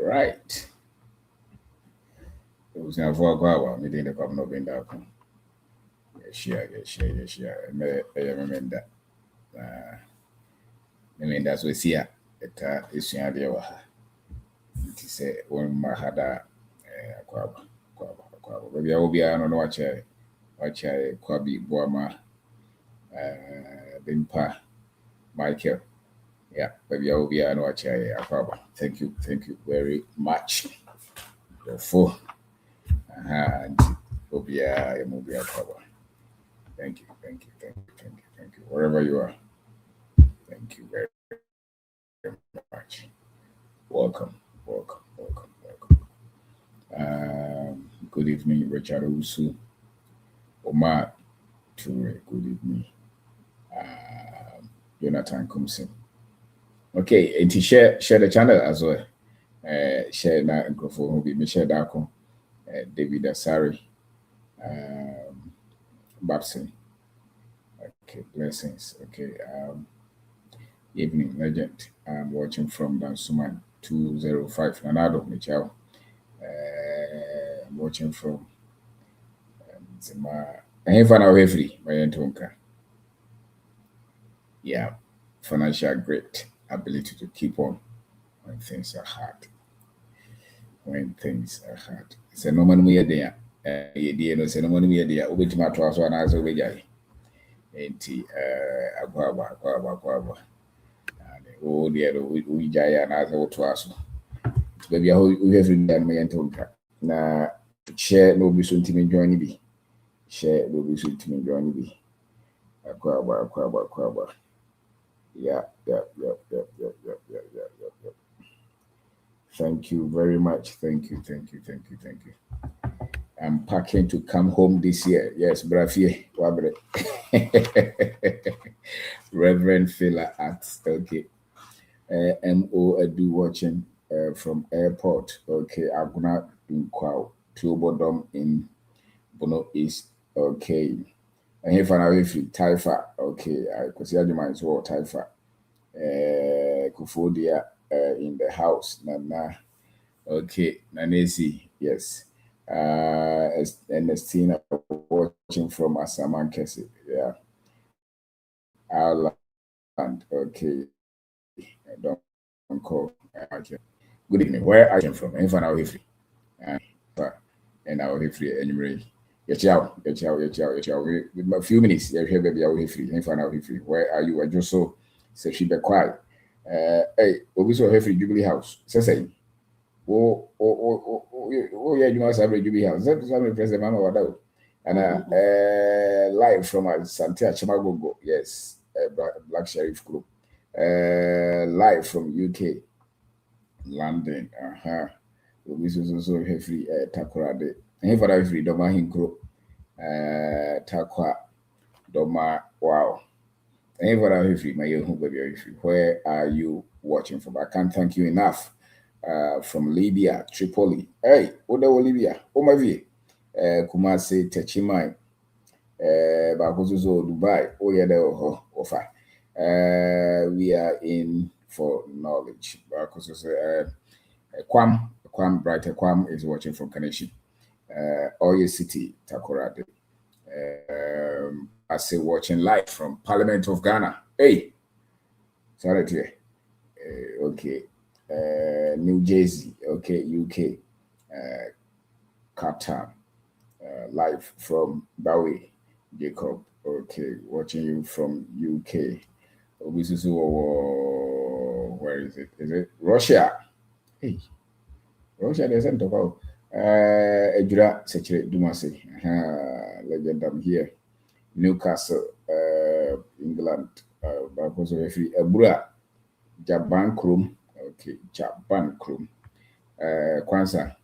right. It was never for a guava, meeting the come no bend up. Yes, yeah. I remember that. I mean, that's what see it is in the wa. It is a one mahada quaba. Maybe I will be on watch a quabi boama bimpa Michael. Yeah, maybe I will be on watch a quaba. Thank you very much. Therefore, and Obia Mobia quaba. Thank you. Wherever you are, thank you very much. Welcome. Good evening, Richard Usu, Omar Ture. Good evening, Jonathan Kumsin. Okay, and to share the channel as well. Share that microphone will be Michelle Dako, David Asari, Babson. Okay, blessings. Okay, evening legend. I'm watching from Dansuman 205 Nanado Michelle. I'm watching from Zima. I find out every my Antonka. Yeah, financial great ability to keep on when things are hard. So no man we there. You know, say no man we there. Over to my trousers and as over jai. Enti agwa. Oh dear, we jaya and as over to us. Baby, we have written down my Antonka. Na share no be soon to me join me. Share no be soon to me join me. Aquaba. Yeah. Thank you very much. Thank you. I'm packing to come home this year. Yes, Brafie, Wabre. Reverend Fila Arts. Okay. MO Edu watching from airport. Okay, Aguna in Kwao, Tubodom in Bono East. Okay. And here for now, Taifa. Okay, I could see my as well, Taifa. Kufudia in the house. Nana. Okay, Nanesi, yes. Ernestina watching from Asaman Kesi. Yeah. Ireland. Okay. Don't call. Good evening. Where are you from? And for now, and I'll be free anyway. Get out. With a few minutes, you're here, baby. I'll be free. And for now, free. Where are you? I just saw. So she be quiet. Hey, we saw her free Jubilee House. Say. Yeah, you must have a Jubilee House. That's why President Mama Wada. And live from Santia Chamagogo. Yes, Black Sheriff Group. Live from UK, London. We also have free Takora Day. And for that free Doma Hinkro. Takwa Doma. Wow. And for that free, my young baby. Where are you watching from? I can't thank you enough. From Libya, Tripoli. Hey, what the Libya? Oh my vie. Kumasi, Techimai. Bakuzuzo, Dubai. Oh yeah, there offer. We are in for knowledge. Bakuzuzo, Kwam Brighter Kwam is watching from Kaneshi. Oyo City, Takoradi. I say watching live from Parliament of Ghana. Hey, sorry to okay. New Jersey, okay, UK, Qatar, live from Bowie, Jacob, okay, watching you from UK. Where is it? Is it Russia? Hey, Russia doesn't talk about Ejura Secretary Dumasi, legend. I'm here, Newcastle, England, because of every Abura, Japan Chrome. Okay, Japan Chrome. Kwanzaa.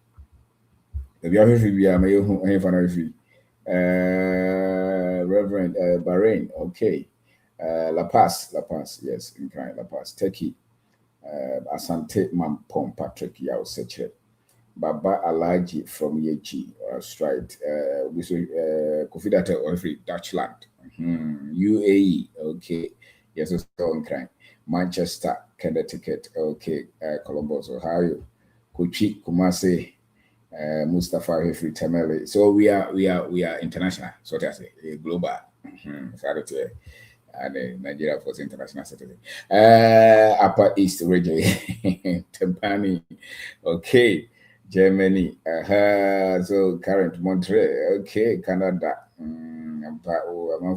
Maybe I have may you Reverend Bahrain. Okay. La Paz, yes, in kind La Paz. Turkey. Asante Mampom Patrick Yao Seche. Baba Alaji from Yechi, Stride. We say Kofidata or free Dutchland. UAE, okay. Yes, it's all in kind. Manchester, Connecticut, okay, Columbus, Ohio, Kochi, Kumasi, Mustafa Hefri Temele. So we are international, so to say, global. And Nigeria was international citizen. Upper East region, Tempani, okay, Germany, so current Montreal, okay, Canada, I'm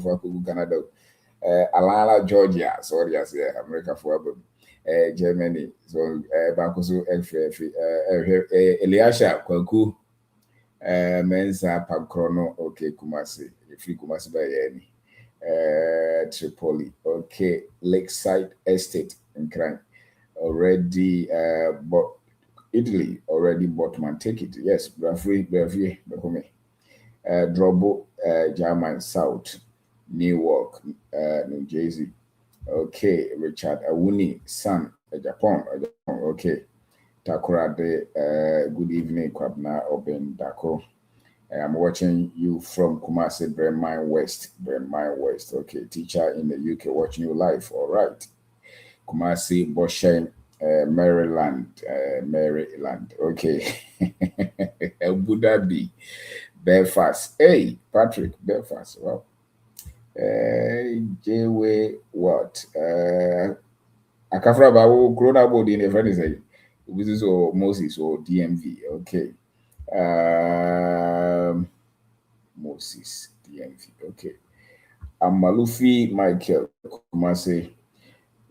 for Canada, Alala, Georgia, sorry, I say America for Germany, so Bakusu, Eliasha, Kwaku, Mensa, Pankrono, okay, Kumasi, if you Kumasi by any. Tripoli, okay, Lakeside Estate in Crime already but Italy already bought man take it. Yes, Brafri, Bahome, Drobo, German South, Newark, New Jersey. Okay, Richard Awuni, San, Japan, okay. Takorade, good evening, Kwabna Oben Dako. I'm watching you from Kumasi, Bremine West. Okay, teacher in the UK watching you live. All right. Kumasi, Boshen, Maryland. Okay. Abu Dhabi, Belfast. Hey, Patrick, Belfast. Well, J-Way, what? Akafra Babu, Corona Body in a friend is this is Moses or DMV. Okay. Moses DMV. Okay. Amalufi Michael Kumase.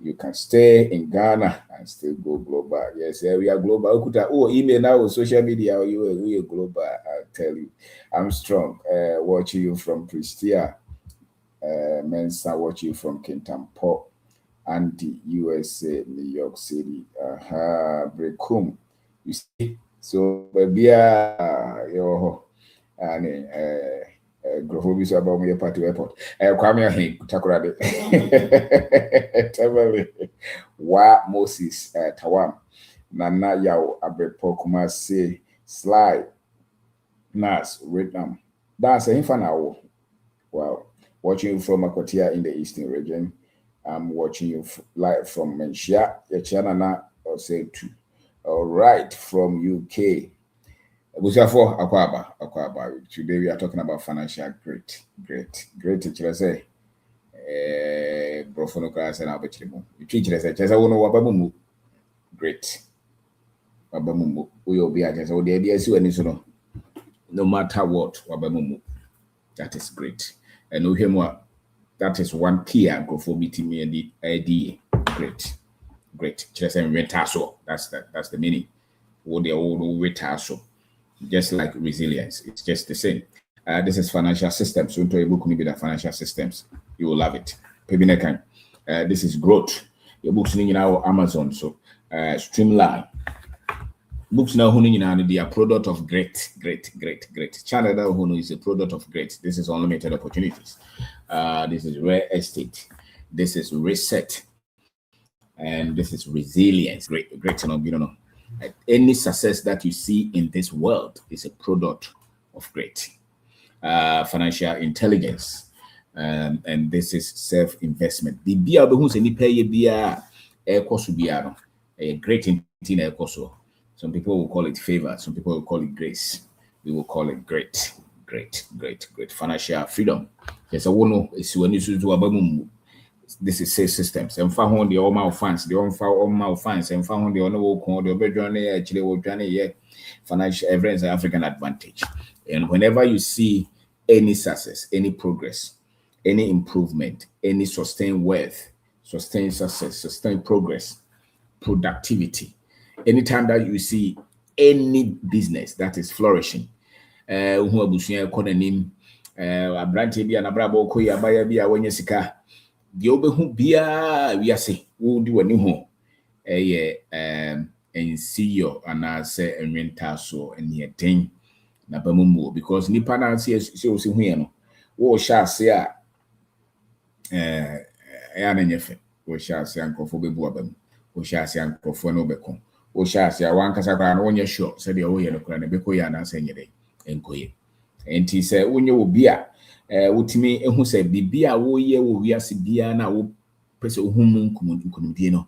You can stay in Ghana and still go global. Yes, we are global. Oh, email now, social media, we are global. I'll tell you. I'm strong. Watching you from Pristia. Mensa watching you from Kintampo. Andy, USA, New York City. Brekum. You see? So, baby, yo, and Grofobi so about me party airport. Kwame Ahin, Takorade. Tabele. Wa Moses, Tawam. Nana Yao, Abrepo Kumasi, Sly, Nas, Vietnam. That's a infant. Wow. Watching you from Akotia in the Eastern region. I'm watching you live from Menchia, Yachanana, or say two. All right, from UK. Busafo Akwaba. Today we are talking about financial great. Teacher say, Brofono class and Abetimu. You teach us, I want to Wabamu. Great. Wabamu. We will be at us. The idea is no matter what, Wabamu. That is great. And know him what. That is one key and go for meeting me and the idea. Great. Just retaso. That's the meaning. What the old retaso. Just like resilience. It's just the same. This is financial systems. So into a book maybe the financial systems. You will love it. This is growth. Your books in now Amazon. So streamline. Books now they are product of great. Channel Hono is a product of great. This is unlimited opportunities. This is rare estate. This is reset. And this is resilience. Great, any success that you see in this world is a product of great financial intelligence. And this is self-investment. The BIA who's any pay BIA a great in some people will call it favor, some people will call it grace. We will call it great financial freedom. Yes, I want to see when you do a this is safe systems. And found the all fans, the all fans, and found the honor the bedroom actually will journey financial evidence African advantage. And whenever you see any success, any progress, any improvement, any sustained wealth, sustained success, sustained progress, productivity, anytime that you see any business that is flourishing, who abusuya konanim, abrante bi anabrabo ko ya baya bi a wanya sika the obehu bia we ase wo di wani ho and see your and say enwenta so ene den na bamumu because nipa na se o se hu ye no wo sha ase a ya na nyefe wo sha ase ankofo bebu abam wo sha ase ankofo no beko wo sha ase wan kasa kwa na wonye sure se de wo ye no kra na beko ya na se nyede enkoye enti se wonye obi a wotimi ehu se bibia wo ye wo wiase bia na wo pese ohum nkunumdie no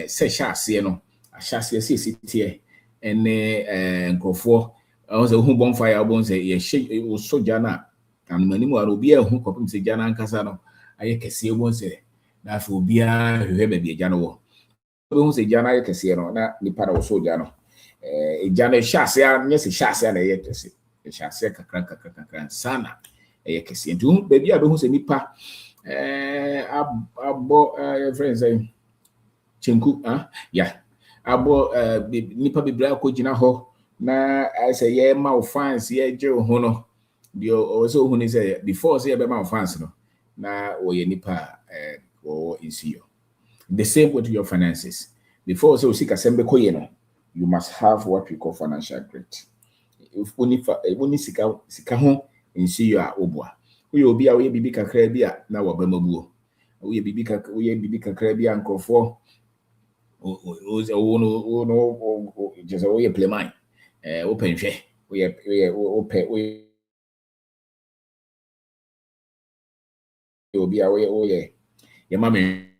se sha ase no ahya ase se tie ene nkrofo also hu bonfire obon say ye hye soja na anmani mu ara obi ehu kopim se gya na nkasa no aye kese obon say na afa obi a hwehwe ba bi agya no wo hu se gya na aye kese no na nipa na soja no gya na hye ase a nye se hye ase na aye kese hye ase kakra sana aye kese ntu ba bi a be hu se nipa abo friends say chenku yeah abo nipa bibra akogina ho na say ye ma fans ye je ho no de also hu ni say before say be ma fans no na wo ye nipa wo insio the same with your finances before say usika sembe koye no you must have what we call financial grit if oni sika ho insio a obua wo obi a wo ye bibi kakra bi a na wo ba mabuo wo ye bibi kakra bi a nkofo just we play mine open hwe we obi a we ye ma me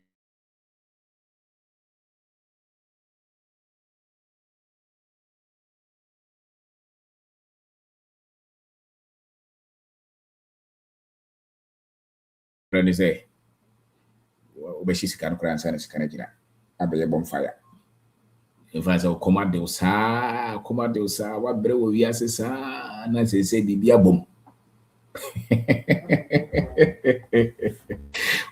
friend say obeshi sika no kra ansa na sika na gina abaye bonfire in fact command sa wa bre wo wi ase sa na se bibia bom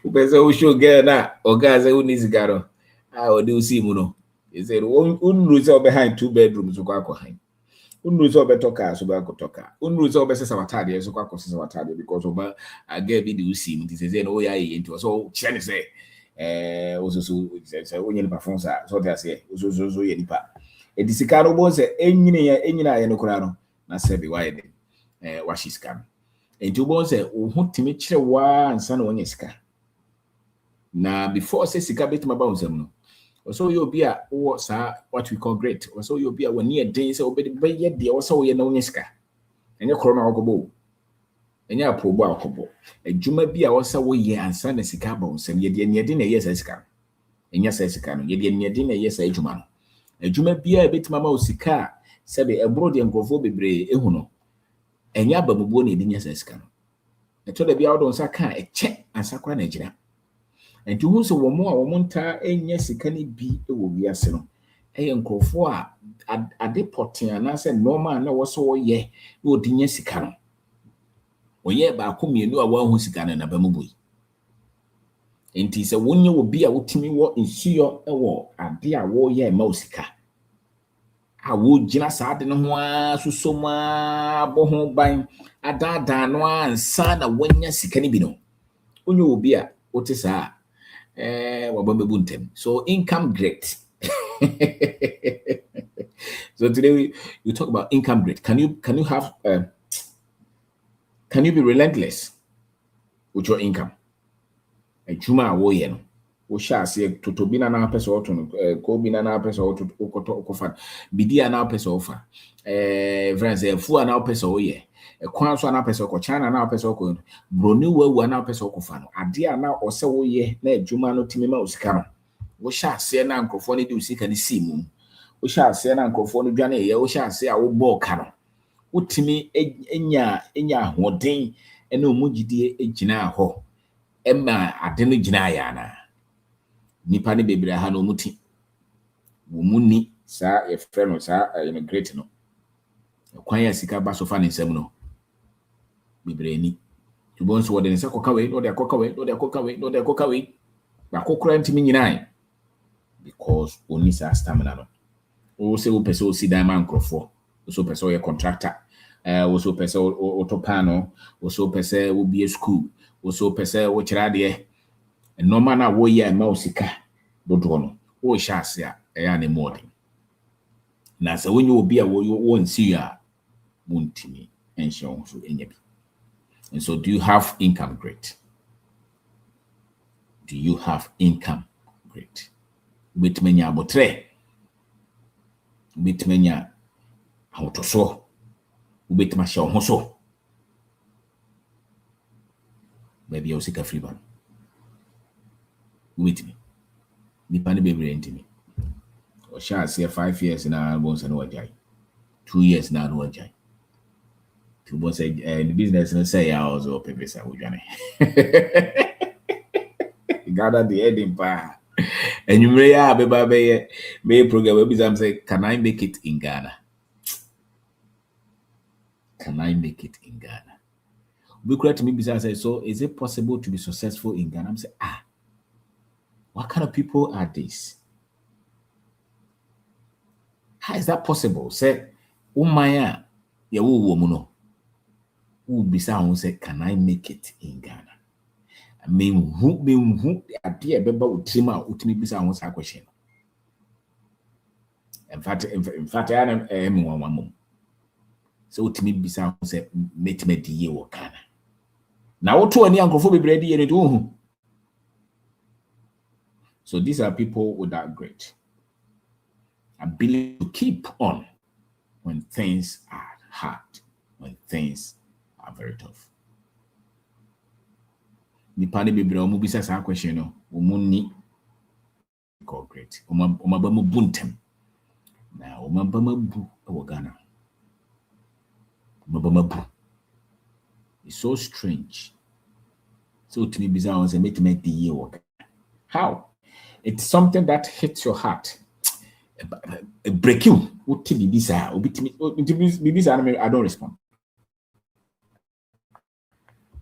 upese o show girl na oga say uni sigaro o de usi mu no he said unru say behind 2 bedrooms so kwa han unru say betoka so ba kotoka unru say obese sabatade so kwa kosi sabatade because oba aga bi de usi mu say no ya ye nti so kire ne say osusu say onye nipa fon sa so they say osusu ye nipa edisika no bo say enyina ye no kura no na say be why de washiska enti bo say wo ho timi kire wa ansa na onye sika na before say sika betima ba unsam no so you be a what we call great so you be a when near day say obedi be ye de so ye na onye sika enye koro na okobo enye aprobo akobo adwuma bi a wosa wo ye ansa na sika ba unsam ye de na ye sa sika enye sa sika no ye de na ye sa adwuma no adwuma bi a betima ma usika se be ebro de nkofo bebre ehu no enye abamubuo na edinya sa sika no eto da bi a wodon sa ka eche ansa kwa na gira enti hu so womo a womo nta enya sika ni bi ewo wiase no eye nkofo a ade poten anase normal na wo so wo ye na odinya sika no oye ba akomienu a wahu sika na bamubu enti se wonye obi a wotimi wo nsuyo ewo ade a wo ye ma osika a wo gina saade no ho a susoma bo ho ban adada no ansa na wonya sika ni bi no onye obi a wote saa wabambebu ntem so income great so today we talk about income great. Can you have can you be relentless with your income ejuma wo ye no wo sha ase totobina na pese oto no ko bina na pese oto okofa bidia na pese ofa friends fu na pese oye kwan so na pese okochana na pese okọ broni wawu na pese okofa no ade a na ose wo ye na ejuma no timima osika no wo sha ase na nkofo ne di osika ne simu wo sha ase na nkofo no dwane ye wo sha ase a wo bọ ka no wotimi enya ahoden ene omugidie egina ho emma ade no gina ya na nipa ne bebre ha no muti wo muni sa e frɛ no sa great no kwan ya sika ba so fa ne nsam no bebre ni tubon so wode ne sakoka we no de akoka we ba kokora ntimi nyina because oni sa stamina no wo se wo pese o si dan man krofo so pese o ye contractor wo so pese o topano wo so pese wo bie school wo so pese wo kirade normal na wo ye ma osika dodo no wo sha ase a ya ne modi na se wonye obi a wo nsi a muntimi enhye so enya bi. And so do you have income great? Do you have income great? Betmenya abotre betmenya ahotoso betma hye ho so baby o sika free ban with me nipa ne bebre ntimi o chance here 5 years now once and what 2 years now what jai. To both say the business and say I also open this with Johnny. Gather the heading pa. And you may program will say, can I make it in Ghana? Can I make it in Ghana? We create to me business say, so is it possible to be successful in Ghana? I'm saying, what kind of people are these? How is that possible? Say, Umaya, ya woman, who be sound say, can I make it in Ghana? I mean, who appear beba utima utimi bisa won sa question. In fact, I am one mom. So utimi bisa won say metime di ye wo Ghana. Na wo to ani ankofo bebre di ye ne to. So these are people with that great ability to keep on when things are hard, when things are very tough. Nipa ne bebre omo bisa sa question no, omo ni call great. Omo ba mo buntem. Na omo ba mabu e Ghana. Omo ba mabu. It's so strange. So to me bizarre was a make the year work. How? It's something that hits your heart. A break you. What to be bizarre? I don't respond.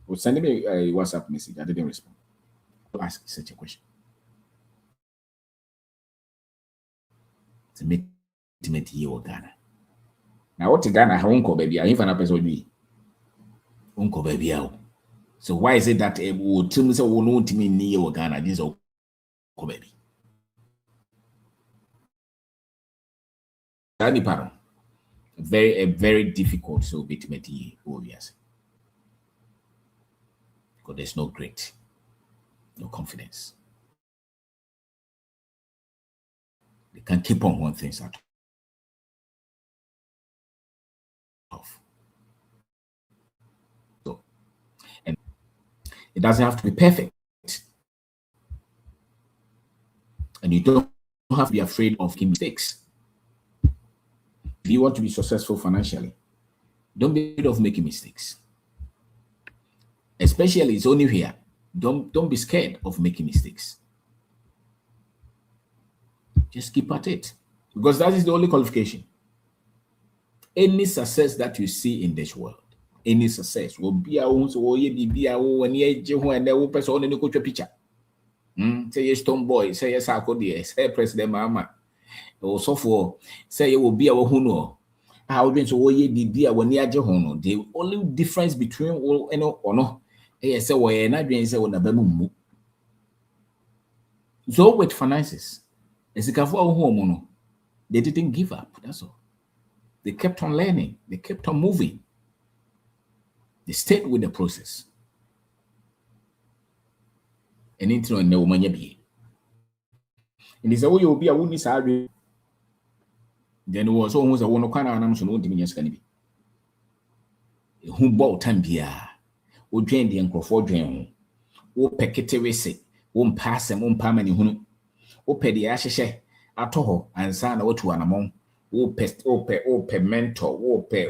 Or send me a WhatsApp message. I didn't respond. Ask such a question. To make the year work Ghana. Now what Ghana? I won't call baby. I ain't an episode be. Won't call baby out. So why is it that we tell me so we know to me near Ghana? This is all baby. Danny Paro. A very difficult so bit meti obvious. Because there's no grit, no confidence. They can't keep on one thing at off. So, and it doesn't have to be perfect. And you don't have to be afraid of making mistakes. If you want to be successful financially, don't be afraid of making mistakes. Especially it's only here. Don't be scared of making mistakes. Just keep at it. Because that is the only qualification. Any success that you see in this world, any success will be a own so be a when you and the person in the picture. Say yes, Stone Boy, say yes, I could say President Mama. Also for say you will be our huno. How do you be a when you hono? The only difference between all and or no. Yes, so we're not doing so on a bemu. So with finances, as a home, they didn't give up. That's all. They kept on learning, they kept on moving. They stayed with the process. And into a no money be. And it's a way you'll be a wounded salary. Then it was almost a one kind of announcement on Dominion can be. Who bought time beer, who drained the uncle for drain, who peckete rese, won't pass and won't permanent who, who pay the ashes at all and sign out to an among, who pay mentor, who pay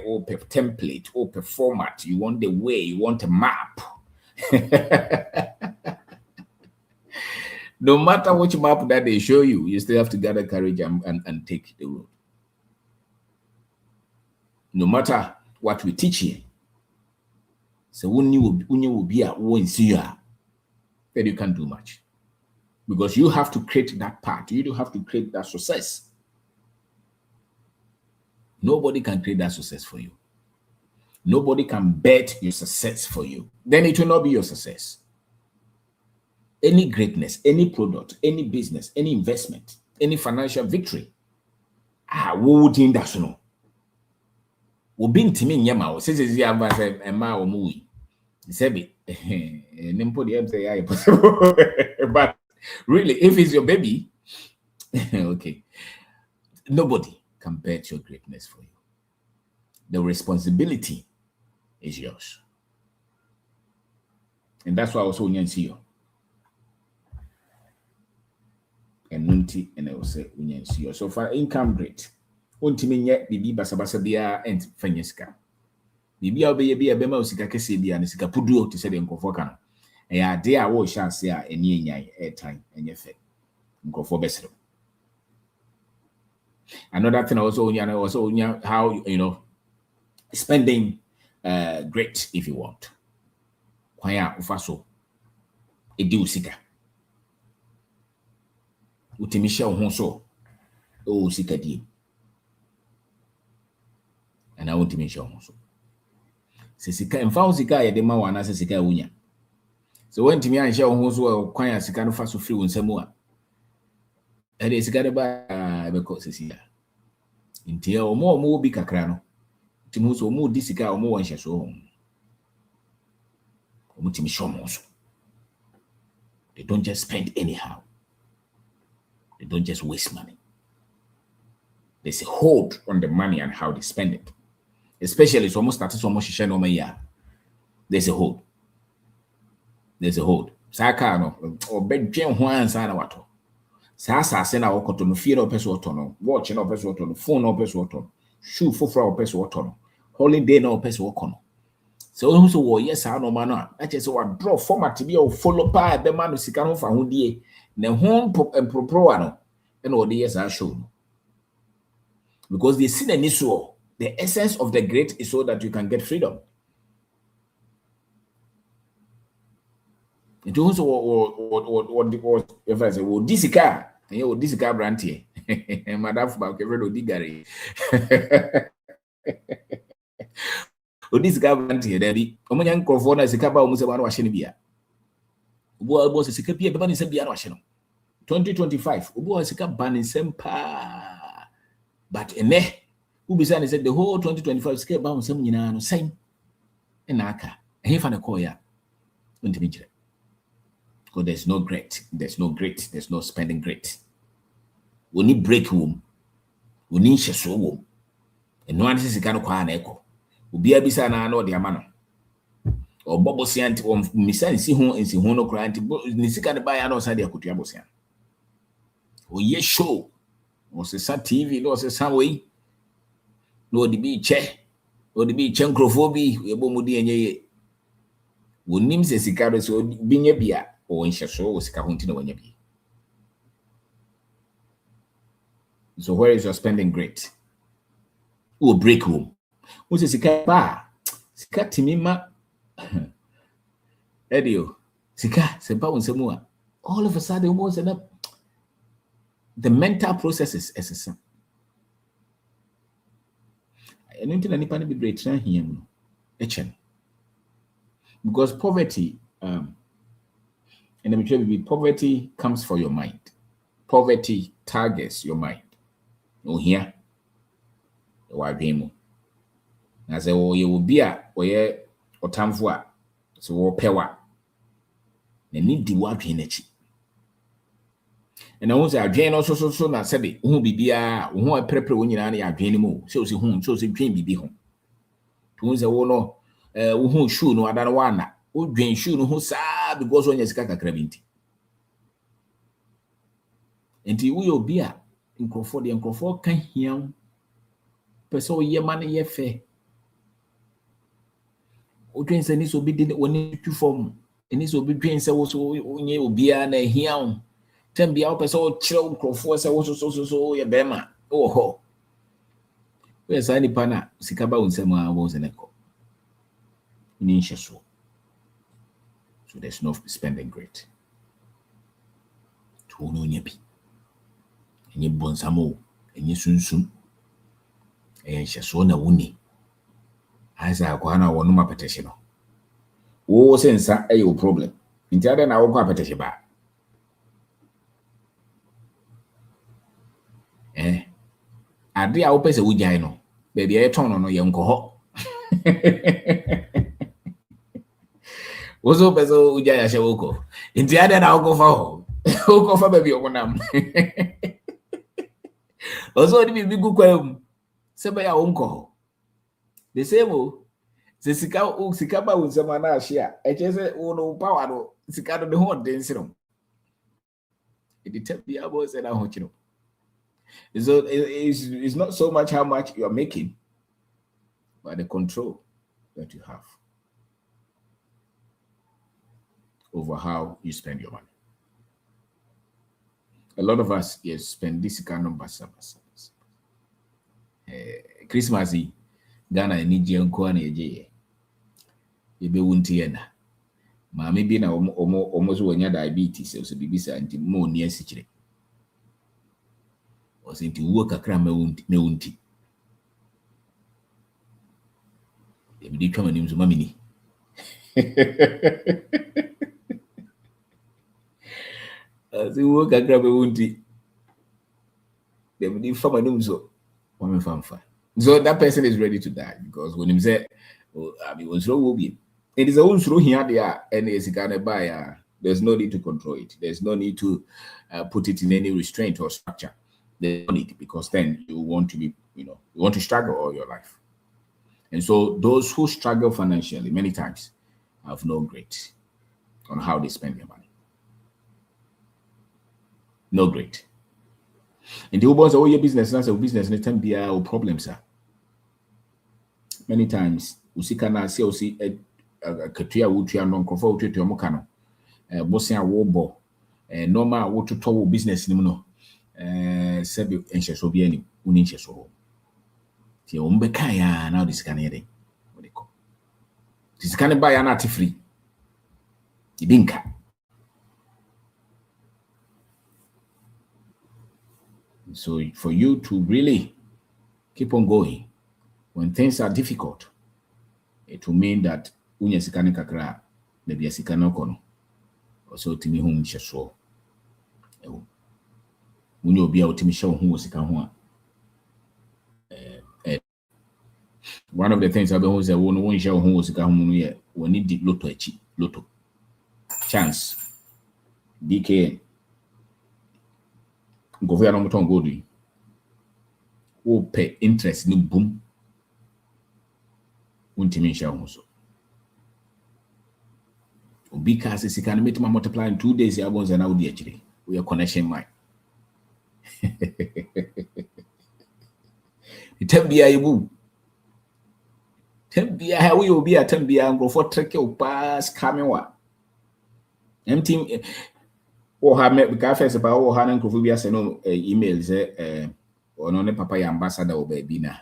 template, who pay format. You want the way, you want a map. No matter which map that they show you, you still have to gather courage and take the road. No matter what we teach here. So when you will be at one see then you can't do much. Because you have to create that part. You don't have to create that success. Nobody can create that success for you. Nobody can bet your success for you. Then it will not be your success. Any greatness, any product, any business, any investment, any financial victory. What would you that know? We'll be in Timmy Yama, says you have a mile movie. Sebi, but really, if it's your baby, okay, nobody can bet your greatness for you. The responsibility is yours. And that's why I also want to see you. and nunti and I will say unyensi. So for income rate, untimi nye bibi basabasa bia and fanyeska. Bibi obeye bia bema usika kese bia ne sika puduo to say the nkofo kan. E ade a wo chance a eni enyan airtime enye fe. Nkofo besero. Another thing also how spending great if you want. Kwaya ufaso edi usika. Utimisha uhonso o usika di. And I want to make sure also. Se sika mfa usika ye de ma wana se sika unya. So when timi an share uhonso kwaya sika no fa so free wonsam a. E de sika de ba be ko se sika. Nti e omo bi kakra no. Timi so omo di sika omo won hye so ho. Omo timi show mo so. They don't just spend anyhow. They don't just waste money. There's a hold on the money and how they spend it. Especially it's almost started so much share no year. There's a hold. There's a hold. Saka no or bedwen ho ansa na wato. Sa na wokoto no fie na opeso oto no, watch na opeso oto no, phone na opeso oto no, shoe fofra opeso oto no, holiday na opeso okono. So so wo yes no ma no a, na che se wa draw format bi o follow pa be ma no sika no fa ho die. Na ho empropro ano. And what the yes show no. Because they see the niso. The essence of the great is so that you can get freedom. It also what if I say, well, this car, and you this car brand here, Madam Fubak, every digari. Oh, this car brand here, Daddy. Omanyan Corfona is a caba almost one washing beer. Ubu was a secretary, but is a beer washing. 2025, Ubu was a cab banning sempa. But in there, Ubisani said the whole 2025 scale bound some no same. And Aka, and he found a coya. Because there's no great, there's no spending great. We need break room, we need sheso room. And no one is a kind of quiet echo. Ubi abisa na no the amano. Or Bobo Sianti or Missan si home and si hono crying to Nisika the buy no side of Kutiabosian. Oh, yes, show. Was a sad TV, no, a some way. No, the be che, or the be chancrophobi, we bomudi and ye. When names a cigar so being a beer, or in Shaso was Cahuntino when you be. So, where is your spending great? Oh, break room. What's a cigar bar? Cigar Timima Edio, cigar, Sempa and Samoa. All of a sudden, was enough. The mental processes as a son. I don't think anybody be great here. Because poverty, and let me tell you, poverty comes for your mind. Poverty targets your mind. You hear? Why be I say, oh, you will be a or time for so pewa. They need the work in it. And I was a drain also so not said it won't be who I prepare when you're any anymore. So see whom so see dream be home. To say, oh no, who shoe no other one. Who drain shoe no who sad because on your scaka craving. And you will be a in Crawford and Crawford can hear. Person ye money ye fair. O drains and this will be did when you form. And this will be drains also when you will be an a here. Ten be out as all chill Crawford so ya bema. Oh ho. Where's any pana? Sikaba on some was an echo. So there's no spending great. To no nyepi. And you bonsamo, and you soon. And Shasona Wuni. As I go on our number petition. Oh, sense a problem. In the other, I will go petition back. I did our person with Jino. Baby, I turn on your uncle. Was open so Ujaya Shawoko. In the other, I'll go for home. I'll go for baby over them. Also, it will be good qualm. Say your uncle. The same. The Sikaba with some anashia. I just say, oh no, power, Sikado the whole dancing. It tell the boss and I want you know. So it's not so much how much you are making, but the control that you have over how you spend your money. A lot of us, yes, spend this kind of numbers. Christmas, Ghana, and Nigeria, and Kwana, you be wunti na. Maame bi na almost when you diabetes, so bibisa anti mo near sichire. O se nti wo kakra me wunti. E bi di twama nim so mami ni. Se wo kakra me wunti. E bi di fama nim so mami famfa. So that person is ready to die because when him say, oh, I mean, what's wrong with him? It is a own through here there and it's gonna buy. There's no need to control it. There's no need to put it in any restraint or structure. There's no need because then you want to be, you want to struggle all your life. And so those who struggle financially many times have no great on how they spend their money. No great. And the ones all your business, that's a business, and time be our problems are. Many times, usikana see katua wutua no nkofo wutua mo kano bosia wo bo normal wo toto wo business nim no sebe enhyeso bi ani uni nhyeso ho ti o mbe kan ya na this kan yede wo de ko this kan ba ya na ati free ibinka. So for you to really keep on going when things are difficult, it will mean that unya sikane kakra na bia sikane kono also timi hu nhyeso ewo unya obi a otimi hye hu sika ho a one of the things I've been say won hye hu sika ho no ye woni di lotto chance DK go ya no moton gold wo pay interest no boom untimi hye hu so because it's can make multiply in 2 days. I was an audio actually. We are connection mine. Tembia ibu. Tembia how we will be a tembia and go for trick your pass coming what. Empty or have met because first about all Hanan Kofubia send emails or no papa ambassador or baby na.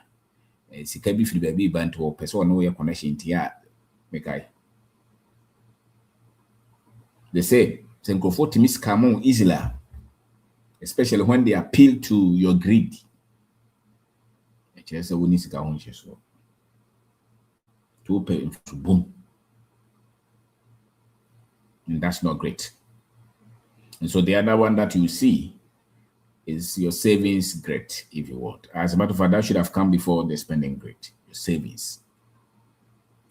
Sikabi free baby band or person no your connection tia make I. They say, Senkofo timis come easily, especially when they appeal to your greed. Just a winning cigar on so to pay to boom. And that's not great. And so the other one that you see is your savings great, if you want. As a matter of fact, that should have come before the spending great. Your savings,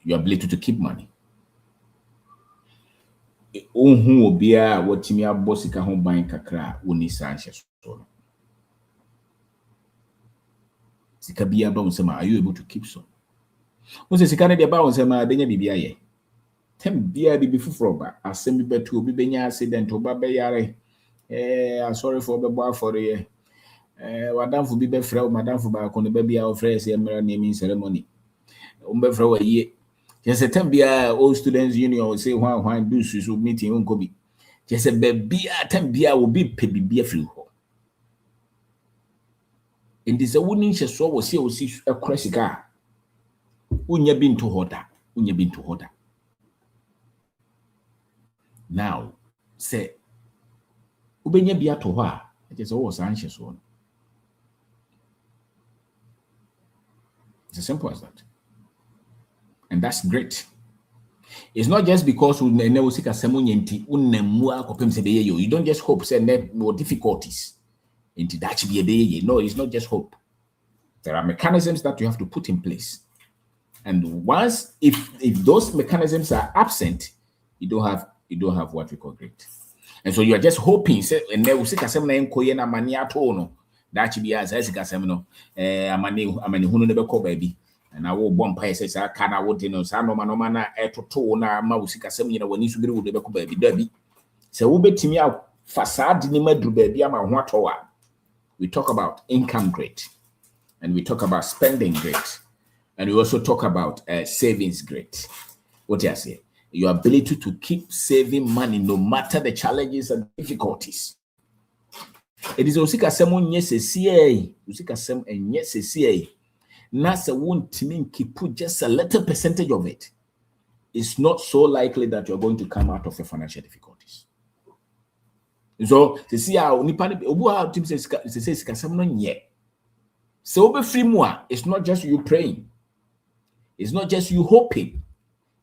your ability to keep money. Ohu obia watimi abosika ho ban kakra woni sanche so sika bia ba wonsema, are you able to keep some? Wonse sika na de ba wonsema benya bibia ye tem bia bibi fufuro ba asem bi betu obi benya accident oba be yare sorry for be boy for ye wadamfo bi be frɛ o madamfo ba ko ne ba bia o frɛ se emra naming ceremony o be frɛ wa ye. Just a time all students union will say one do so meeting on Kobe. Just a baby at time will be baby free. And this a winning so was see a crazy car. Unya been to hotter. Now say Ubenya be at her. It is always anxious one. It's as simple as that. And that's great. It's not just because you don't just hope say more difficulties into that should be a day. No, it's not just hope. There are mechanisms that you have to put in place. And once if those mechanisms are absent, you don't have what we call great. And so you are just hoping say and there will see na mani atono that should be as no amani hunu never call baby. And I will bomb pie says I can't would no mana to na mausika sem wani su giri would be baby derby. So we bet me out Facade ni madru baby ama ho atowa. We talk about income great, and we talk about spending great, and we also talk about savings great. What do I say? Your ability to keep saving money no matter the challenges and difficulties. It is osika sem yes CA, osika sem and yes CA. Nasa won't mean keep put just a little percentage of it. It's not so likely that you're going to come out of your financial difficulties. So, to see how Nipani Obu team says no nye. So be free more. It's not just you praying. It's not just you hoping.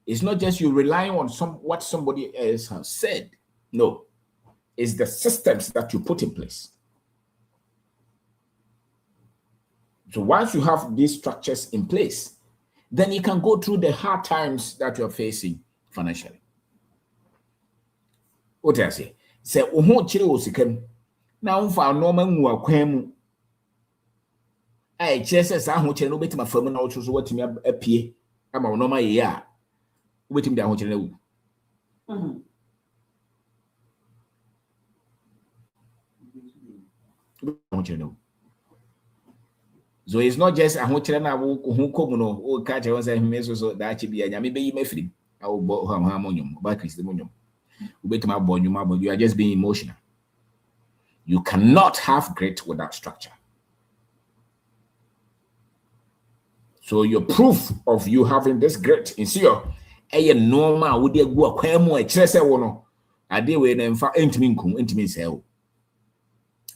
It's not just you relying on what somebody else has said. No. It's the systems that you put in place. So once you have these structures in place, then you can go through the hard times that you're facing financially. What I say? Say, oho chire osikam. Na unfa normal mu akwam. Ai chese sa ho chire no betima fam na ocho so watimi apie. Ama normal ye a. Betim dia ho chire na wu. So it's not just a ho chire na wo komu no o ka chire say meso so da chi bia nyame be yi mafiri. I will bo ha monyum ba Christ monyum. You are just being emotional. You cannot have grit without structure. So your proof of you having this grit is your normal would you go a chese wono ade we na mfa entimi sell.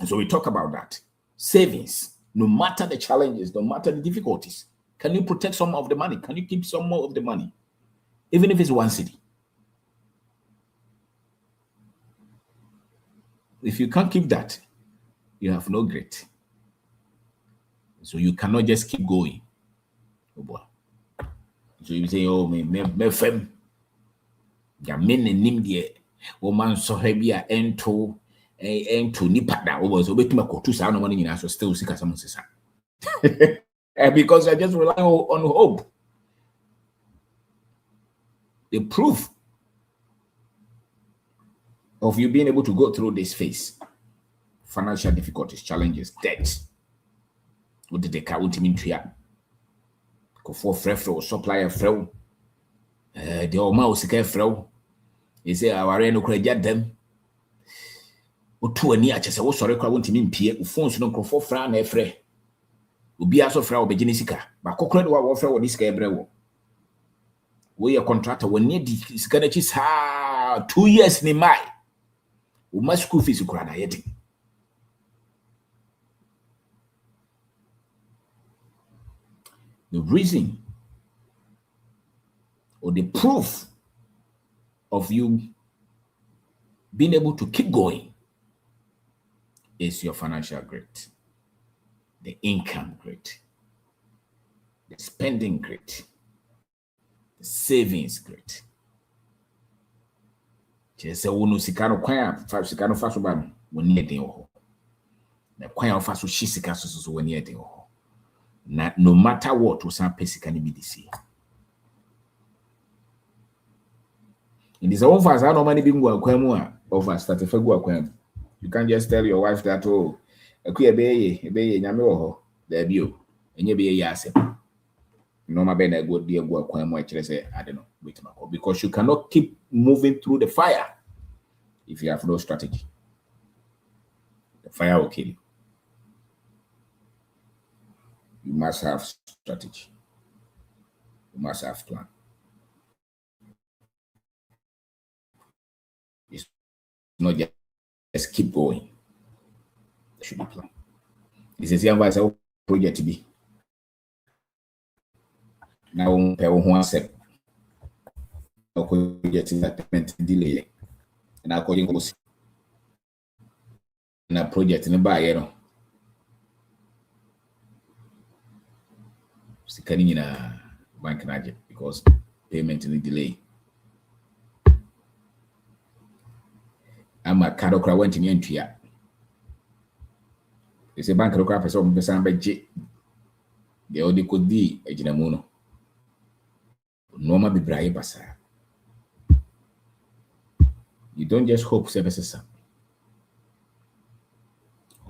And so we talk about that. Savings, no matter the challenges, no matter the difficulties, can you protect some of the money? Can you keep some more of the money? Even if it's one city. If you can't keep that, you have no grit. So you cannot just keep going. Oh boy. So you say, oh, me fem. Ya men nim de o man so hebia ento nipa da o so betima kotu sa no nyina so still sika some sisa. Because I just rely on hope. The proof of you being able to go through this phase, financial difficulties, challenges, debt. What did they count him into ya? Go for frefro, supplier fro. The old mouse fro. He say, our reno credit them. O two and near chess, I was sorry, I want him in Pierre, who phones no for fran e fre. Ubi aso fra obejinisika, but cockred wa fro or this cabrewo. We a contractor when near this ganachis ha 2 years ni mai. We must school fees yeti. The reason or the proof of you being able to keep going is your financial grit, the income grit, the spending grit, the savings grit. Chese wono sika no kwan fa sika no fa so ba no woni eden ho. Na kwan o fa so hyi sika so woni eden ho. Na no matter what we san pesika ni bi disi. It is all fast no money bi ngwa akwan mu a over start fa gu akwan. You can't just tell your wife that oh akuya be nyame wo ho da bi o enye be ye asem. No ma be na go di gu akwan mu a kire say I don't know wait ma because you cannot keep moving through the fire if you have no strategy. The fire will kill you. You must have strategy. You must have plan. It's not just keep going. There should be plan. This is the project to be. Now, per one step. Project is that payment delay. And according to a project in the buyer. Sikani in a bank because payment in the delay. I'm a card went in entry. It's a bank of crap person by J. The only could be a ginamono. Norma be brave basa. You don't just hope services.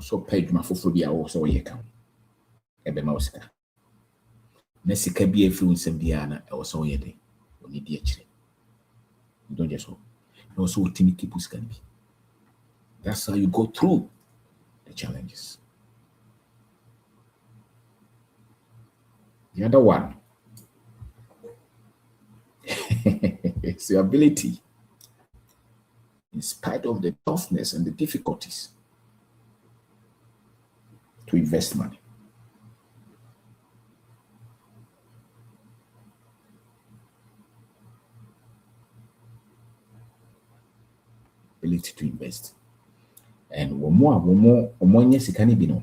so page my for be also ye count. Ebe Mosca. Nessica be a fluent Sembiana or so ye day. Only dear chile. Don't just so. No so Timmy Kipus can be. That's how you go through the challenges. The other one is the ability, in spite of the toughness and the difficulties, to invest money. Ability to invest. And one more yes, can be no.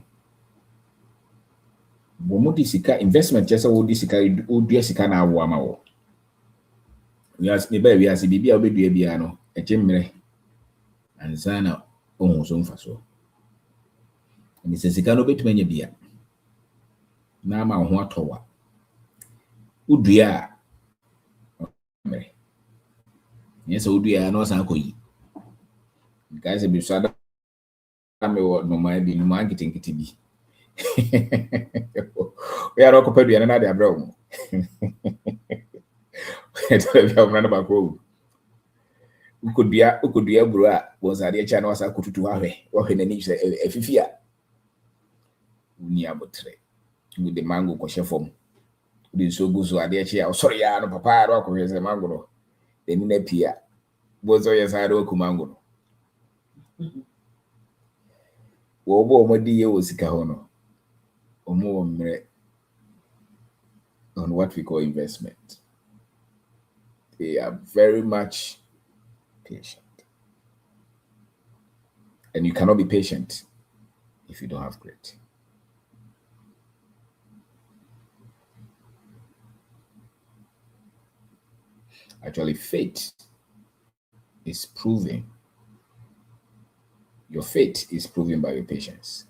One more disika investment just all disika would be a sicana wama. We ask me by we as BB will be a piano, a chimney, and Sana almost on for so. And it's a sicano bit when you be. Now my what tower. Would we are? Yes, would we are no sanko. Guys, a bit sad. I may what no mind be marketing kitty. We are occupied with another bro. Could be a bra was a dear channel as I could to have or in any fifia. Niabotre with the mango kosher form. The so good so a dear chair. Sorry, I no papa rock with a mango. Then in a pier was always I do mango. Wobo Modia was Kahono. Or more on what we call investment. They are very much patient. And you cannot be patient if you don't have grit. Actually, faith is proving. Your faith is proven by your patience.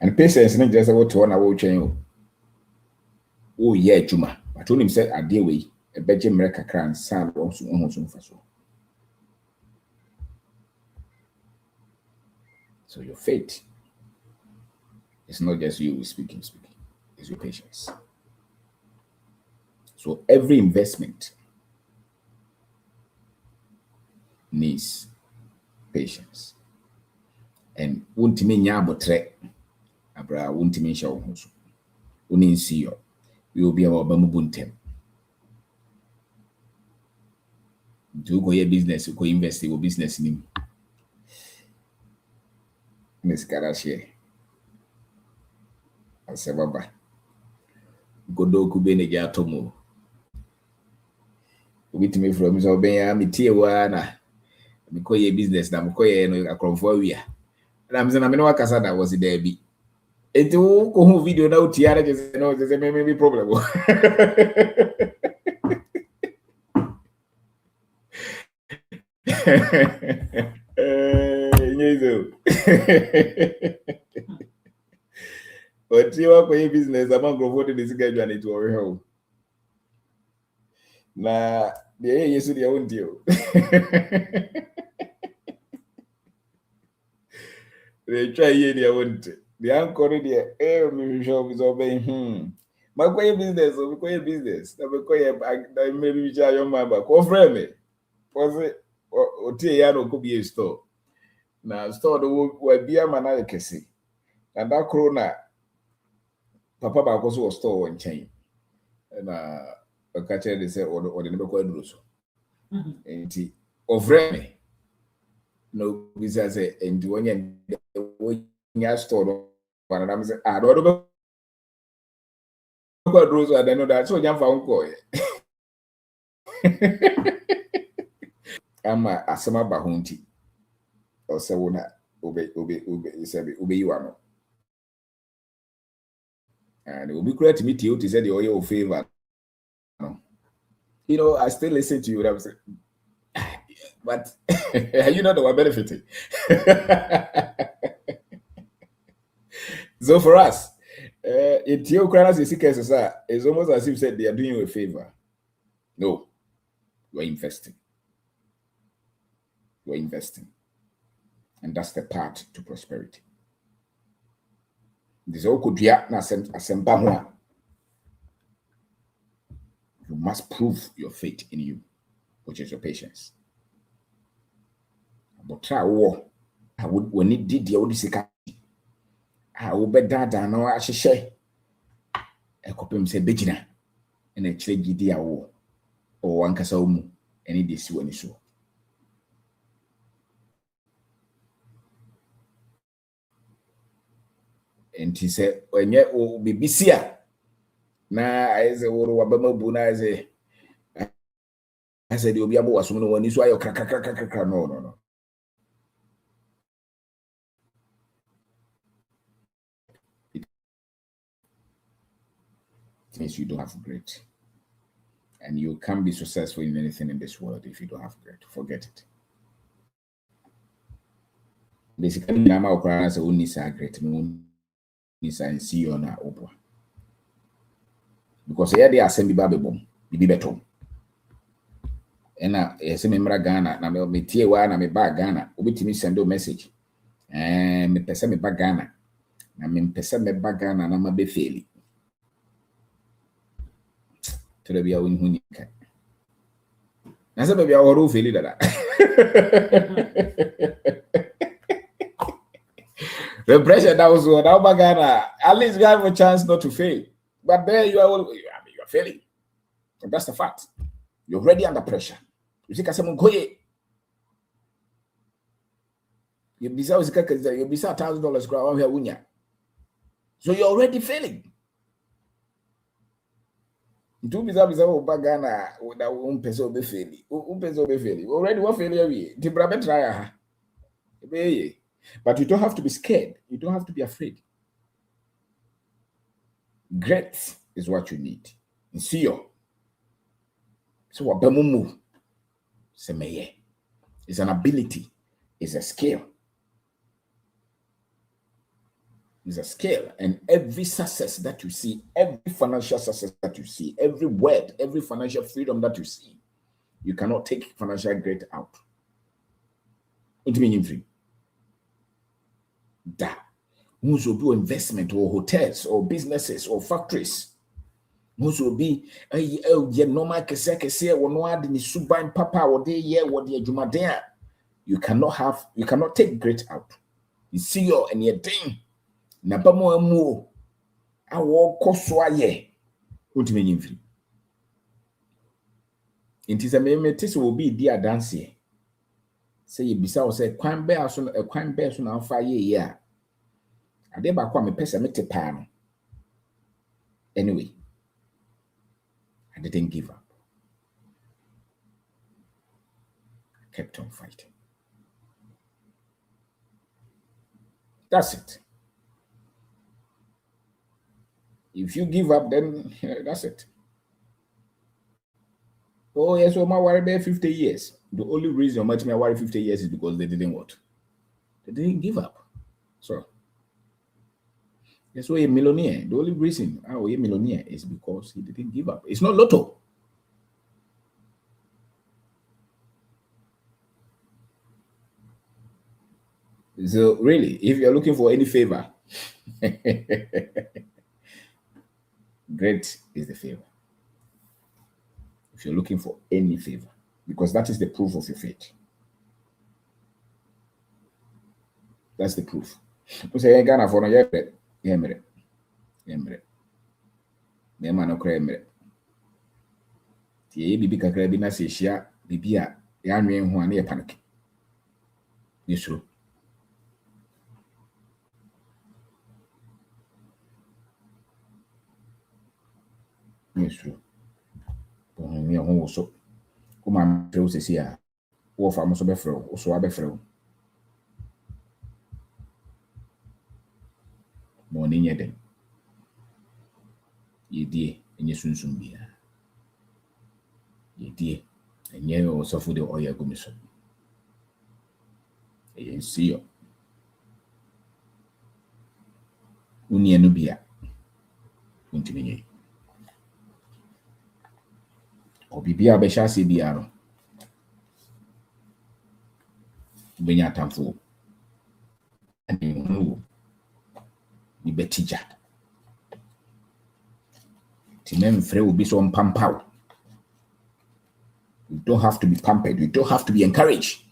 And patience is not just about 1 hour chain. Oh, yeah, Juma. I told him, said, I deal with a bedroom America crown, sound also almost for so. So your faith is not just you speaking, it's your patience. So every investment needs patience. And won't mean yabotre, abra won't mean show. Unin see you. We will be about Bamubuntem. Do go your business, go invest in your business in him. Miss Karashie. I said, Baba. Godo Kubene Jatomo. With me from Zobea, Mitiwana. Because your business, Namokoya, a convoya. And I'm saying, I know what Casada was there be. It will video now, Tiara, just know there's a maybe problem. But you are for your business among voted this guy and it will help. Now, the yes, they won't deal. They try here, they won't. The uncle, the maybe shop is obeying. My quiet business, or quiet business. Maybe which are your member. Call friend me. Was it or Tiano could be a store? Now, store the will be a man I can see. And that corona, Papa Bacoso was store in chain. And a catcher they say, or the number quite so. And he over me. No business and when you store, and I'm saying, I don't know what rules I don't know that. So, young found boy. I'm a summer bahunti. Or so, obey, you are. And it will be great to meet you to say the oil favor. You know, I still listen to you. I'm saying, but you know the one benefiting. So for us, in Theocranas it's almost as if said they are doing you a favor. No, we're investing. you're investing. And that's the path to prosperity. This all could be you must prove your faith in you, which is your patience. But try war. I would when it did the Odisika. I will bet that I know I should share. A copy say Begina and a trade Gidia war or one Casaumu, and it is when so. And he said, when you will be busy. Na as a wabama buna I said you'll be able to assume when you saw your no. It means you don't have grit. And you can't be successful in anything in this world if you don't have grit. Forget it. Basically, I'm out as a only grit, no and see on our opera. Because here they are sending baby bomb, the better. And I say, member Ghana, na me tie wa na me ba Ghana, obetimi send a message. Me pese me ba Ghana. Na me pese me ba Ghana na ma be faili. To the be a win hu ni kai. Na say be a woro faili dada. The pressure that was on our Ghana, at least you have a chance not to fail. But there you are failing. And that's the fact. You're already under pressure. You see, you be $1,000 grab here. So you're already failing. Do be Ghana without peso be failing. Peso be failing. Already what failure we. The brother try. But you don't have to be scared. You don't have to be afraid. Grit is what you need. See you. So what bemumu? Semeye. It's an ability. It's a skill. It's a skill. And every success that you see, every financial success that you see, every word, every financial freedom that you see, you cannot take financial grit out. It means free. That. Most will do investment or hotels or businesses or factories. Most will be normal kese or no add in suban papa or day year or the jumadea. You cannot take grit out. You see your and your thing. Nabamo emu awo koswa ye. Ultimately free. It is a memetis will be dear dance. Say you bisa or say crime bear son a crime bear son alpha ye. Adeba kwa me pesa mete pan. Anyway, I didn't give up. I kept on fighting. That's it. If you give up, then that's it. Oh, yes, so my worry about 50 years. The only reason much me worry 50 years is because they didn't what? They didn't give up. So, yes, so a millionaire. The only reason a millionaire is because he didn't give up. It's not lotto. So, really, if you're looking for any favor, great is the favor. If you're looking for any favor, because that is the proof of your faith. That's the proof. You say, Ghana for no yemre. Nema no kra yemre. Tie bibi kakra bi na se hia bibi a ya nwen ho na ye panic. Nisuru. Bon mi ho so. Kuma frɛ wo sesi a wo fa mo so be frɛ wo so wa be frɛ wo. Mo ni nye den. Yedie enye sunsun bia. Yedie enye o so fu de oya go mi so. See you. Uni enu bia. Untimi nye. Obi bia be sha se bia no. Benya tamfo. And you know, you be teacher. Timem Frey will be so pampao. You don't have to be pampered. You don't have to be encouraged.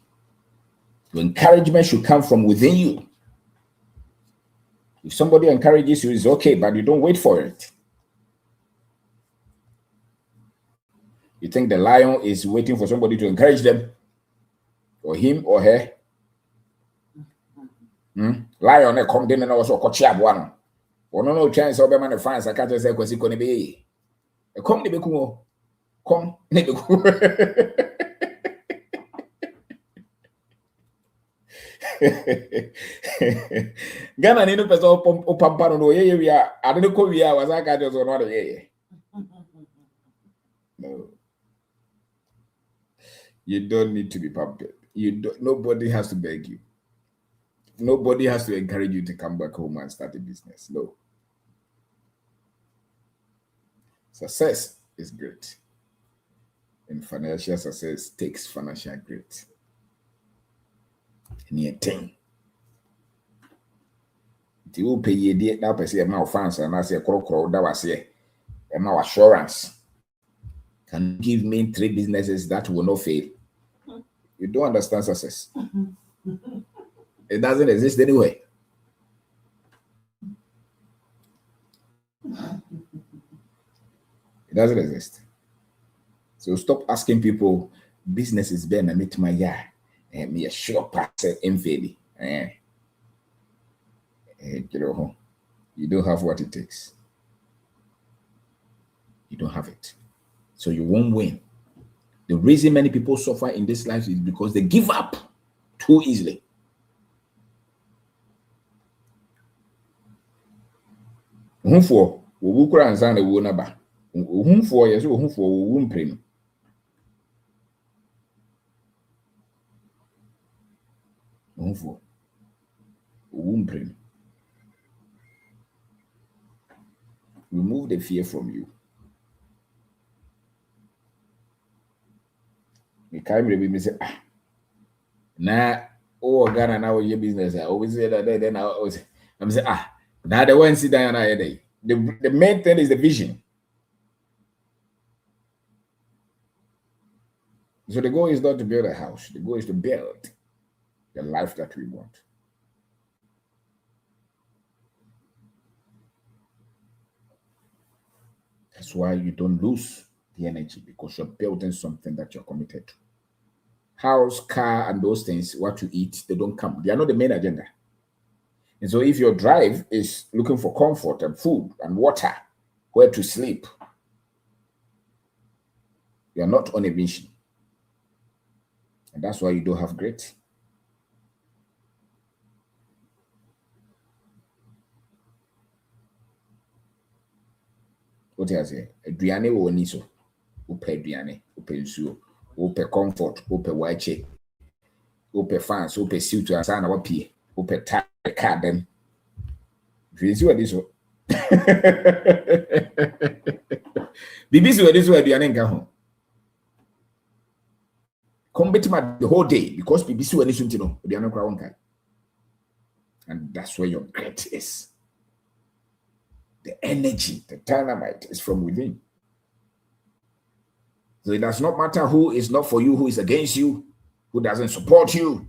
Your encouragement should come from within you. If somebody encourages you, it's okay, but you don't wait for it. You think the lion is waiting for somebody to encourage them? Or him or her? Lion come in and also coach one. Or no chance of man fans. I can't say because going to be. Come to be cool. Come. Ghana nínú pẹ̀sẹ̀ ọ̀pàmpá no yẹ́yẹ́ wíyá àdínkù wíyá wà sáà kájọ sọ náà yẹ́yẹ́. No. You don't need to be pampered. Nobody has to beg you. Nobody has to encourage you to come back home and start a business. No. Success is great. And financial success takes financial grit. Anything. The will pay ye now per se amount of fans and I say a crowd that was here. Amount assurance. Can you give me 3 businesses that will not fail? You don't understand success. It doesn't exist anyway. It doesn't exist. So stop asking people, business is better than meet my yard. And me a sure person in failure. You don't have what it takes. You don't have it. So you won't win. The reason many people suffer in this life is because they give up too easily. For we and Zana will never. For yes, for wumprim. For wumprim. Remove the fear from you. Me can't me say nah. Oh, Ghana now your business. I always say that. Then I'm say now the one sit down day. The main thing is the vision. So the goal is not to build a house. The goal is to build the life that we want. That's why you don't lose the energy, because you're building something that you're committed to. House, car, and those things, what you eat, they don't come. They are not the main agenda. And so if your drive is looking for comfort and food and water, where to sleep, you are not on a mission. And that's why you don't have grit. What I say? Aduane wo ni so. Upe aduane, upe nsuo, upe comfort, upe wache, upe fans, upe suit ansa na wapie, upe tie car dem. You see what this one? BBC what this one aduane nka ho. Come betima the whole day because BBC what this no aduane kra wonka. And that's where your grit is. The energy, the dynamite is from within. So it does not matter who is not for you, who is against you, who doesn't support you.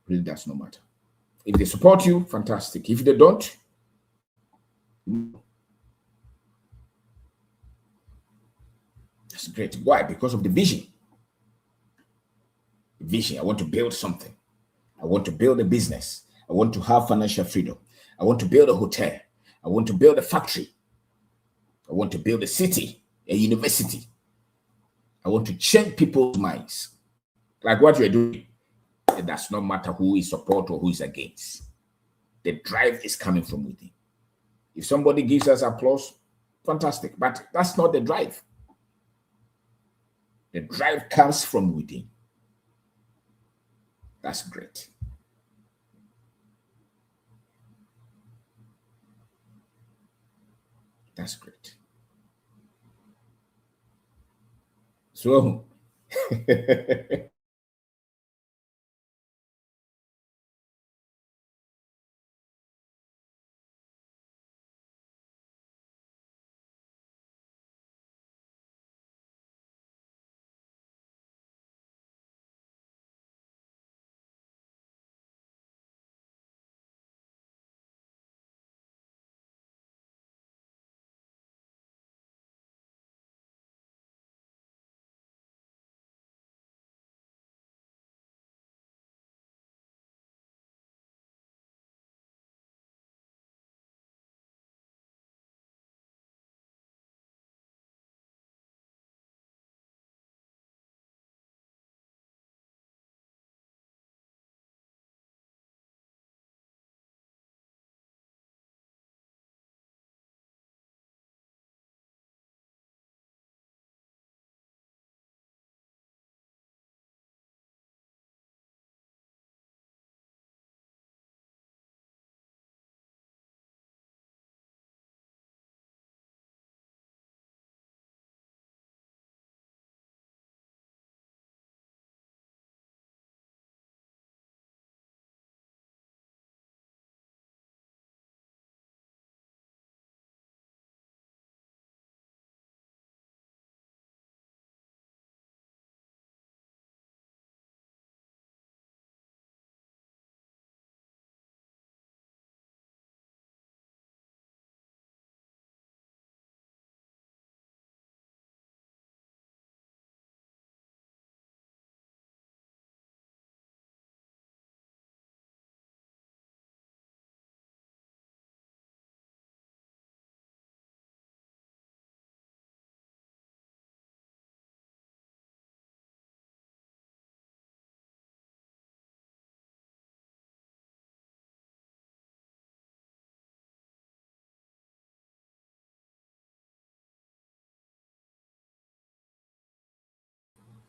It really does not matter. If they support you, fantastic. If they don't, that's great. Why? Because of the vision. The vision. I want to build something. I want to build a business. I want to have financial freedom. I want to build a hotel. I want to build a factory. I want to build a city, a university. I want to change people's minds. Like what you're doing. It does not matter who is support or who is against. The drive is coming from within. If somebody gives us applause, fantastic. But that's not the drive. The drive comes from within. That's great. That's great. So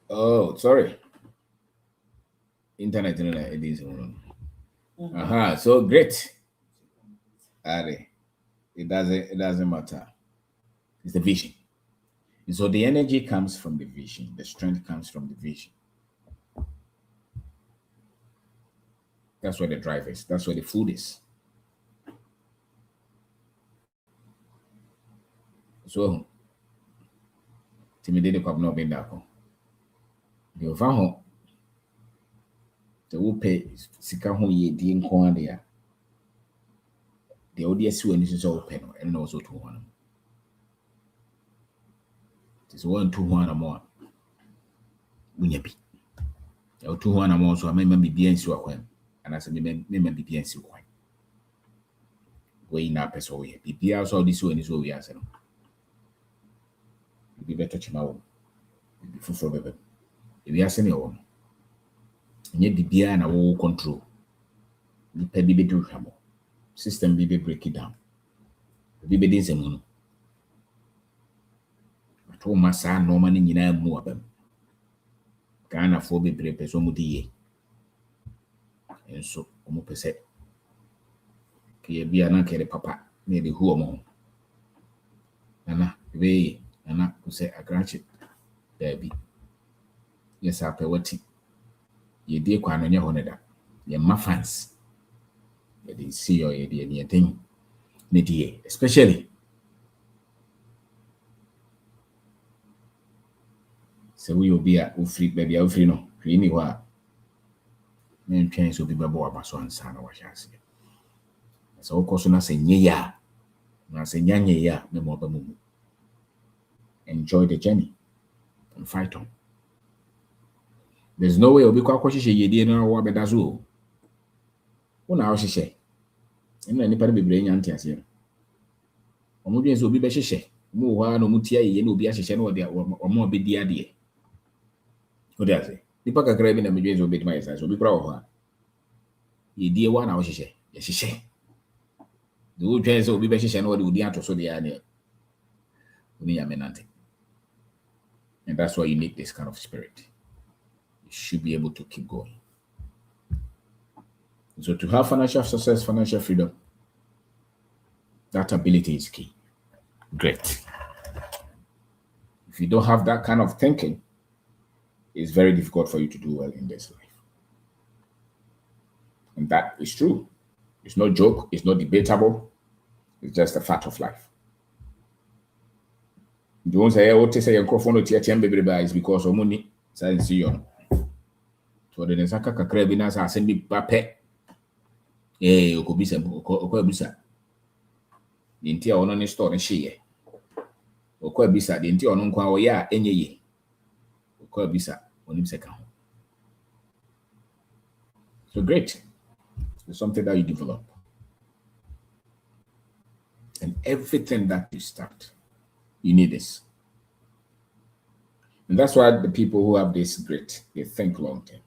Oh, sorry. Internet, it is. So great. It doesn't matter. It's the vision. And so the energy comes from the vision. The strength comes from the vision. That's where the drive is. That's where the food is. So, timidity kwab no be ndako. The over ho. The wo pay sika ho ye di nko ade ya. The odi asi wani so open no, and also to one. It's 1 2 1 more. Munya bi. Ya 2 1 more so amema bibia nsi wakwan. Anase mema bibia nsi wakwan. Wey na peso we. Bibia so odi si wani so we ase no. Bibi beto chima wo. Bibi fufuro bebe. Ebi ase ne wo. Nye bibia na wo control. Nipa bi bedu hwamo. System bi be break it down. Bibi be dinse mu no. Ato masa normal ni nyina mu abam. Ghana fo bebre peso mu diye. Enso omo pese ke bia na kere papa na de hu omo. Nana we nana ko se akrache dabi. Yes ape wati. Ye die kwa no nye ho ne da. Ye ma fans. Ye dey see your ye dey anything ne die especially se we obi a ofri baby a ofri no hwe ni ho a na ntwen so bi bebo abaso ansa na wa hyase so koso na se nye ya na se nyanye ya me mo ba mu enjoy the journey and fight on. There's no way obi kwa kwahye ye die na wa beda so o na o hyehye ina nipa bebre nya ntiase omo dwen so obi be hyehye mo ho a no mutia ye na obi ahyehye na omo obedi ade o de ase nipa kakra bi na medwen so obi ma yesa so obi kra ho a ye die wa na o hyehye ye hyehye de o dwen so obi be hyehye na o de odi ato so de ya ne oni ya menante. And that's why you need this kind of spirit. You should be able to keep going. So to have financial success, financial freedom, that ability is key. Great. If you don't have that kind of thinking, it's very difficult for you to do well in this life. And that is true. It's no joke. It's not debatable. It's just a fact of life. The ones I would say microphone is because of money. Science you. So the Nesaka Kakrabina are sending Bape. Okobisa, Okobisa. The entire on a store and she. Okobisa, the entire on Kwa ya, any Okobisa, on him second. So great. It's something that you develop. And everything that you start, you need this. And that's why the people who have this grit, they think long term.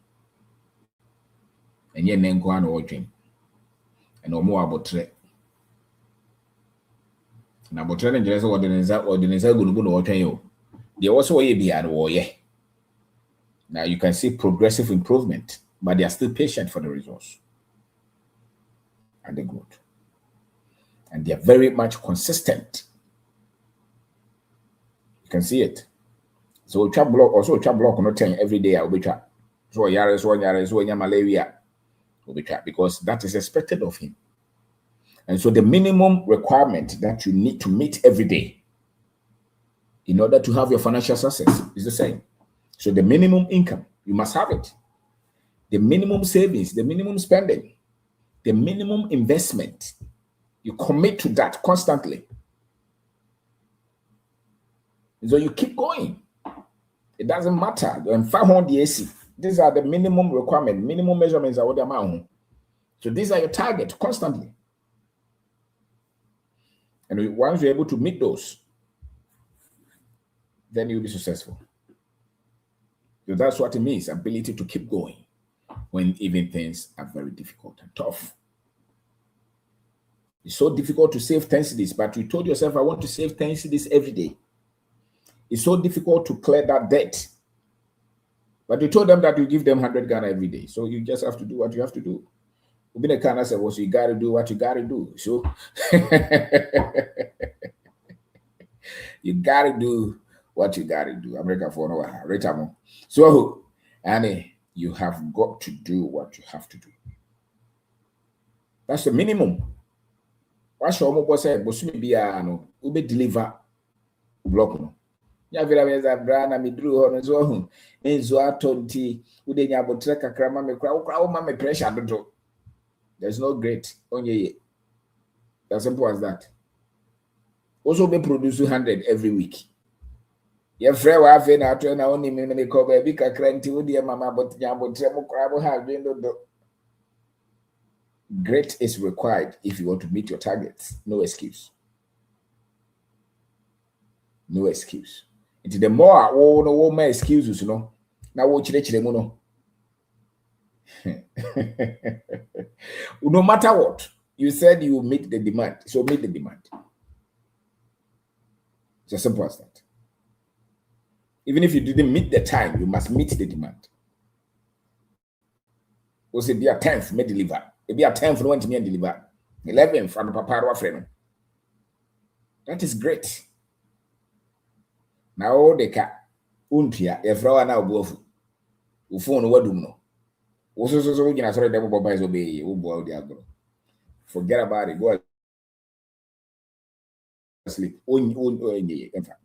And yet, then go on watching. And no more about trade. And about trading, just what the Neza will go to watch you. They also way behind war, yeah. Now you can see progressive improvement, but they are still patient for the results and the growth. And they are very much consistent. You can see it. So we trap block also trap block not 10 every day. I will be trap. So yares malaria will be trap because that is expected of him. And so the minimum requirement that you need to meet every day in order to have your financial success is the same. So the minimum income, you must have it. The minimum savings, the minimum spending, the minimum investment, you commit to that constantly. So you keep going. It doesn't matter. These are the minimum requirement, minimum measurements are what the amount. So these are your targets constantly. And once you're able to meet those, then you'll be successful. So that's what it means, ability to keep going when even things are very difficult and tough. It's so difficult to save 10 cedis, but you told yourself, I want to save 10 cedis every day. It's so difficult to clear that debt. But you told them that you give them 100 Ghana every day. So you just have to do what you have to do. Ubina Kana said, well, so you got to do what you got to do. So you got to do what you got to do. America for no retamo. So, Annie, you have got to do what you have to do. That's the minimum. What's your mobile say? Bosumi biya no, ube deliver block no. Ya vila meza brana midru hono zo hu. Enzo atonti ude nyabotre kakra ma me kra ma me pressure dodo. There's no great onye. As simple as that. Also be produce 100 every week. Your friend wa fe na to na oni me ko ba bi kakra nti udi mama bot nyabotre mo kra bo ha do. Great is required if you want to meet your targets. No excuse. No excuse. It's the more no more excuses, you know. Now what chile no. No matter what, you said you will meet the demand. So meet the demand. It's as simple as that. Even if you didn't meet the time, you must meet the demand. We'll say be a 10th, may deliver. It be a 10th, no one to me and deliver. 11th, and papa friend. That is great. Now the cat, untia, if Rawa now both, who phone wadum no. Also, so we can sorry, devil boys obey, who boil the agro. Forget about it, go sleep. In fact,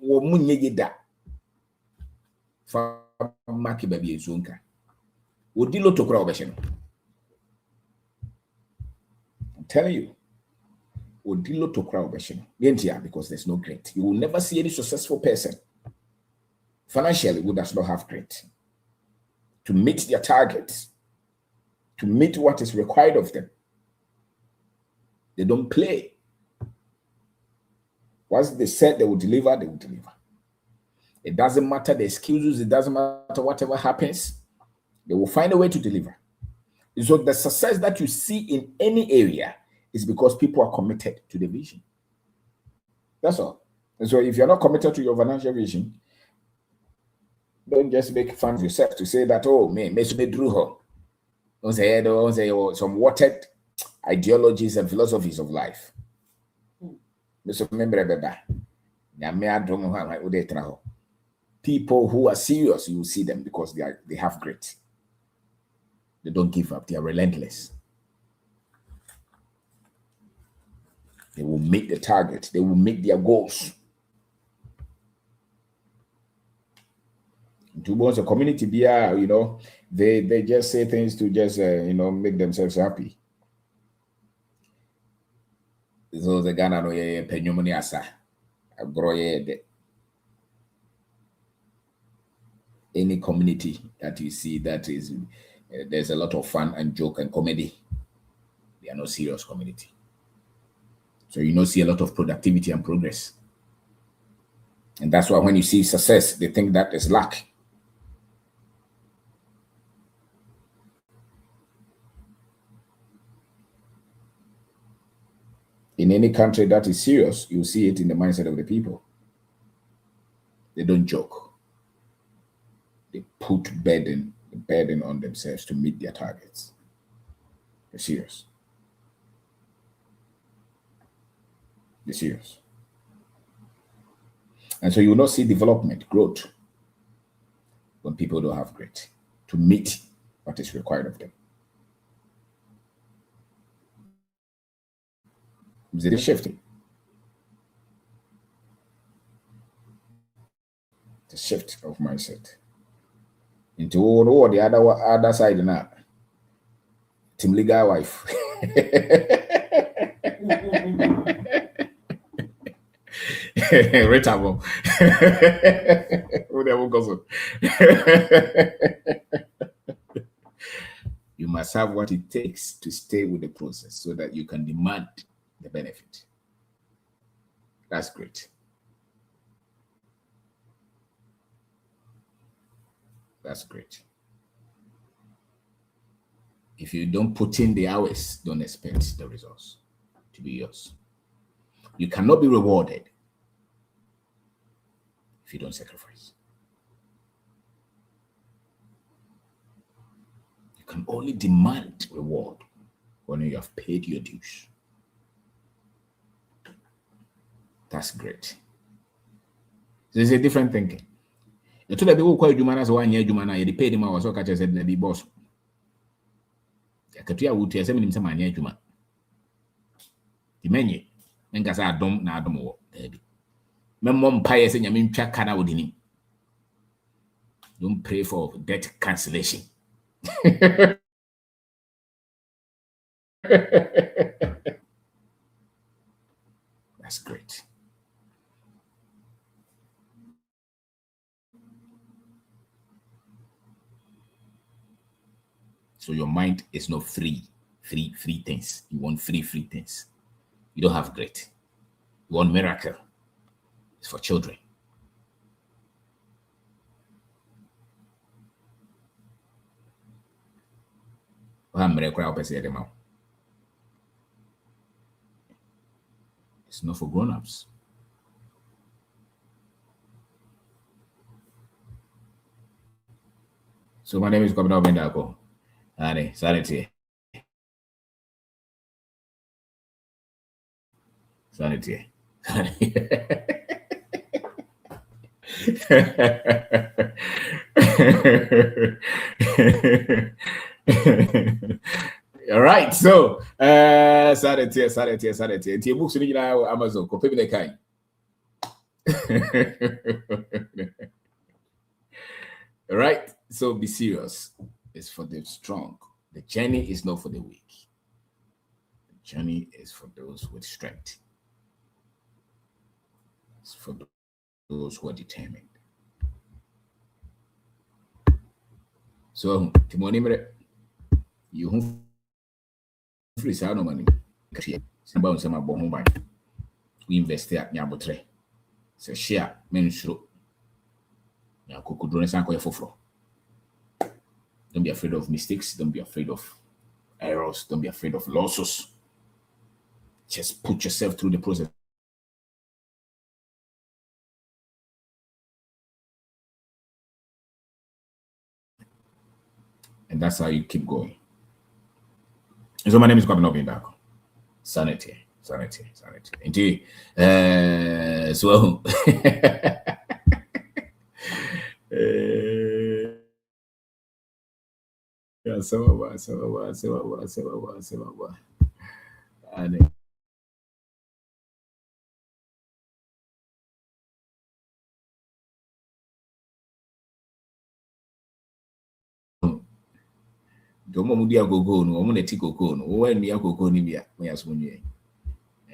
woman ye da. For Maki baby in Sunka. Would you look to crowd? I'm telling you. Would you look to crowd? Because there's no great. You will never see any successful person financially who does not have great. To meet their targets, to meet what is required of them. They don't play. Once they said they will deliver, they will deliver. It doesn't matter the excuses, it doesn't matter whatever happens, they will find a way to deliver. So the success that you see in any area is because people are committed to the vision. That's all. And so if you're not committed to your financial vision, don't just make fun of yourself to say that, oh, me drew her. Don't say some watered ideologies and philosophies of life. People who are serious, you will see them because they have grit. They don't give up. They are relentless. They will meet the target. They will meet their goals. Towards a community, you know, they just say things to just make themselves happy. So the Ghana no ye penyumuni asa agroye de. Any community that you see that is there's a lot of fun and joke and comedy, they are not serious community. So you see a lot of productivity and progress. And that's why when you see success, they think that is luck. In any country that is serious, you see it in the mindset of the people. They don't joke. They put burden on themselves to meet their targets. They're serious. They're serious. And so you will not see development, growth, when people don't have grit to meet what is required of them. It's shifting. The shift of mindset into the other side now. Team legal wife. Retable. You must have what it takes to stay with the process so that you can demand the benefit. That's great. That's great. If you don't put in the hours, don't expect the results to be yours. You cannot be rewarded if you don't sacrifice. can only demand reward when you have paid your dues. That's great. There's a different thinking. The two that people call Jumana as 1 year Jumana, you paid him out, so catch as the boss. Katuya would tell him some man, Juma. The menu, and Gaza don't na domo, baby. Mem pious and Yamin Chakana with him. Don't pray for debt cancellation. That's great. So your mind is not free things. You want free things. You don't have great. You want miracle. It's for children. It's not for grown-ups. So my name is Governor Bendako. Ane, sanity. Sanity. All right, so sanity. The books in Amazon. Copy the kind. All right, so be serious. It's for the strong. The journey is not for the weak. The journey is for those with strength. It's for those who are determined. So, Timoni, you free sound money. We invest at Yabotre. So, share, menstru. Don't be afraid of mistakes. Don't be afraid of errors. Don't be afraid of losses. Just put yourself through the process. And that's how you keep going. So my name is Kwabena Bindako. Sanity. Indeed. So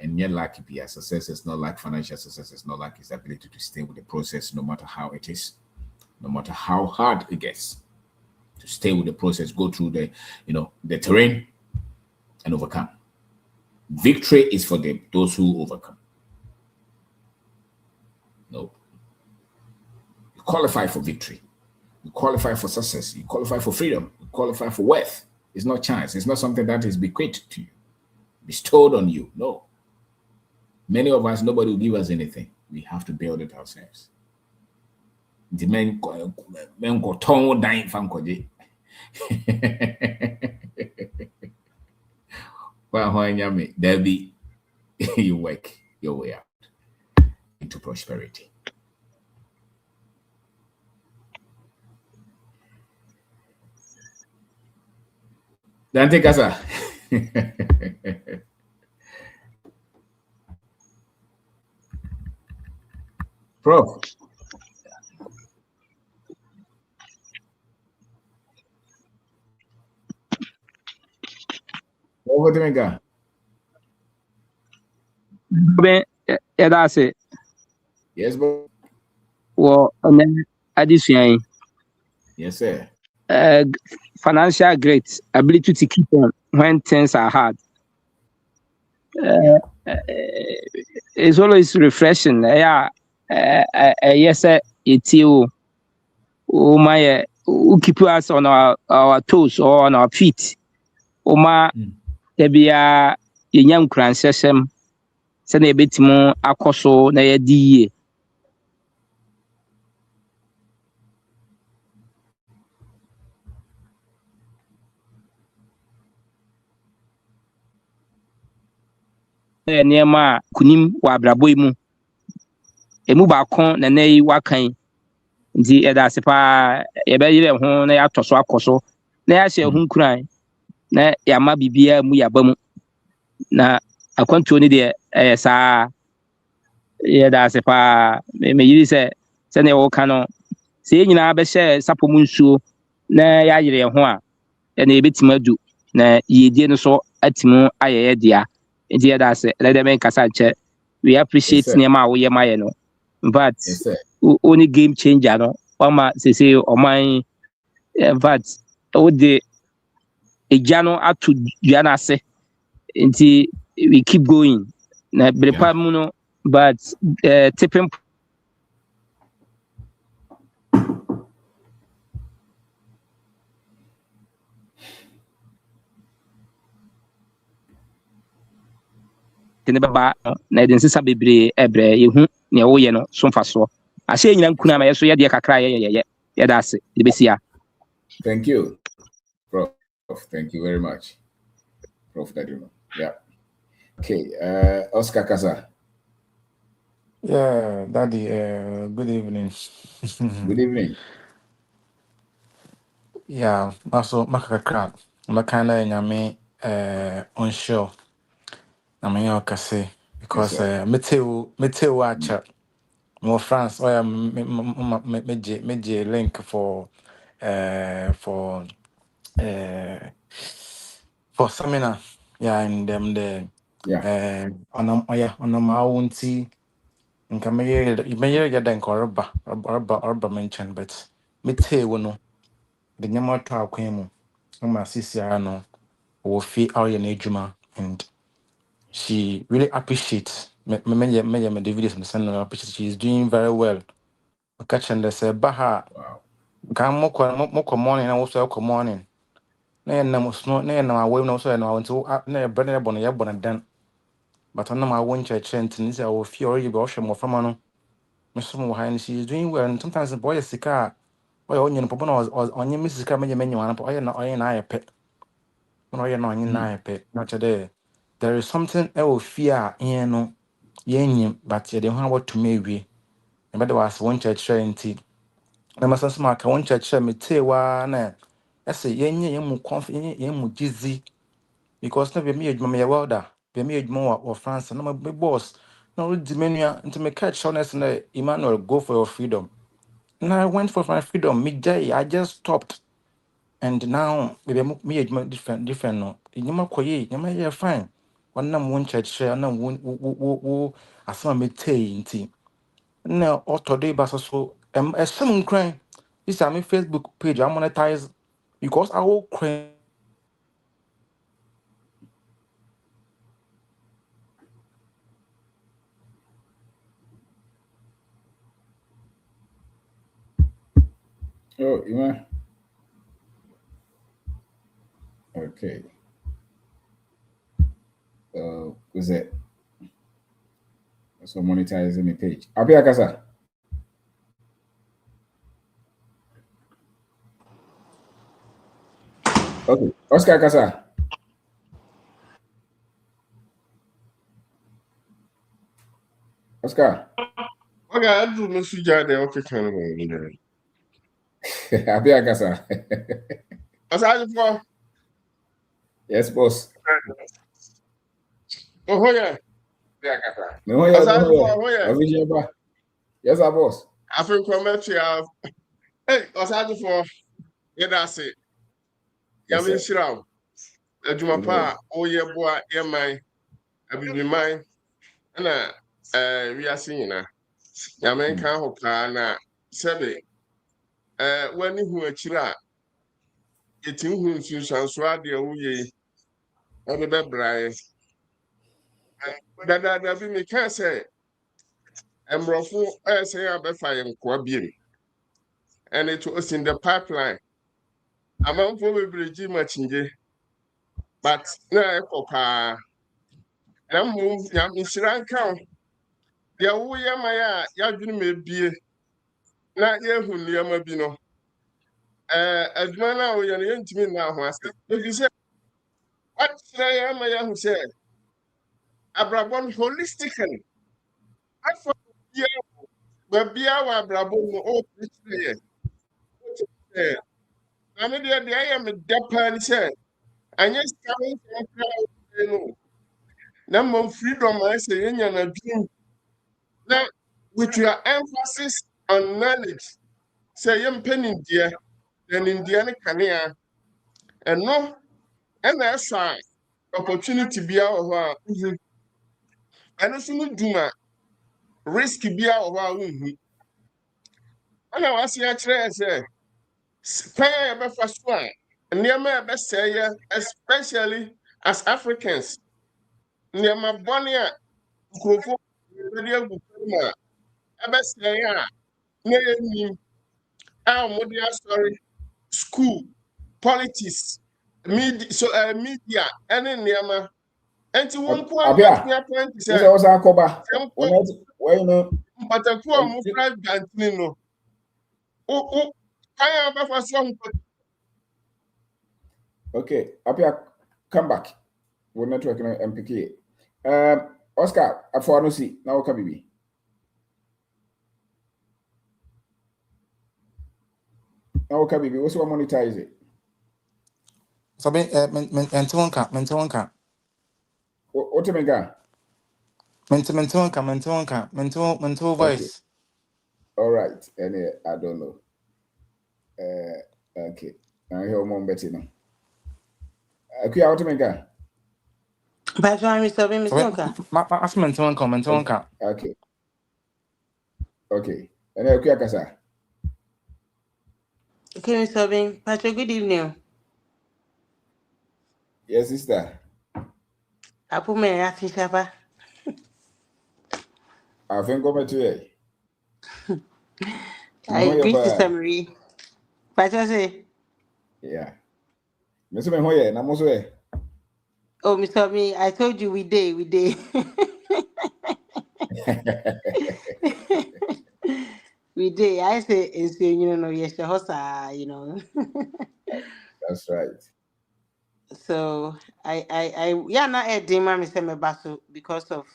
and yet lucky Pia success is not like financial success, is not like his ability to stay with the process no matter how it is, no matter how hard it gets. To stay with the process, go through the the terrain and overcome. Victory is for those who overcome. No. You qualify for victory. You qualify for success. You qualify for freedom. You qualify for wealth. It's not chance. It's not something that is bequeathed to you, bestowed on you. No. Many of us, nobody will give us anything. We have to build it ourselves. The men go tongue dying from Koje. Well, there be you work your way out into prosperity. Dante Casa. Prof. Over the mega. That's it. Yes, bro. Well, and then addition. Yes, sir. Financial great ability to keep on when things are hard. It's always refreshing. Yeah, yes, it's you. Oh my, who keep us on our toes or on our feet. Oh my, there be a young grand session. Send a bit more akoso na yedi. nneɛma a kunim wɔ abrabɔ yi mu emu baako na yi wakan nti ɛda ase paa yɛbɛyerɛ ho na yɛatɔ so akɔ so na yɛahyɛ ho nkuran na yɛama biribiara mu yɛaba mu na akwantuo no deɛ ɛyɛ saa yɛda ase paa meyiri sɛ sɛnea wɔka no sɛ yɛn nyinaa bɛhyɛ sapɔ mu nsuo na yɛayerɛ yɛn ho a ɛna yɛbɛtumi adu na yiedie no so atumi ayɛ yɛ dea nti yɛda ase ɛdɛ dɛ menkasa nkyɛ we appreciate nneɛma a woyɛ ma yɛ no but only game changer no wama sese ɔman in fact wode egya no ato dua no ase nti we keep going na berepa mu no but tipping ne baba na yɛde nsesa bebree ɛbrɛ yɛhu nea woyɛ no so mfa soɔ ahyɛ nyina nkuna ma yɛ so yɛdeɛ kakra yɛyɛ yɛda ase de bɛsi a thank you Prof. Thank you very much Prof. Dadino. Yeah. Okay, Oscar Kasa. Yeah, Daddy, good evening. Good evening. Yeah, also makakra. Makana nyame unsure. Na me yakase because meteo acha. Mo France, oh yeah, me link for seminar. Yeah, and them the on my own tea. Nka meyɛ yɛ dɛ nka ɔreba me nkyɛn but metee wo no de nneɛma atɔ akwan mu ama sisiara no ɔwɔ fie a ɔyɛ n'adwuma and she really appreciates me the videos me send her appreciate she is doing very well ɔka kyerɛ no sɛ ba ha nka mokɔ morning na wo so ɛkɔ morning na yɛnam sono na yɛnam awɔm na wo so yɛnam awɔ nti na yɛbrɛ no yɛbɔ no yɛbɔ no dan but ɔnam awɔ nkyerɛkyerɛ nti ne sɛ ɔwɔ fie ɔreyɛ bi ɔhwɛ mmɔframma no and she is doing well. And sometimes the boy is sick. Or onion, Papa on your Mrs. Menu, or I pet. Or you're not in pet. Not today. There is something I will fear, no, yen, but you don't know what to maybe. And but there was one church sharing tea. I must ask Mark, one church share me tea one. I say, yen, mu confident, yen, mu dizzy. Because never me, my welder, be me more or France, and I'm a big boss. No, dimenia into me catch honest and Emmanuel go for your freedom. And I went for my freedom midday. I just stopped. And now we me different no. You might you're fine. One number one church share, and one as some me tea. Now, auto day basa so a some crying. This is my Facebook page. I monetize because I will cry. Oh, Ima. Okay. Who's that? So monetizing the page. Abia Kasa. Okay. Oscar Kasa. Oscar. Okay, I do no suja de okay kind of one. Abia Kasa. Aside for Yes, boss. oh yeah. Abia Kasa. No, yeah. Yes, boss. I think commentary of hey, aside for yeah, that's it. Yamin Shirao. Adwuma pa o ye boa ye man abibi man na we are seeing na yamen kan ho ka na sebe wani hu akira etin hu nsunsanso ade wo ye ebe bebrae da bi me kan say emrofo say abefa ye nkoa biem and it was in the pipeline amanfo bebreji machinje but na ekopa na mu yam nsiran kan de wo ye maya ya dwunu mebie na yehu nneɛma bi no adwuma no a woyɛ no yɛntumi nna ho ase ebi sɛ wakyerɛ yɛ ama yɛahu sɛ abrabon holistically. Afọ bia ba bia wa abrabon no o tire. Na me de aye me depan say anya scamming no. Na mom freedom I say yenya na dream. Now, with your emphasis on knowledge, say young pen in dear, then Indiana Kania, and no, and that's why opportunity be out of our and also do my risk be out of our and I was here to say, spare a first one, and near my best say, especially as Africans, near my bonnie, Krofo, I best say, near me, our media story, school. Politics, media, media, any nneɛma. Nti wɔn nko Abia, abɛtumi apɔn ti this sɛ was a coba. sɛ When mpo you know, mpataku a wɔn fura dantini no, o kwan a wɔbɛfa so ahu okay, Abia, come back. We're network na MPK. Oscar, I no see. Now come bibi. Now come bibi. What's what monetize it? Sabi mente wonka. What me ga? Mente Okay. voice. All right. Any I don't know. Okay. I hear mom betting no. Akuya what me ga? But I'm sorry, Miss Sabi Wonka. ask mente wonka. Okay. Okay. Any akuya kasa. Okay, Miss Robin. Patrick, good evening. Yes, sister. I put my afi shapa. I think come to here. I agree, Sister Marie. Patrick say, Yeah. Me so me ho ye na mo so ye. oh, Miss Robin, I told you we day. We day. I say, it's yes, your host, That's right. So yeah, not a dema, Miss Mebaso, because of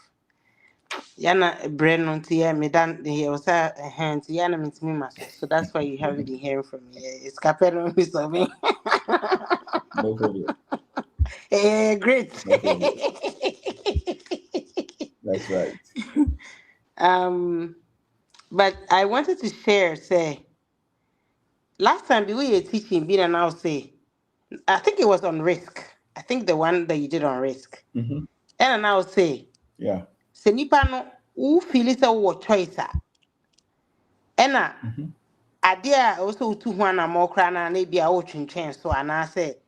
Yana brain on tia me dan here was a hand Yana means me muscle. So that's why you haven't been hearing from me. It's capable Miss Robin. No problem. Great. No problem. That's right. But I wanted to share, say, last time we were teaching, being and I'll say, I think it was on risk. I think the one that you did on risk. Mm-hmm. And I'll say, Yeah. se nipa no who feel it a choice. And idea also to one or more crana, maybe a watching chance. So, and I say,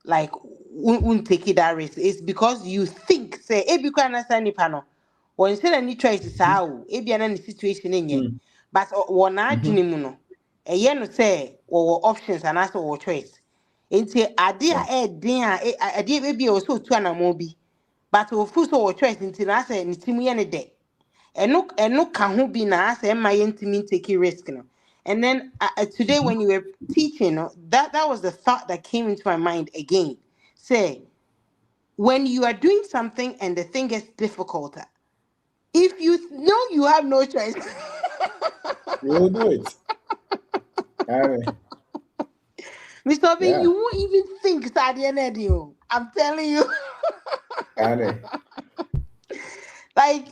like, won't take it that risk. It's because you think, say, if you can understand nipa no. When say any choice is how e be any situation in ye but one adwene mu no e no say wo options and also wo choice enti ade Yeah. a den a ade be o so tu anamo bi but wo fu so wo choice enti na say ni timu ye ne de eno ka ho bi na say ma ye ntimi take risk no. And then today when you were teaching that was the thought that came into my mind again. Say when you are doing something and the thing gets difficult, if you know you have no choice, We'll do it. Mr. Bean, Yeah. you won't even think Sadia. I'm telling you. Like,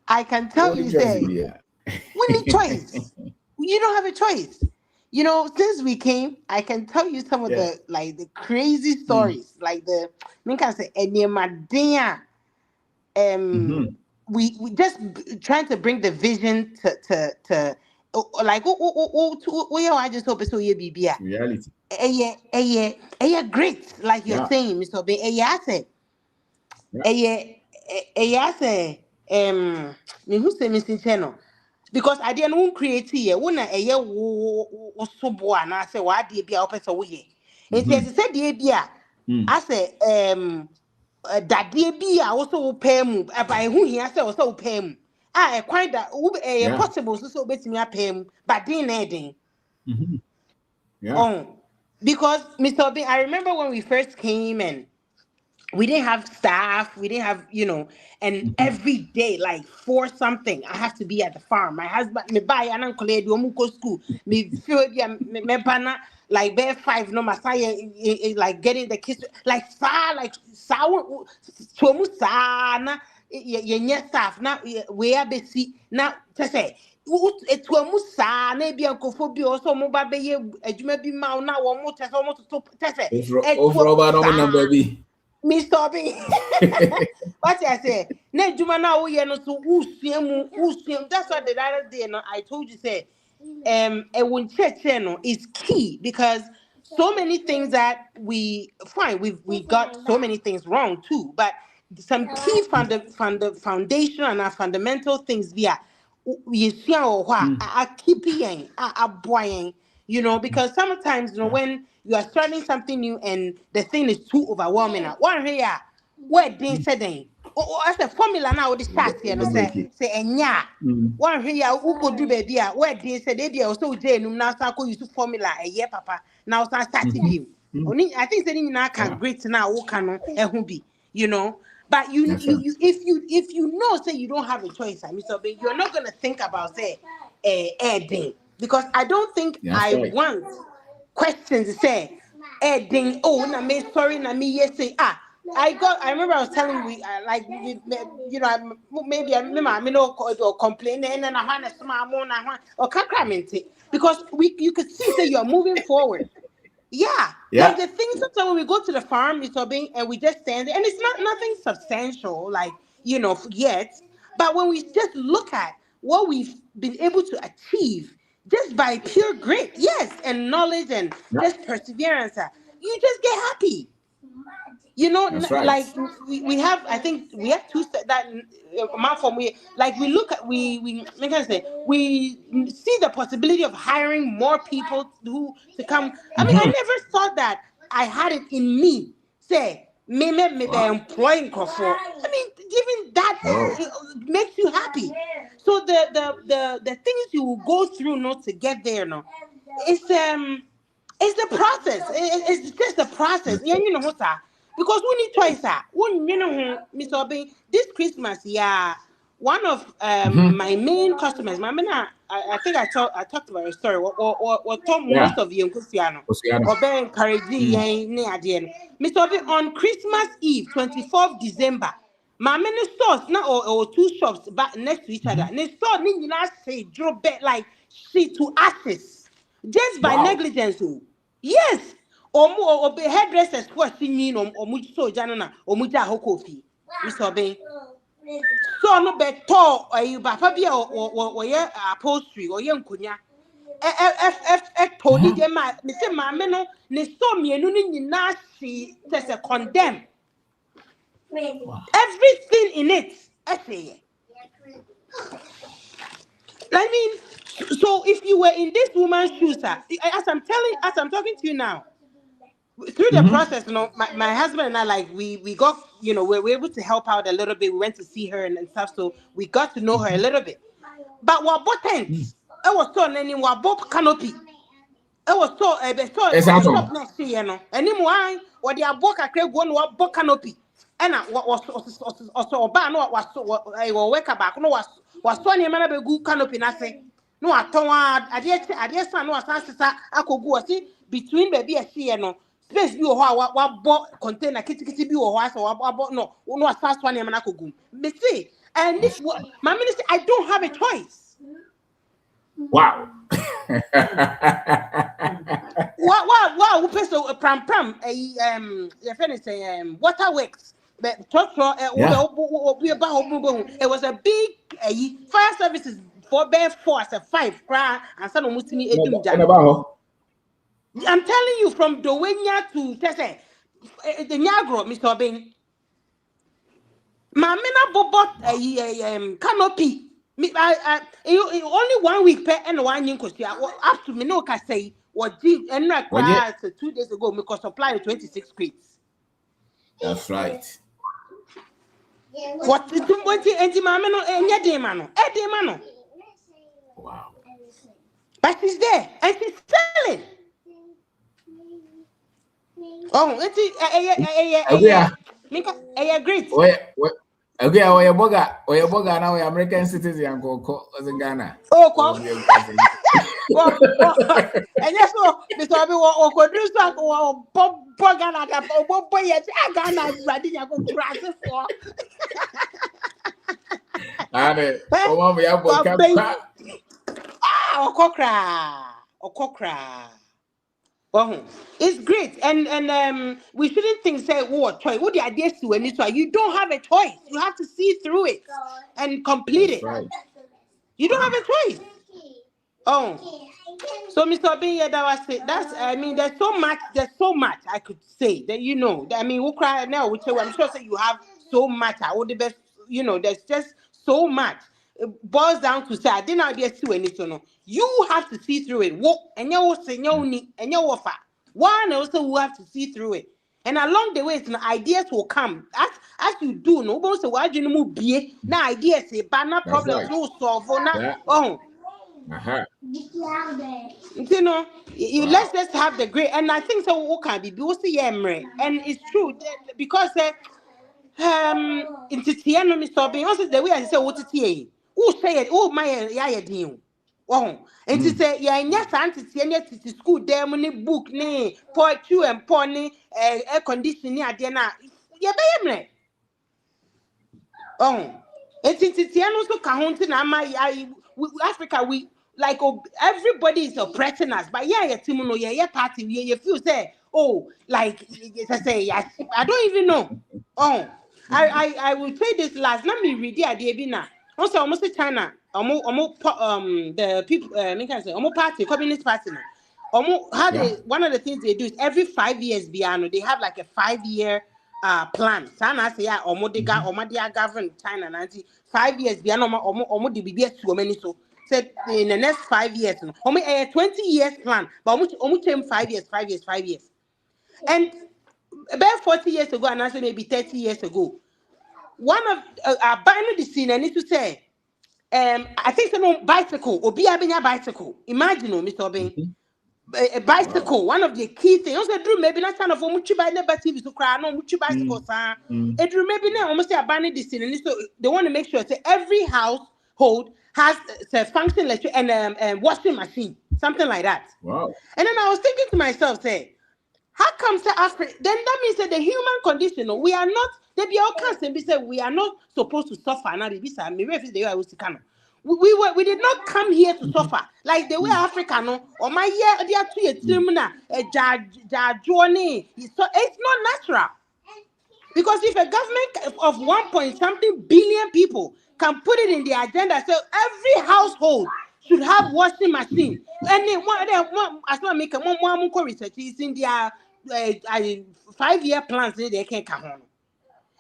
I can tell you, say, we need choice. You don't have a choice. Since we came, I can tell you some of the crazy stories. Like I can say, we just trying to bring the vision to like I just hope so yeah BBA. Reality. Great, like you're saying, Mr. B. Me who say Mr. Channel. Because I didn't want create here. When wo so bo na say wa de bia opese wo ye. Enti as said the bia I say dadeɛ bi a wo so wo pɛ mu aba ehu hia sɛ wo so wo pɛ mu a ɛkwan da wo possible so so obetimi apɛ mu but din na ɛden because Mr. Obi, I remember when we first came and we didn't have staff, we didn't have, and every day, like for something, I have to be at the farm. My husband, me buy an uncle, go school, me feel me banner, like bear 5, no, my like getting the kids, like far, like sour, so sana, your staff, now we are busy, now to say. It's when Musa, maybe Uncle Phobia, or some mobile bay, a Jumabi Mount now, or more, almost to test it. Over about number B. Mr. B. What I say? Ne Juma now we are not so who's that's what the other day I told you say a won church channel is key because so many things that we fine we got so many things wrong too, but some key foundation and our fundamental things via we see our keeping our boying, because sometimes when you are starting something new and the thing is too overwhelming. One here, where they said as a formula now the start here no say enya. One here who go do baby where they said they also num now start use formula a year papa now start view. Only I think saying now can great now who can be, But if you know say you don't have a choice, Mr. B, you're not gonna think about say adding because I don't think I want questions say ding na me sorry na me yes say I remember I was telling maybe I know or complain and I want to small or because you could see that you're moving forward. Yeah. Like the things sometimes when we go to the farm, and we just stand there, and it's not nothing substantial, like yet. But when we just look at what we've been able to achieve just by pure grit, yes, and knowledge and just perseverance, you just get happy. Like we have, I think we have two that amount from we look at we like I say we see the possibility of hiring more people to come. I mean, I never thought that I had it in me. Say me the employing for. I mean, even that it makes you happy. So the things you will go through not to get there, no, it's the process. It's just the process. Yeah, what because we need choice. Mr. Obey, this Christmas, one of my main customers, I think I talked about a story. Or told most of you, or be encouraging Mr. Obey on Christmas Eve, 24th December. My many stores now or two shops back next to each other. And they store me say drop bet like shit to ashes just by negligence. Yes. Or be hairdressers who are singing or much so janana or muja hokofi. Mr. Obey. So no beto or you bafabia or ye upholstery or young kunya. Tony de ma Mr. Mameno ne saw me and nasi just a condemn. Everything in it. I say. I mean, so if you were in this woman's shoes, as I'm talking to you now, through the process, my husband and I, we got, we were able to help out a little bit. We went to see her and stuff, so we got to know her a little bit. But what tents? I was told any what Bob canopy. I was told shop next year, anymore. What the book I create one what book canopy. And what was also bad no was I will wake up back no was 20 man be good canopy nothing. No aton I did son no asasa akogu see between baby a see no space bi what bought container kitty bi or so what no asasa 20 man akogu. Me see and this my minister I don't have a choice. Wow. Wow, we pay so pram your friend say waterworks. But it was a big fire services for bear force a 5 cry and some almost me I'm telling you from Dowenya to Tese the Niagara, Mr. Obin. My men bought a canopy. Only 1 week per and 1 year up to me no can say what did and not 2 days ago because supply 26 crates. That's right. What is the one anti mamano and your demano? Wow. But she's there and she's selling. Oh, great. Okay, or your boga now, American citizen go in Ghana. Oh, and yes, Mr. Obi, or could do some Bob Ghana, or boy, yes, I Ghana, Radina go crash for. And oh, we have Okokra. Oh, it's great, and we shouldn't think say what choice. What the idea is to when it's you don't have a choice. You have to see through it and complete it. Right. You don't have a choice. Oh, so Mr. Bin, yeah, that was it. I mean, there's so much I could say that I mean, we'll cry now. I'm sure say you have so much. I would the best. There's just so much. It boils down to say I didn't idea to anything. You have to see through it. What and you say and you offer. One also will have to see through it. And along the way, ideas will come. As you do, no one say why you move be now ideas say banner problems no solve now. Oh. Let's just have the great, and I think so. What can be? We see and it's true because in Titiano, Mr. Bean, also the way I say what it who say it? Oh my, yeah, deal. Oh, and to say yes, auntie, to school there, money book, ne, poetry and pony, air conditioning at dinner. Yeah, baby. Oh, and since Titiano so counting, Africa, we like everybody is oppressing us, but Timuno, party, you feel say, oh, like I say, yes, I don't even know. Oh, I will say this last. Let me read the idea. Also, almost China, the people, party, Communist Party. One of the things they do is every 5 years, they have like a 5-year plan. Sana say they govern China 5 years. Said in the next 5 years, 20 years plan, but 5 years, 5 years. And about 40 years ago, and also maybe 30 years ago, one of buying the scene, I need to say, I think someone bicycle or be a bicycle. Imagine, Mr. Obin. A bicycle, one of the key things. Also, drew maybe not kind of much by never TV to cry, no much bicycles. It drew maybe now almost a banning this thing. So they want to make sure that every household has a function electric and washing machine, something like that. Wow. And then I was thinking to myself, say, how come to Africa? Then that means that the human condition, we are not. They be all kinds and be said we are not supposed to suffer. Now, we did not come here to suffer like the way Africa no or my year they are 2 years it's not natural because if a government of 1 billion people can put it in the agenda, so every household should have washing machine, and then one as well make a more research is in their 5-year plans they can come on.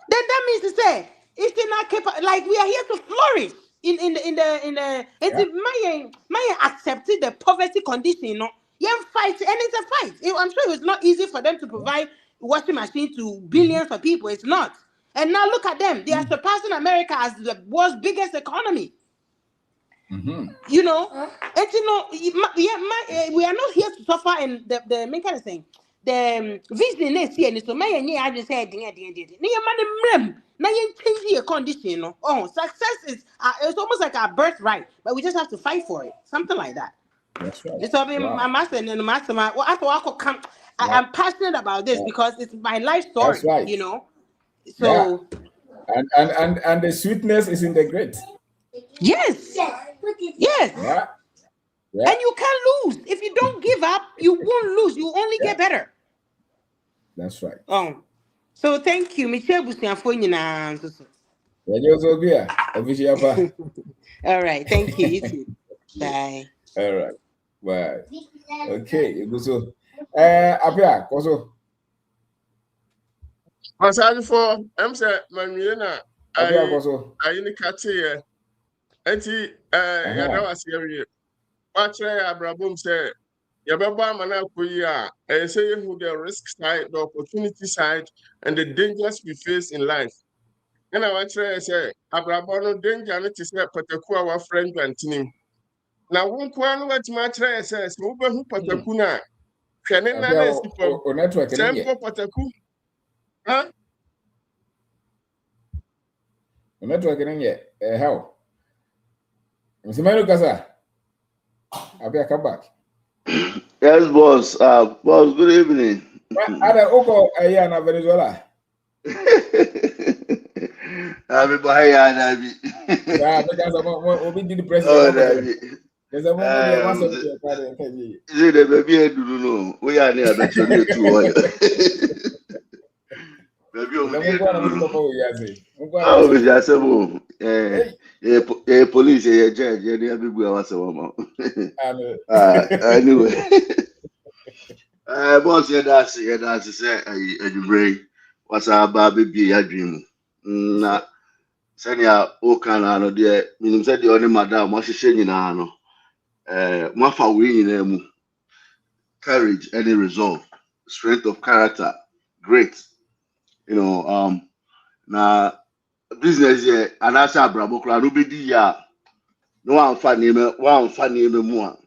Then that means to say it's not capable. Like we are here to flourish my accepted the poverty condition, fight, and it's a fight. I'm sure it's not easy for them to provide washing machine to billions of people. It's not. And now look at them. They are surpassing America as the world's biggest economy. And we are not here to suffer. And the main kind of thing, the vision is here. So my I just said, now you change your condition. Success is it's almost like our birthright, but we just have to fight for it. Something like that. That's right. So my master and the master. I'm passionate about this because it's my life story. That's right. So and the sweetness is in the grit. Yes. Yes. Yeah. And you can't lose. If you don't give up, you won't lose. You only get better. That's right. So thank you, Michelle Busianfoina. All right. Thank you. You too. Bye. All right. Bye. Okay. So, Apia, also. Masaj for say Manuela. Apia, also. I indicate here. Enti yada wase watchre abrabom say yabeba mana koyi say who the risk side, the opportunity side, and the dangers we face in life. And I watchre say abrabon danger no to say pataku our friend antinim. Na won kwa no wat matchre say so be hu pataku na hwene na na sipom. O network tempo pataku. Huh? network in yet. How? Mr. Manu Kasa. I'll be a come back. Yes, boss. Boss, good evening. Ada Oko Ayana Venezuela. Abi bahaya Nabi. Because I'm the Oh, president. Nabi. There's a moment there was Is it the baby? I do know. We are near that you too. Baby, over there. Oh, we just say, police, judge, yeah, big boy was a woman. Anyway. Boss, that's say, you bring what's our baby, a dream. Na, Sanya, Okana, no, dear, meaning said the only madam, what's she saying, no, Mafa winning, courage, any resolve, strength of character, great, na business here, and that's a bravo crowd, nobody, no one funny, more.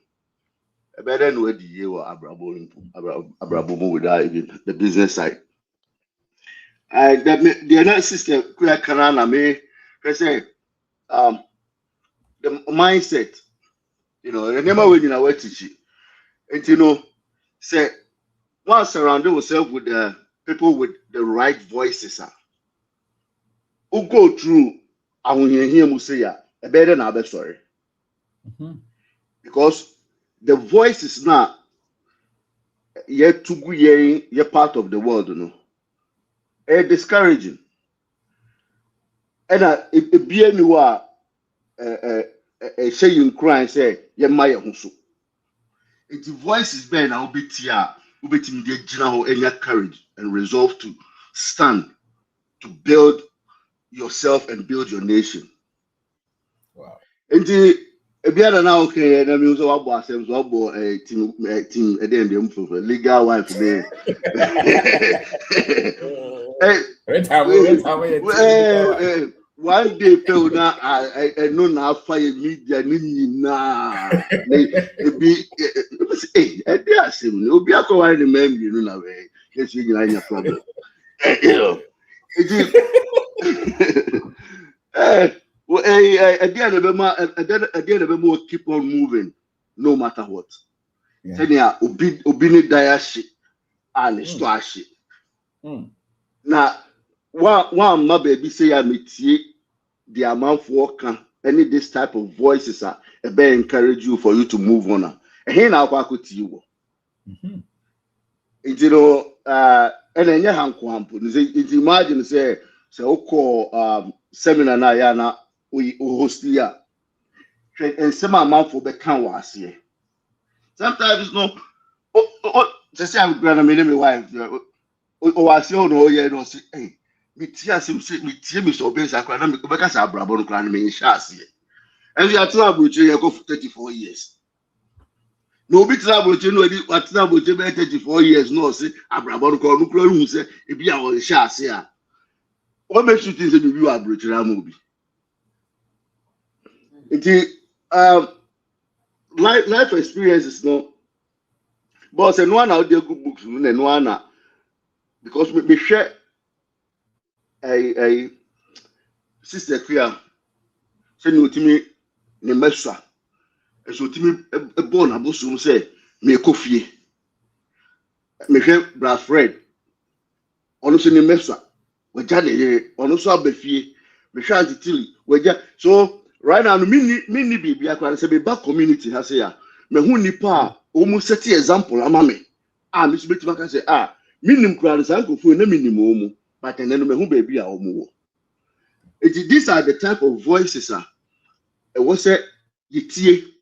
Better than what the year or abrabo without even the business side. The next system, Kuya Kanana may say, the mindset, the number when you know what teach and say, once surrounded yourself with the people with the right voices, who go through, and when you hear me say, a better than other story. Because the voice is not yet to go, you're part of the world, It's discouraging. And it be anywhere, say you cry and say, "Ye maya husu." It's voice is better now. Be tia, be timide general any courage and resolve to stand to build yourself and build your nation. Wow. And the Ebiana now okay, and I mean so about ourselves, about team at the end of legal wife me. One day fell now I know now fire media na be I dare say no be akwa any mem you know way yes you know your problem. It is at the end of the keep on moving no matter what. Tenya obini dia shit and store shit. Now one my baby say I metie the amount for can any this type of voices are be encourage you for you to move on. And here now I you. And then you have imagine say seminar na ya na we host here. And some amount for the can was here. Sometimes no just say I'm gonna meet my wife. I say oh no yeah no say hey me tia sim say me tia me so be sakra na me be ka sa brabo no kra na me sha ase. And you are tell abroche you go for 34 years. No be tell abroche no di what tell abroche be 34 years no say abrabo no kra hu say e bi a wo sha ase a. What makes you think say you abroche na mo bi? It life experiences no. But say no one out there good books no one because me share a sister clear say no timi ne mesua so timi e born abosum say me kofie me hwe bra Fred ono so ne mesua waja de ono so abafie me hwe antitili waja so right now me bibi akwa say be back community ha say ya me hu nipa o mu set example ama me me so betima ka say minim kura san kofo na minim o mu but ene no me hu baby a o mu wo. These are the type of voices was say yitie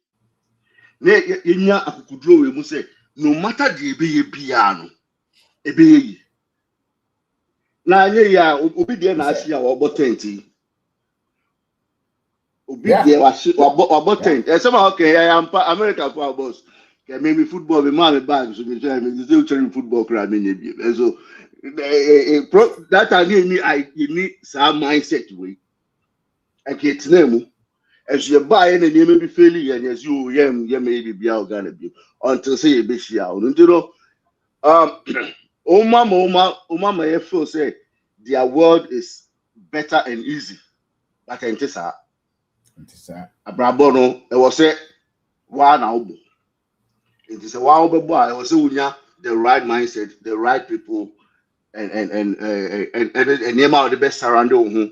na yenya akukudro we mu say no matter the ebe bia no ebe yi na anye ya obi de na asia wo botenti obi de wa botent e say okay I am America for boss ke me football be man bag so me say me still cheering football kra me nyebi so that I need some mindset way and get name as you buy and you may be failing and as you may be gonna be until say a bit Oma feel say their world is better and easy but abrabọ no e was say wa na obo it is a wa obo I was say unya the right mindset, the right people, and the best surrounding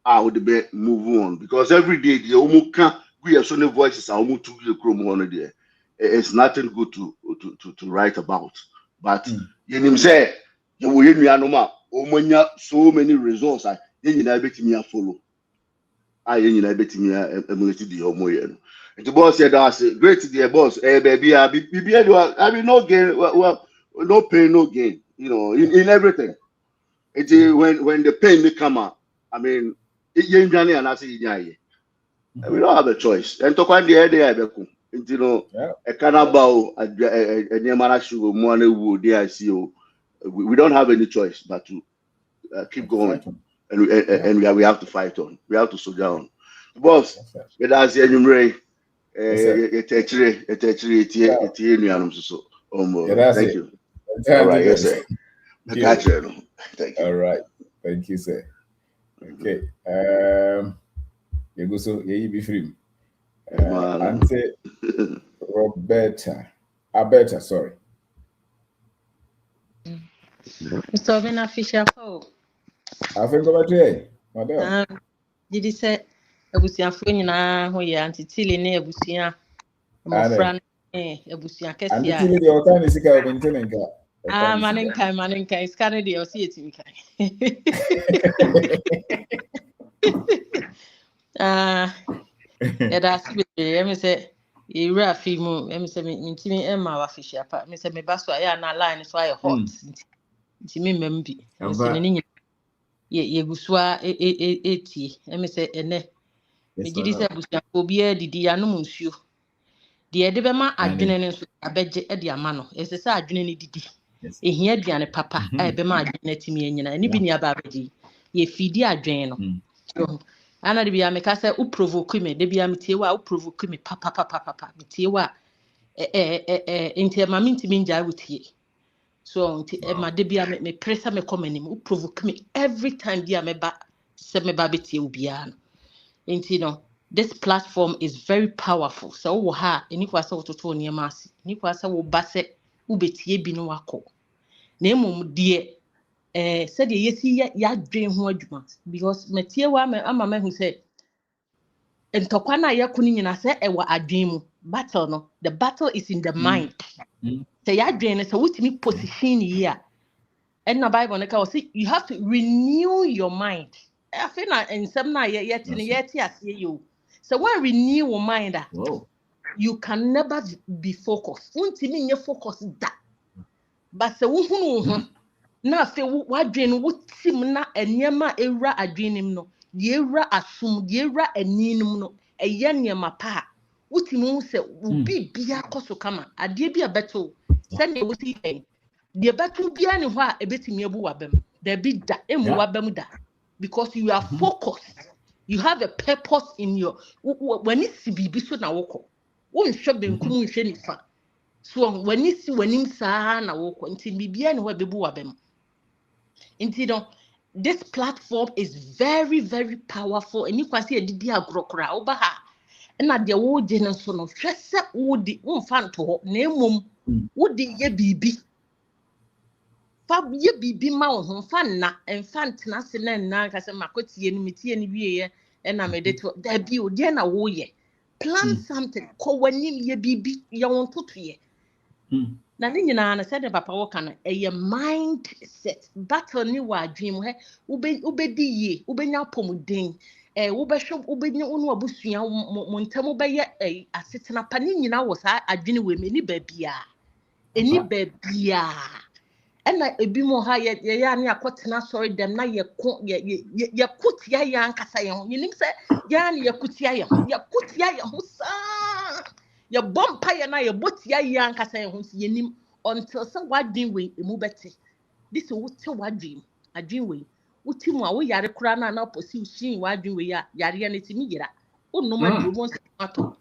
how the be move on, because every day the omuka we have so many voices are almost to the chrome one there. It's nothing good to write about, but you say you will so many results I you follow. I bet me emulate the homo. And the boss said, I say, great dear boss, baby, I mean, no gain, well, no pain, no gain, you know, in everything. It when the pain may come out, I mean, we don't have a choice. And to find the idea, you know, a cannibal, a Niamara money wood, the ICO. We don't have any choice but to keep going, and we have to fight on. We have to soldier on. Boss, but as the enumerator, thank you. All right, yes, sir. Thank you. All right, thank you, sir. Okay, you go so you be free. Ante Alberta, sorry. Mr. Ovena Fisher, I think about you, madam. Did he say abusuafo nyinaa ho yɛ antetili ne abusua mmɔfra ne abusua kɛse a antetili deɛ ɔka ne sika ɔbɛnte ne nka manenkan sika no deɛ ɔsi yɛtumi kan yɛda ase bebree ɛmi sɛ yɛwura afi mu ɛmi sɛ mentimi ɛma wafihyia pa ɛmi sɛ meba so a yɛ ana line so ayɛ hot nti mi mmam bi ɛmi sɛ ne nyinaa yɛgu so a etie ɛmi sɛ ɛnɛ megye di sɛ abusuafo biara didi anom nsuo deɛ ɛde bɛma adwene no nso abɛgye ɛde ama no ɛsɛ sɛ adwene no didi ehia aduane papa a ɛbɛma adwene no atumi anyina ɛne bi ni aba abɛgye yɛfidi adwene no ana de bia meka sɛ wo provoke me de bia metie wa wo provoke me papa metie wa nti ɛma mentimi ngyae wo tie so nti ɛma de bia me pressa me kɔ m'anim wo provoke me every time bia meba sɛ meba bɛtie wo biara no nti no this platform is very powerful so wo ha eni kwa sɛ wototo nneɛma ase eni kwa sɛ wo ba sɛ wo betie bi no wakɔ na emom deɛ sɛ deɛ yɛsi ya dwen ho adwuma because metie wa ama mahu sɛ ntɔkwa na yɛko no nyina sɛ ɛwɔ adwen mu battle no the battle is in the mind sɛ ya dwen no sɛ wotumi position yi a ɛna bible no ka wɔ sɛ you have to renew your mind afei na nsɛm na yɛte no yɛte aseɛ yi o so when renew your mind you can never be focused wontimi nyɛ focus da but sɛ wohunu ho na afei wadwen no wotim na nneɛma ewura adwen nim no deɛ ewura asom deɛ ewura aninum no ɛyɛ nneɛma pa a wotimi hu sɛ obi bia kɔ so kama adeɛ bi a bɛto sɛnea wosi yɛn deɛ bɛto bia ne hɔ a ebetimi abu wabam dabi da emu wabam da because you are focused you have a purpose in your when it's bibi so na wokɔ wonhwɛ benkum nhwɛ nifa so when it's wanim saa na wokɔ nti bibia ne hɔ bebu wabam nti no this platform is very very powerful and kwase edidi agrokora oba ha na de wo gye no so no hwɛ sɛ wo di wo mfa nto hɔ na emom wo di ye bibi fa ye bibi ma wo ho fa na mfa ntena se na nna ka sɛ makotie no metie no wie na me de to da bi o de na wo ye plan something ko wanim ye bibi ye won toto ye na ne nyina na sɛ de papa wo kana ɛyɛ mindset battle ni wa adwem he ubedi ye ubenya pomuden wobɛhwɛ ubenya onu abusua mo ntam bɛyɛ asetena pa ne nyina wo saa adwene we me ni baabia ɛna ebi mo ha ye ya ne akɔtena sorry dem na ye kotia ya nkasa ye ho yinim sɛ ya ne ye kotia ye ho saa ye bompa ye na ye botia ya nkasa ye ho yenim until sɛ wadwen we emu bɛte this wote wadwen adwen we wote mu a wo yare kura na posi ushin wadwen we ya yare na timi yira onoma duro nse ato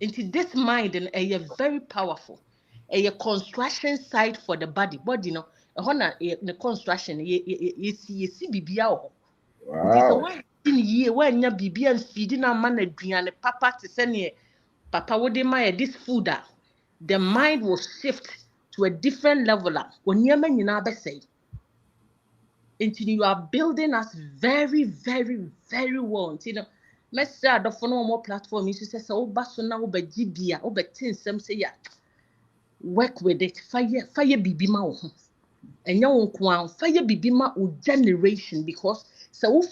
into this mind and very powerful a construction site for the body no ehona the construction yesi bibia ho wow ye when ya bibi and feeding a man and papa to send ye papa would this food the mind will shift to a different level when you man you say until you are building us very, very, very well. You know, let's say the phone more platform is say so basso now over GBA over 10 some say yeah. Work with it, fire bibi ma wo. And you won't fire bibi ma o generation because so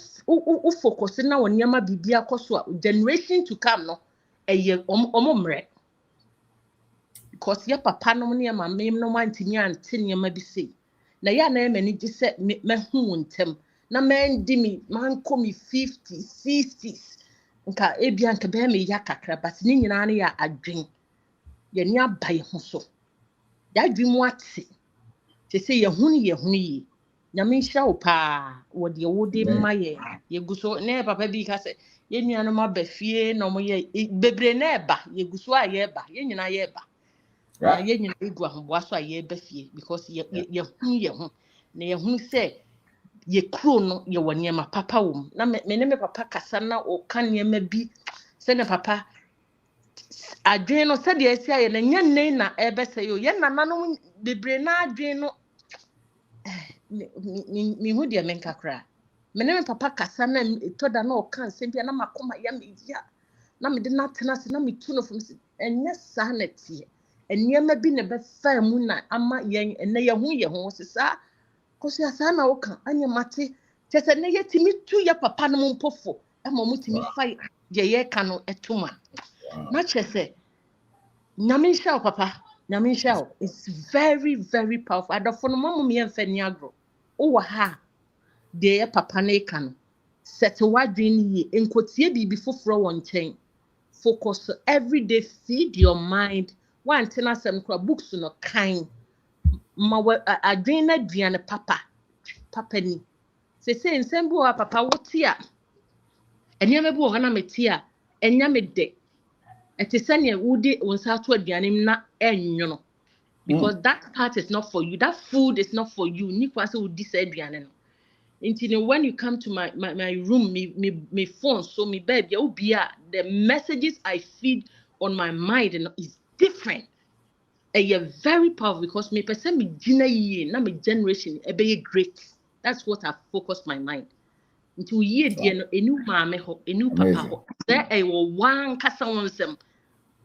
focus now on yama bibia koswa generation to come no eye omomre because ya papa no ne ma mem no mantimi ante ne ma bi sei na ya na emani gi se me hu ntem na man di mi man ko mi 50 60s nka ebia nka be me ya kakra but ne nyina ne ya adwen ye ne abai ho so ya dwi mu ate se ye hunu yi nyame hya wo pa wo de wo de maye ye guso ne papa bi ka se ye nua no ma ba fie no mo ye bebre na eba ye guso a ye eba ye nyina ye eba ye nyina egu ahomboa so a ye ba fie because ye hunu ye ho na ye hunu se ye kro no ye wone ma papa wo na me ne me papa kasa na o kan ye ma bi se ne papa adwen no se de asia ye na nyanne na ebe se yo ye nana no bebre na adwen no me hu de men kakra me ne me papa kasa na to da na o kan se bia na makoma ya me ya na me de na tena se na me tu no from se enye sa na tie enema bi ne be fa mu na ama yen ene ye hu se sa ko se asa na o kan anya mate te se ne ye timi tu ya papa no mpofo e ma mu timi fa ye ka no etuma na che se nyame hia papa nyame hia it's very very powerful adofo no mamu me emfa ni agro o wa ha de ye papa na ka no set wadwen ye enkotie bibi foforo won chen focus every day feed your mind one ten asem kra books no kind ma adwen na duane papa ni se nsem bi wa papa wote a enema bi wo na meti a enya me de etese ne wudi wonsa to aduane na enyono because that part is not for you, that food is not for you ni kwase wudi sa aduane no until when you come to my room me phone so me baby obia the messages I feed on my mind is different. You're very powerful because me person me gina ye na me generation be great. That's what I focused my mind until ye die no enu maame ho enu papa ho there one kasa wonsem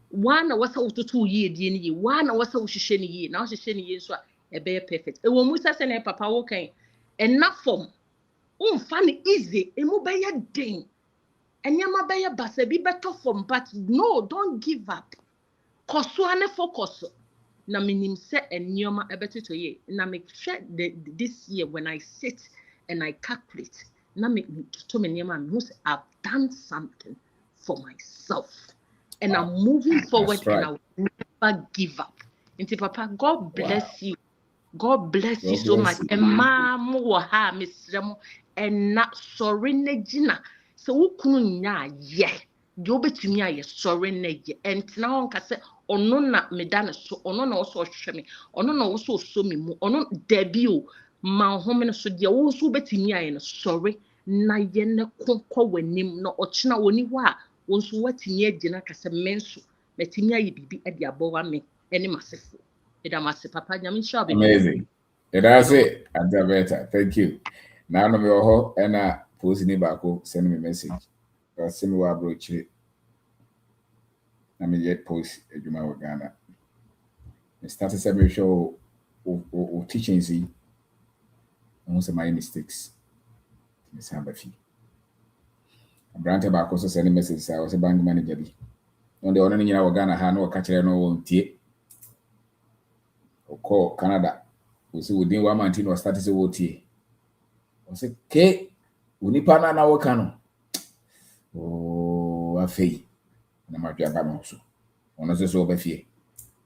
one wasa ututu ye die ni ye one wasa uhihye ni ye na uhihye ni ye so a be perfect e wo musa se na papa wo kan enough form unfani easy emu be ya den enyama be ya basa bi beto form but no don't give up koso ane focus na minim se enyoma ebeto ye na me hwe this year when I sit and I calculate na me to me nyama me say I've done something for myself and I'm moving forward and I will never give up. Nti papa, God bless you. God bless you so much. And mama wo ha misremo and not sorry negina. So ukunu nya ye. De obetumi aye sorry nege. And na on ka se ono na medane so ono na so hwe me. Ono na wo so me mu. Ono debi o ma home no so de wo so betumi aye no sorry na ye ne kokko wanim no ochina woni ho a wo so watumi agina ka se menso metumi aye bibi ade abowa me ene masefo. Amazing. That's it. Better. Thank you. Now no me ho and post ni bako send me message. Send me wa broach it. Na me yet post ejuma wa Ghana. Me start to say show o teaching see. On say my mistakes. Me say ba fi. Brante bako so send message say I was a bank manager bi. On the ono ni nyina wa Ghana ha na o ka kire no won tie. Call Canada. We see within 1 month no start say wotie. We say ke unipa na woka no. Oh afei. Na madwa ba no so. Ono so ba fie.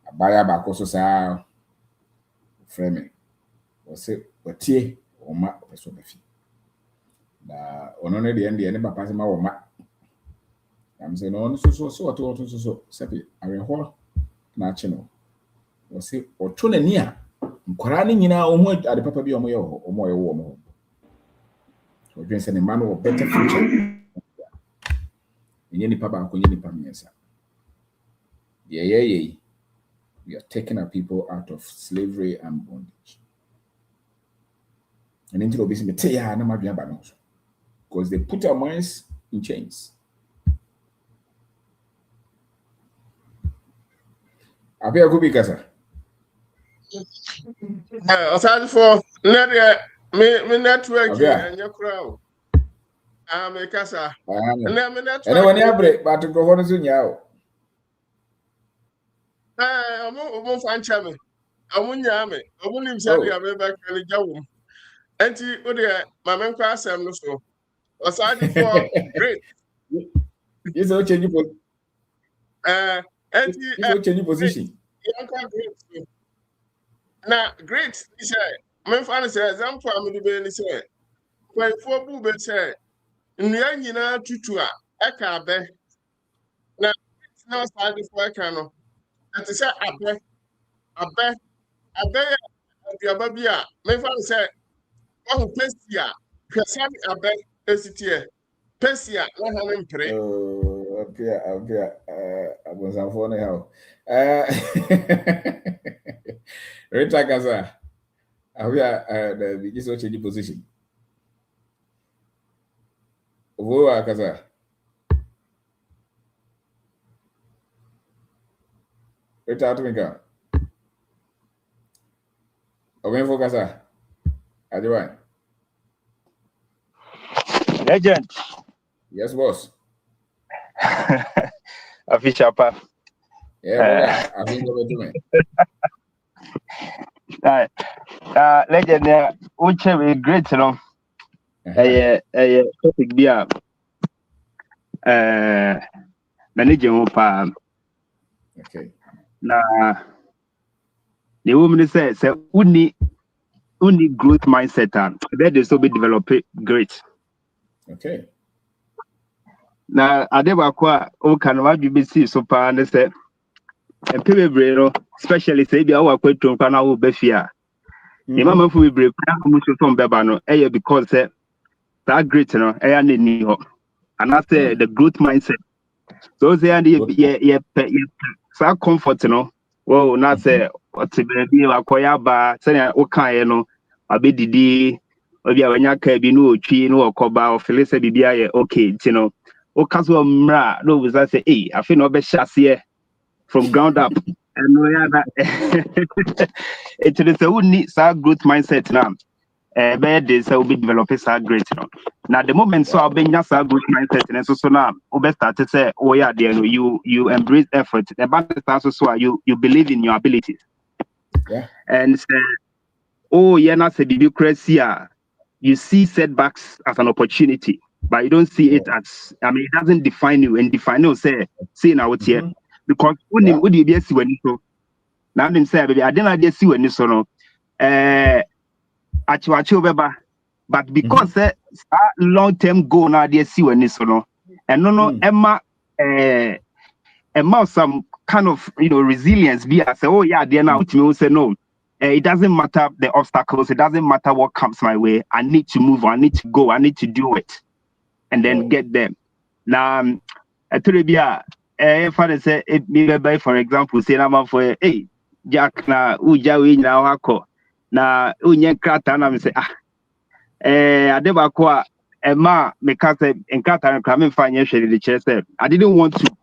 Abaya ba ko so sa frame. We say wotie o ma so ba fie. Na ono ne de ende ne papa se ma wo ma. Am say no ono so sepe aweho na ache no. We say oto na ni a nkwara ne nyina omo ade papa bi omo ye ho omo ye wo omo or drink any man or better future. In any papa, any pamiasa. Yeah. We are taking our people out of slavery and bondage. And into the business, because they put our minds in chains. Abi akubi kasa. Aside for me network and your crowd. Me kasa. And when you break, but to go on soon now. I'm fan chame. Amunyame. Amunim sadi abeba kani jawum. Enti ode ma menko asem no so. Aside for great. Yes, I'll change you. Enti I'll change your position. Great. Now, great, he said, my father says, I'm family baby say, when for boo say, Nyana tutua, Ekabe. Now, it's now starting for Ekano. And to say, Abe, the Ababia, my father said, oh, Pestia, Kasami Abe, Esitia, Pestia, 100 pray. Oh, appear, I was on phone now. Rita Gaza, we are the biggest change position. Whoa, Gaza. Rita Atomica. Owen for Gaza. Adiwan. Legend. Yes, boss. Official pa. Yeah, I think over to me. Legend, which is great, you know. A topic be managing pa. Okay. Na the woman says, only growth mindset, and that is to be developed great. Okay. Na adebakwa o kanwa BBC so pa ne say empebe no especially say bia wa kwatun kwa na wo bafia e mama fu bebre kwa mu so so mbeba no eh because that great no eh na ni ho and I say the growth mindset so say and ye sa comfort no wo na say what be wa koya ba say o kan ye no abedidi obi awanya ka bi no otwi no okoba o feel say bibia ye okay you know o kaso mra no we say I feel no be shase from ground up and no ya that it is a need sa growth mindset now be this will be developing sa great no now the moment so be nya sa growth mindset and so now we be start to say oh yeah there you embrace effort the bad so you believe in your abilities and say oh yeah na say bureaucracy you see setbacks as an opportunity, but you don't see it as, I mean, it doesn't define you and define you, say now it's here. Because when you be see when you so now them say, baby, I didn't see when you so no, but because long term goal now they see when you so no, and no, Emma, some kind of resilience be I say, oh yeah, they now to say no. It doesn't matter the obstacles. It doesn't matter what comes my way. I need to move. I need to go. I need to do it, and then get them. Now, father say, for example, say I'm for hey Jack na ujawi na wako na unye krata na me say adebakwa Emma me kase enkrata na krame fanye hwede de kire say I didn't want to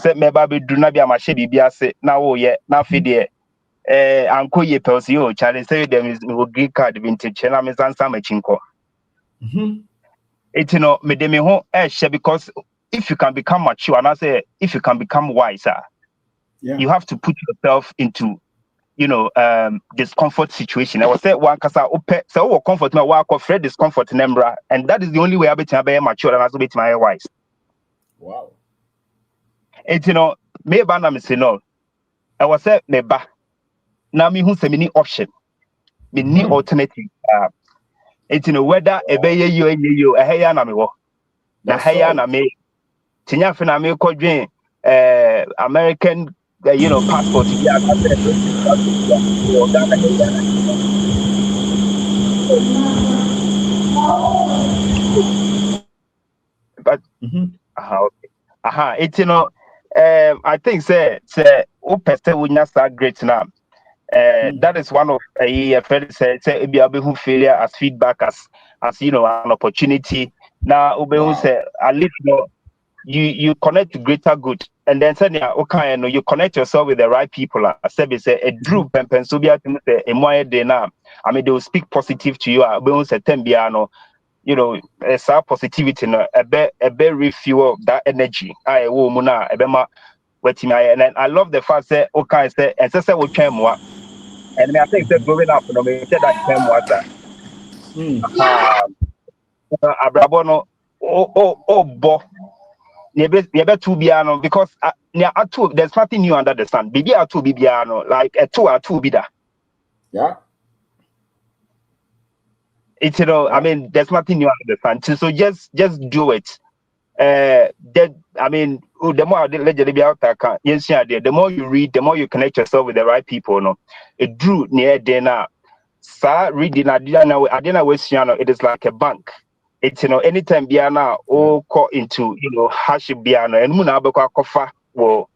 say me ba be do na bia ma hye bibia say na wo ye na afide anko ye pels yo chale say them is green card vintage na me sansa machinko it me de me ho because if you can become mature and I say if you can become wiser you have to put yourself into discomfort situation. I was say one kasa ope so comfort na wa ko fred discomfort nembra and that is the only way I be mature and also be my wise. Wow. It me ba na me say no I was say me ba now me who say many option me need alternative it's whether ebeye you ehya na me wo na ehya na me tinya fe na me ko dwen American passport bi aka say British passport or Ghana But okay. It's I think say open say we not start great now. That is one of a friend say be able to failure as feedback as an opportunity. Now ube say at least you connect to greater good, and then suddenly okay you connect yourself with the right people. I said say a drew pen so be at a more day now. I mean they will speak positive to you. Ube say tembiano. It's our positivity no a bit refuel that energy. I muna a bema waiting and then I love the fact that okay say and say we train more. And I think that growing up, we said that train more. Abrabono bo nebe two biano because there's nothing new under the sun. Bibi atu bibiano like a two bida. Yeah. It's I mean there's nothing new under the sun. So just do it. The more the more you read, the more you connect yourself with the right people. No, it drew near dinner. Reading it is like a bank. It's anytime biana or call into hash biana and muna beko kofa will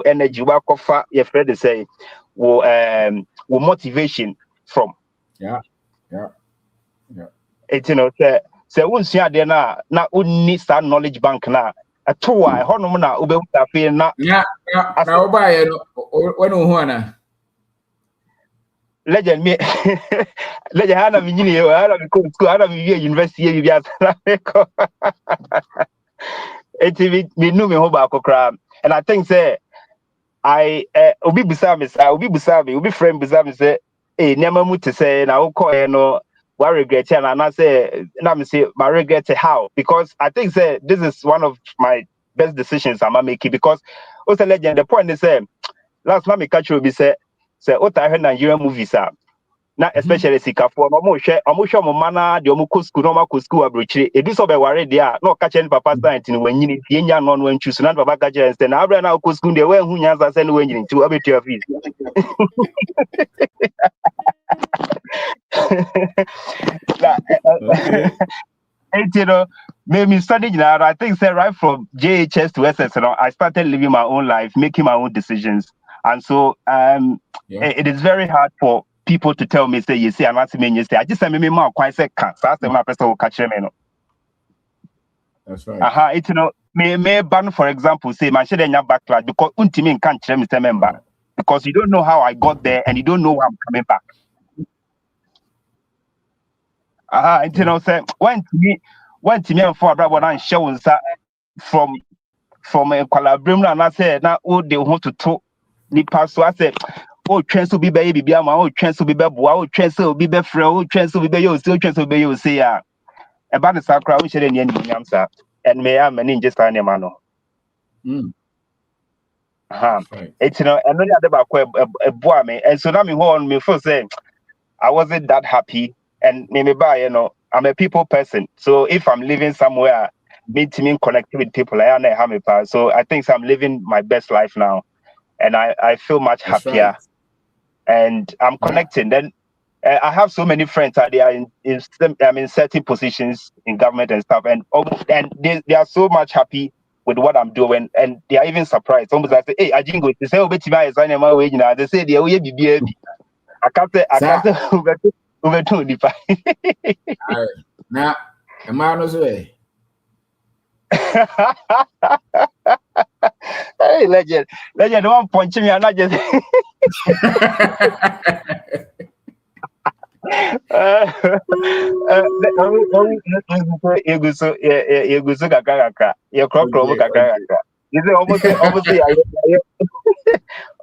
energy wa kofa your friend say will motivation from. Yeah. It's say unsua de na unni star knowledge bank na ato a hono na ube utafe na obaye no wonu hu ana legend me legend hana mi nyini hana mi school hana mi university bi asana ko eti mi nu me ho ba kokra, and I think say I obi busa me obi friend busa me say nema mu te say na wo ko no wa regret and I say na me say my regret how, because I think say this is one of my best decisions I'm making, because also legend the point is say last time me catch you be say what I heard Nigerian movies are na especially sikafo no mo hwe mo mana de mo ko school no ma ko school abrochire edu so be ware de a no ka chen papa science ni wanyini tie nya no no antwu so na papa ka chen say na abra na ko school de we hu nya sa say no wanyini nti abetu afis Okay. and made me study. I think say right from JHS to SS, I started living my own life, making my own decisions, and so it is very hard for people to tell me say you see I'm not saying you say I just say me more quite say can't. So I say when I person will catch me no. That's right. It's may ban for example say my share nya backlash because untimi can't tell me say member because you don't know how I got there and you don't know how I'm coming back. Say when to me and for about and show from a collaboration and I said now all they want to talk nipa so I said oh chance to be baby biama oh chance to be beboa oh chance to be befre oh chance to be you still chance to be you say about the sacra we share any answer and may I manage just an emano. It's and only about a boy me and so now me on me first say I wasn't that happy, and maybe by I'm a people person. So if I'm living somewhere, me connecting with people, I am a happy person. So I think I'm living my best life now, and I feel much happier, and I'm connecting. Then I have so many friends that they are in certain positions in government and stuff, and they are so much happy with what I'm doing, and they are even surprised. Almost like say, hey, I didn't go to say, oh, bet you sign my way now. They say they will be baby. I can't say over to the Now, a man was way. Hey, legend, don't punch me. I'm not just. Eguso kakaka. You crop kakaka. You say almost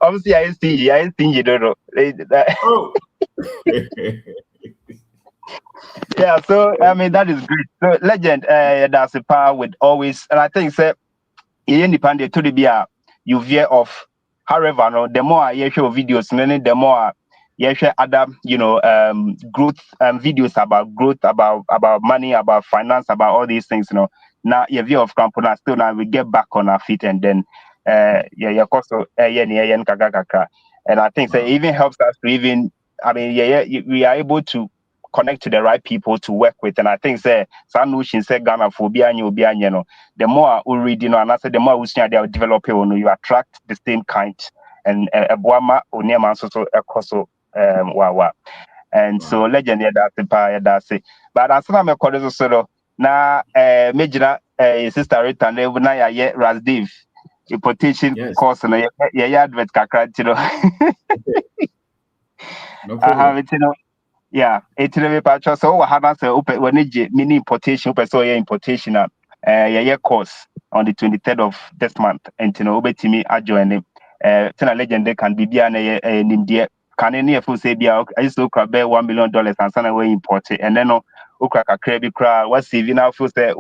obviously I stingy, don't know. Oh. Yeah, so I mean that is great. So legend, that's a power with always, and I think say independent to the beer you veer off. However, no, the more I show videos, the more you share other growth videos about growth, about money, about finance, about all these things. Now your view of company still now we get back on our feet, and then and I think that it even helps us to even we are able to connect to the right people to work with. And I think say Sanushi say Ghana for no. The more we read, and I said the more we see they are developing, you attract the same kind and Boama Onyema so ekoso wawa. And so legend that's it. But as I'm a cordial solo na major sister Rita na ya Razdiv importation course na ya advert kakra No problem. Yeah, it's a patch. So what happens when mini importation so importation course on the 23rd of this month and to me I join him. Tena legend can be in India. Can any of say I used to grab $1 million and send away import it and then Ukraka credit crowd was saving out for say I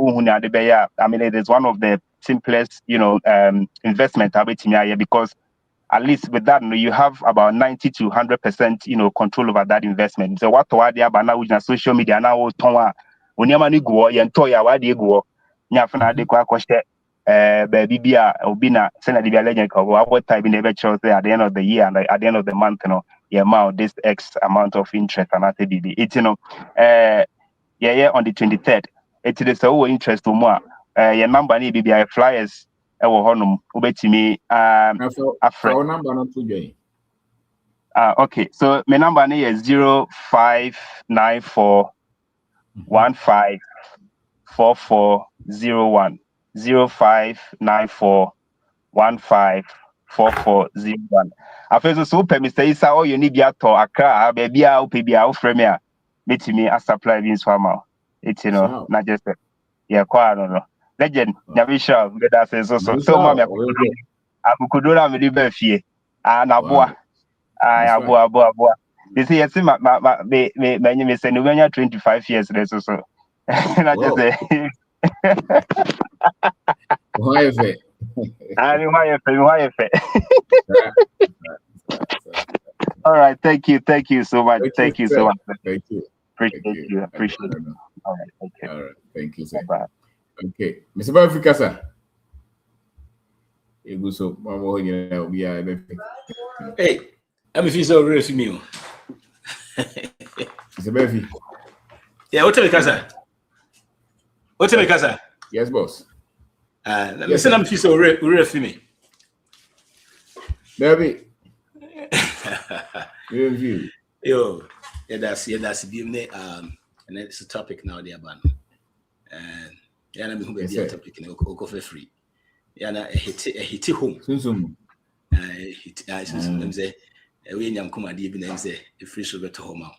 mean it is one of the simplest investment because at least with that, you have about 90 to 100%, control over that investment. So what they are now with social media now, Tonga, when you money go, you toya why they go, Nyafana de Quacoste, Bibia, Obina, Senator Legend, what type in the virtual at the end of the year and at the end of the month, the amount, this X amount of interest and at BB. It's, on the 23rd. It is so interest to more. Your number need BBI flyers. Honum, ubetimi Our number not to join. Okay, so my number is 0594 154401 0594 154401. After so per Mr. Isa, oh, you need to Accra, baby, I'll pay me out from here. Meet me as supply beans farmer. It's not just yeah, quite no. Legend, Navisha, that says so mamma. Akukudura me be fie. Anaboa. Aboa. This year see me say no 25 years so. And I just say Why is it? Why All right, thank you so much. Thank you so much. Thank you. Appreciate it. All right, okay. All right, thank you, sir. Bye. Okay, Mr. Bafika, sir. You go so mama we are Hey, I'm if so real for me. Mr. Bafi. Yeah, what tell me, Kasa? What tell me, Kasa? Yes, boss. Let me say I'm so real for me. Baby. Review. Yo, that's be and it's a topic now there, man. And yeah, I'm going to be a topic in Oko free. Yeah, na hit home. Soon. Hit them say we nyam kuma di bi na say e free so beto home.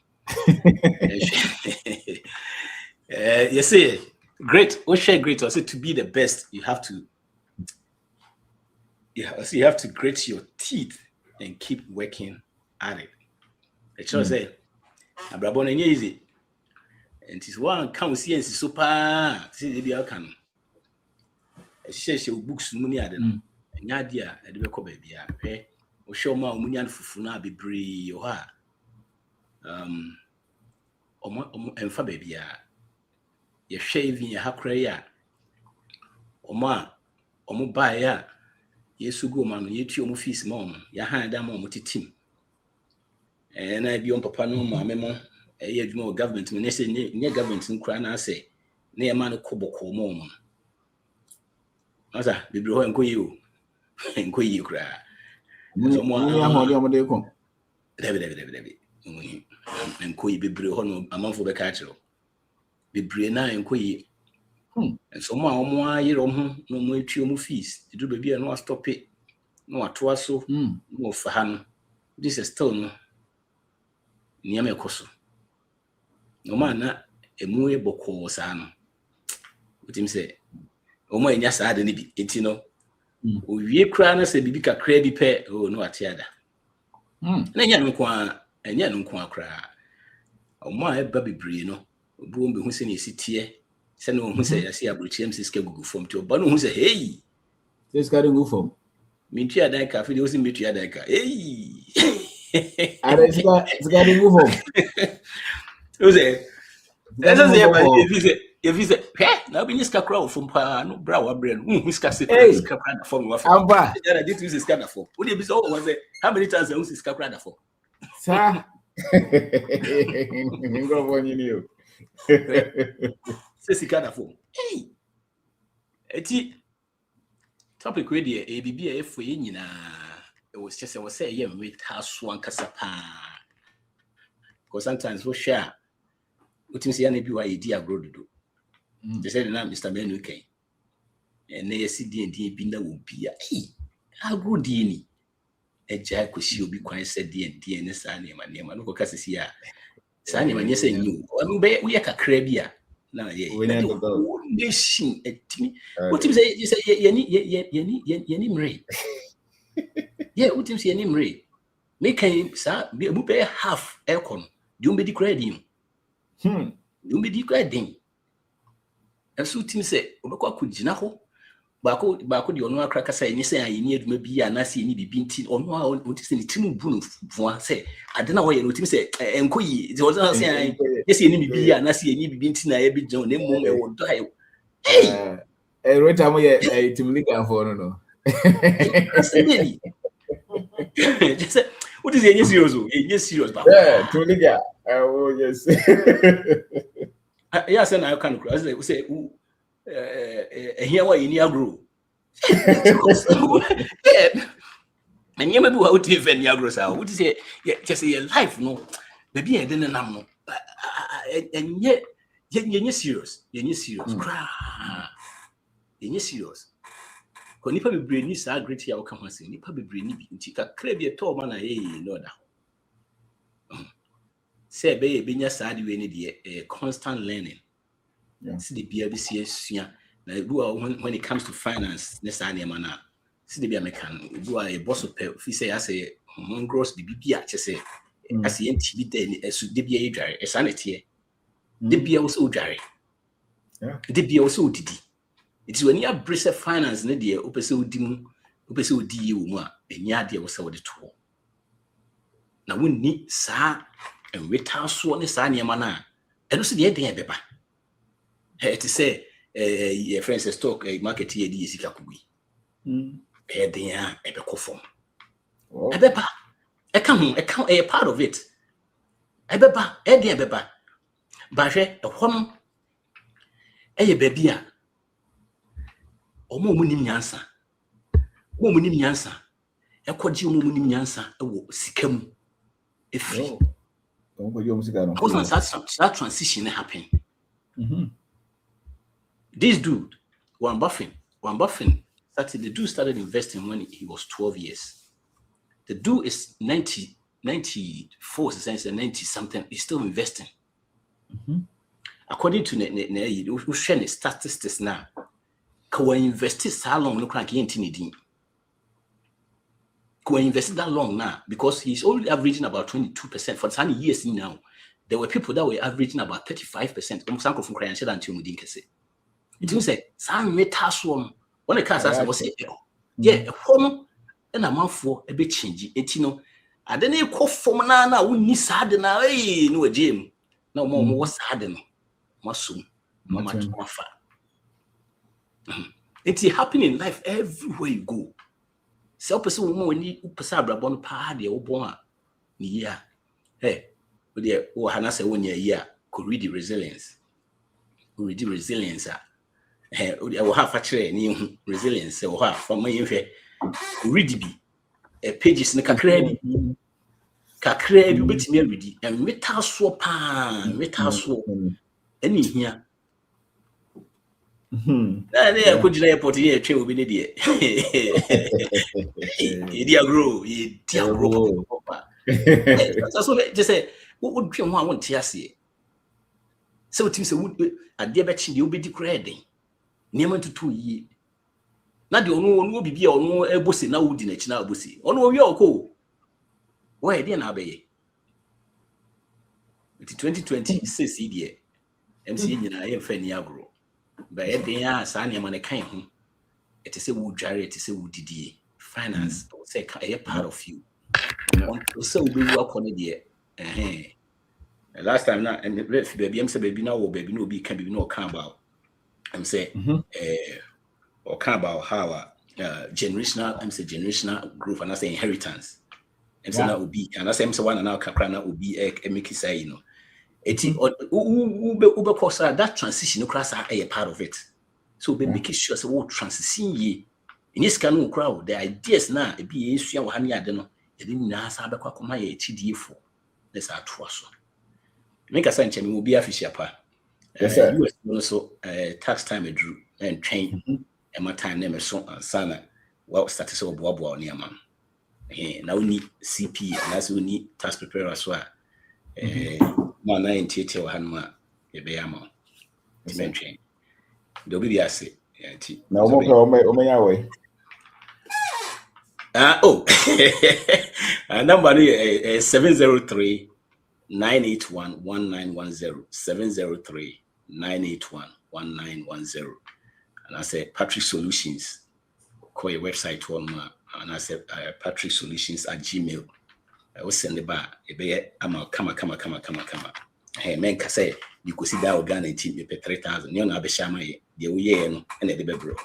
You say great, what share great also to be the best you have to grit your teeth and keep working at it. It shows say abrabo na easy. And this one can see and super see the outcome. She books money at them. And yadia at the baby. Okay, or show my munian fufuna be bree or her. And for baby. You're shaving your hackray. Oma buy ya. Yes, go man, you two fees mom. Your hand down on team. And I be on papa no memo. A year more government, when they say near government in Crana say, near man kobo mom. Masa, be bro and go you cry. So more, David. And coy be bro a month for the catcher. Be brena and coy. And so more year no more two fees. To do baby and no stop it. No, at was so, no for hand. This is stone. Near me coso. No man, a muy boko san. What him say? O mo enya sa de ne bi etino. O wie kra na se bibi kakra bi pe o no atiada. Na enya no kwa kra. O mo a eba bibre no. Obu o be hu se ne sitie. Se no hu se yase abrochiem se ska gugu fom ti oba no hu se hey. Se ska gugu fom. Mi tia dan ka fi de o se mi tia dan ka. Hey. Are ska gugu fom. O se if you say, now be niska crowd from no brow brain, niska sit scrapper for me. I did use this kind of for. Would you be so was it? How many times I use this scrapper for? Sir, Ningo one you. Say sika da fo. Hey. Eti topic we dey e bibia efo ye nyina. It was just I was say yeah we house one kasapa. Because sometimes we share what say na bi wa idi agro dodo. They said na Mr. Menu Ken. And they see D&D bi na wo bia. Hey. Agro di ni. Eja kwesi obi kwan said D&D ne sa na ma no ko kase si a. Sa na ma nye say nyu. O be we kakra bi a. Na ye. Nation etimi. What you say ye mre. Yeah, what you say ye mre. Make him sa be half aircon. You be the credit. You be the credit. And so team say obekwa kugina ho. Baako de ono akra kasa ni say ayini aduma bi ya na say ni bibi nti ono a on ti say ni timu bu no fuan say ade na wo ye no team say enko yi the other say yes ni bibi ya na say ni bibi nti na ye bi jan na mum e wo do ayo Every time we team leader for no. Asendeli. Just say what is any serious o? Any serious ba. Yeah, team leader. Oh yes. Yeah, say na kan kura say here why you agro. And you may be out if any agro sao. What is it? Just say life no. Maybe I didn't know. And yet you're serious. You're serious. You're serious. Because nipa be brain is a great year come say nipa be brain bi nti kakra bi eto ma na no da. Say be nya sad we ni de constant learning. See the BBC sua. Now, when it comes to finance, next time, man, see the American, do a boss of pay. If you say, I say, gross BBP, I say, I see NTV then, as to DBA dry, a sanity. DBA also dry. DBA also did. It is when you have Bristol finance, Nadia, Opeso Dim, Opeso D. And Yadia was over the tour. Now, we need Sa and retire swan is Sanya Mana. And also the idea, Beba. To say, your friends stock a market here, this is Kakubi. There, a beco a beba. I come a part of it. A beba, a dear beba. But a home, a babia. O munim yansa. Munim yansa. A quadju munim yansa, a sikam. If that transition happened. This dude, Warren Buffett started. The dude started investing when he was 12 years. The dude is 94, since 90 something. He's still investing. According to the statistics now, can invest so long? Look like he ain't anything. Can invest that long now because he's only averaging about 22% for 10 years now. There were people that were averaging about 35%. Almost from crying until we didn't say. It means that some metas one when the cars was say, yeah, a home and a month for a bit change. It you know, I didn't call for now. We need sad now. Hey, no, Jim. No more was sad enough. Muscle, no much more far. It's happening in life everywhere you go. So, person when you Pasabra bon party or bon. Yeah, hey, but yeah, or Hannah say 1 year could read the resilience. Read the resilience. I will have a new resilience or half from my read be pages in the kakra you bet me ready and metal swap any here. I could lay a pot here, chain will be needed. Dear grow, dear grow. That's what just say, what would you want to see? So it is a wood at dear betching you'll be degrading. Near to 2 years. Not the only will be or no a bussy now would in a china bussy. Oh no, you're cool. Why didn't I be? It's 2020, says CDA. MC in I am Fanny Agro. By a day, Sanya man, I came home. It is a wood jarry, it is a wood finance, say a part of you. So we work on it yet. Last time now, and the baby, I'm saying, baby, now, baby, no, be can be no come about. I'm saying, or come about how generational, I'm saying generational growth, and I say inheritance. I'm saying obi and I say one now kakra na obi make say you know eti ube course that transition no class a part of it so be make sure say what transition ye in this kind of crowd the ideas na e be esua wo ha ne ade no e be nyina sa be kwa koma ye chidifo let's ato so make us nche me obi afishia pa yes sir US also tax time drew and train and my time name so ansana well started so boabo near man now we need CP and that's we need tax preparer as well no na ntete wa hanma e be ama to train do be ase na o yawe number 703 981-1910 703-981-1910 and I say Patrick Solutions call your website one and I said patricksolutions@gmail. I will send it back I'm come hey man can say you could see that organic team you pay 3,000 you know be shama the way no and the be bro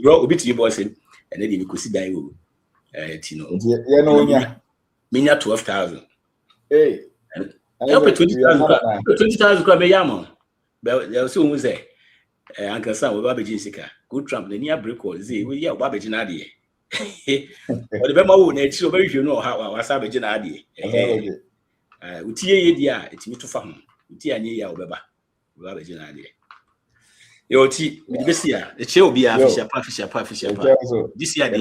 bro bit you boys and then you could see that you know minya 12,000 hey help 20,000 kwa be yamo but there so who say Uncle Sam we babeji sika good Trump na near break or say we ya babeji na de o de be ma wo na echi o be hwe no ha wa sa beji na de utie ye dia etimi to fa ho utie anye ya obeba babeji na de yo ti me be sia e che obi a fisha pa this year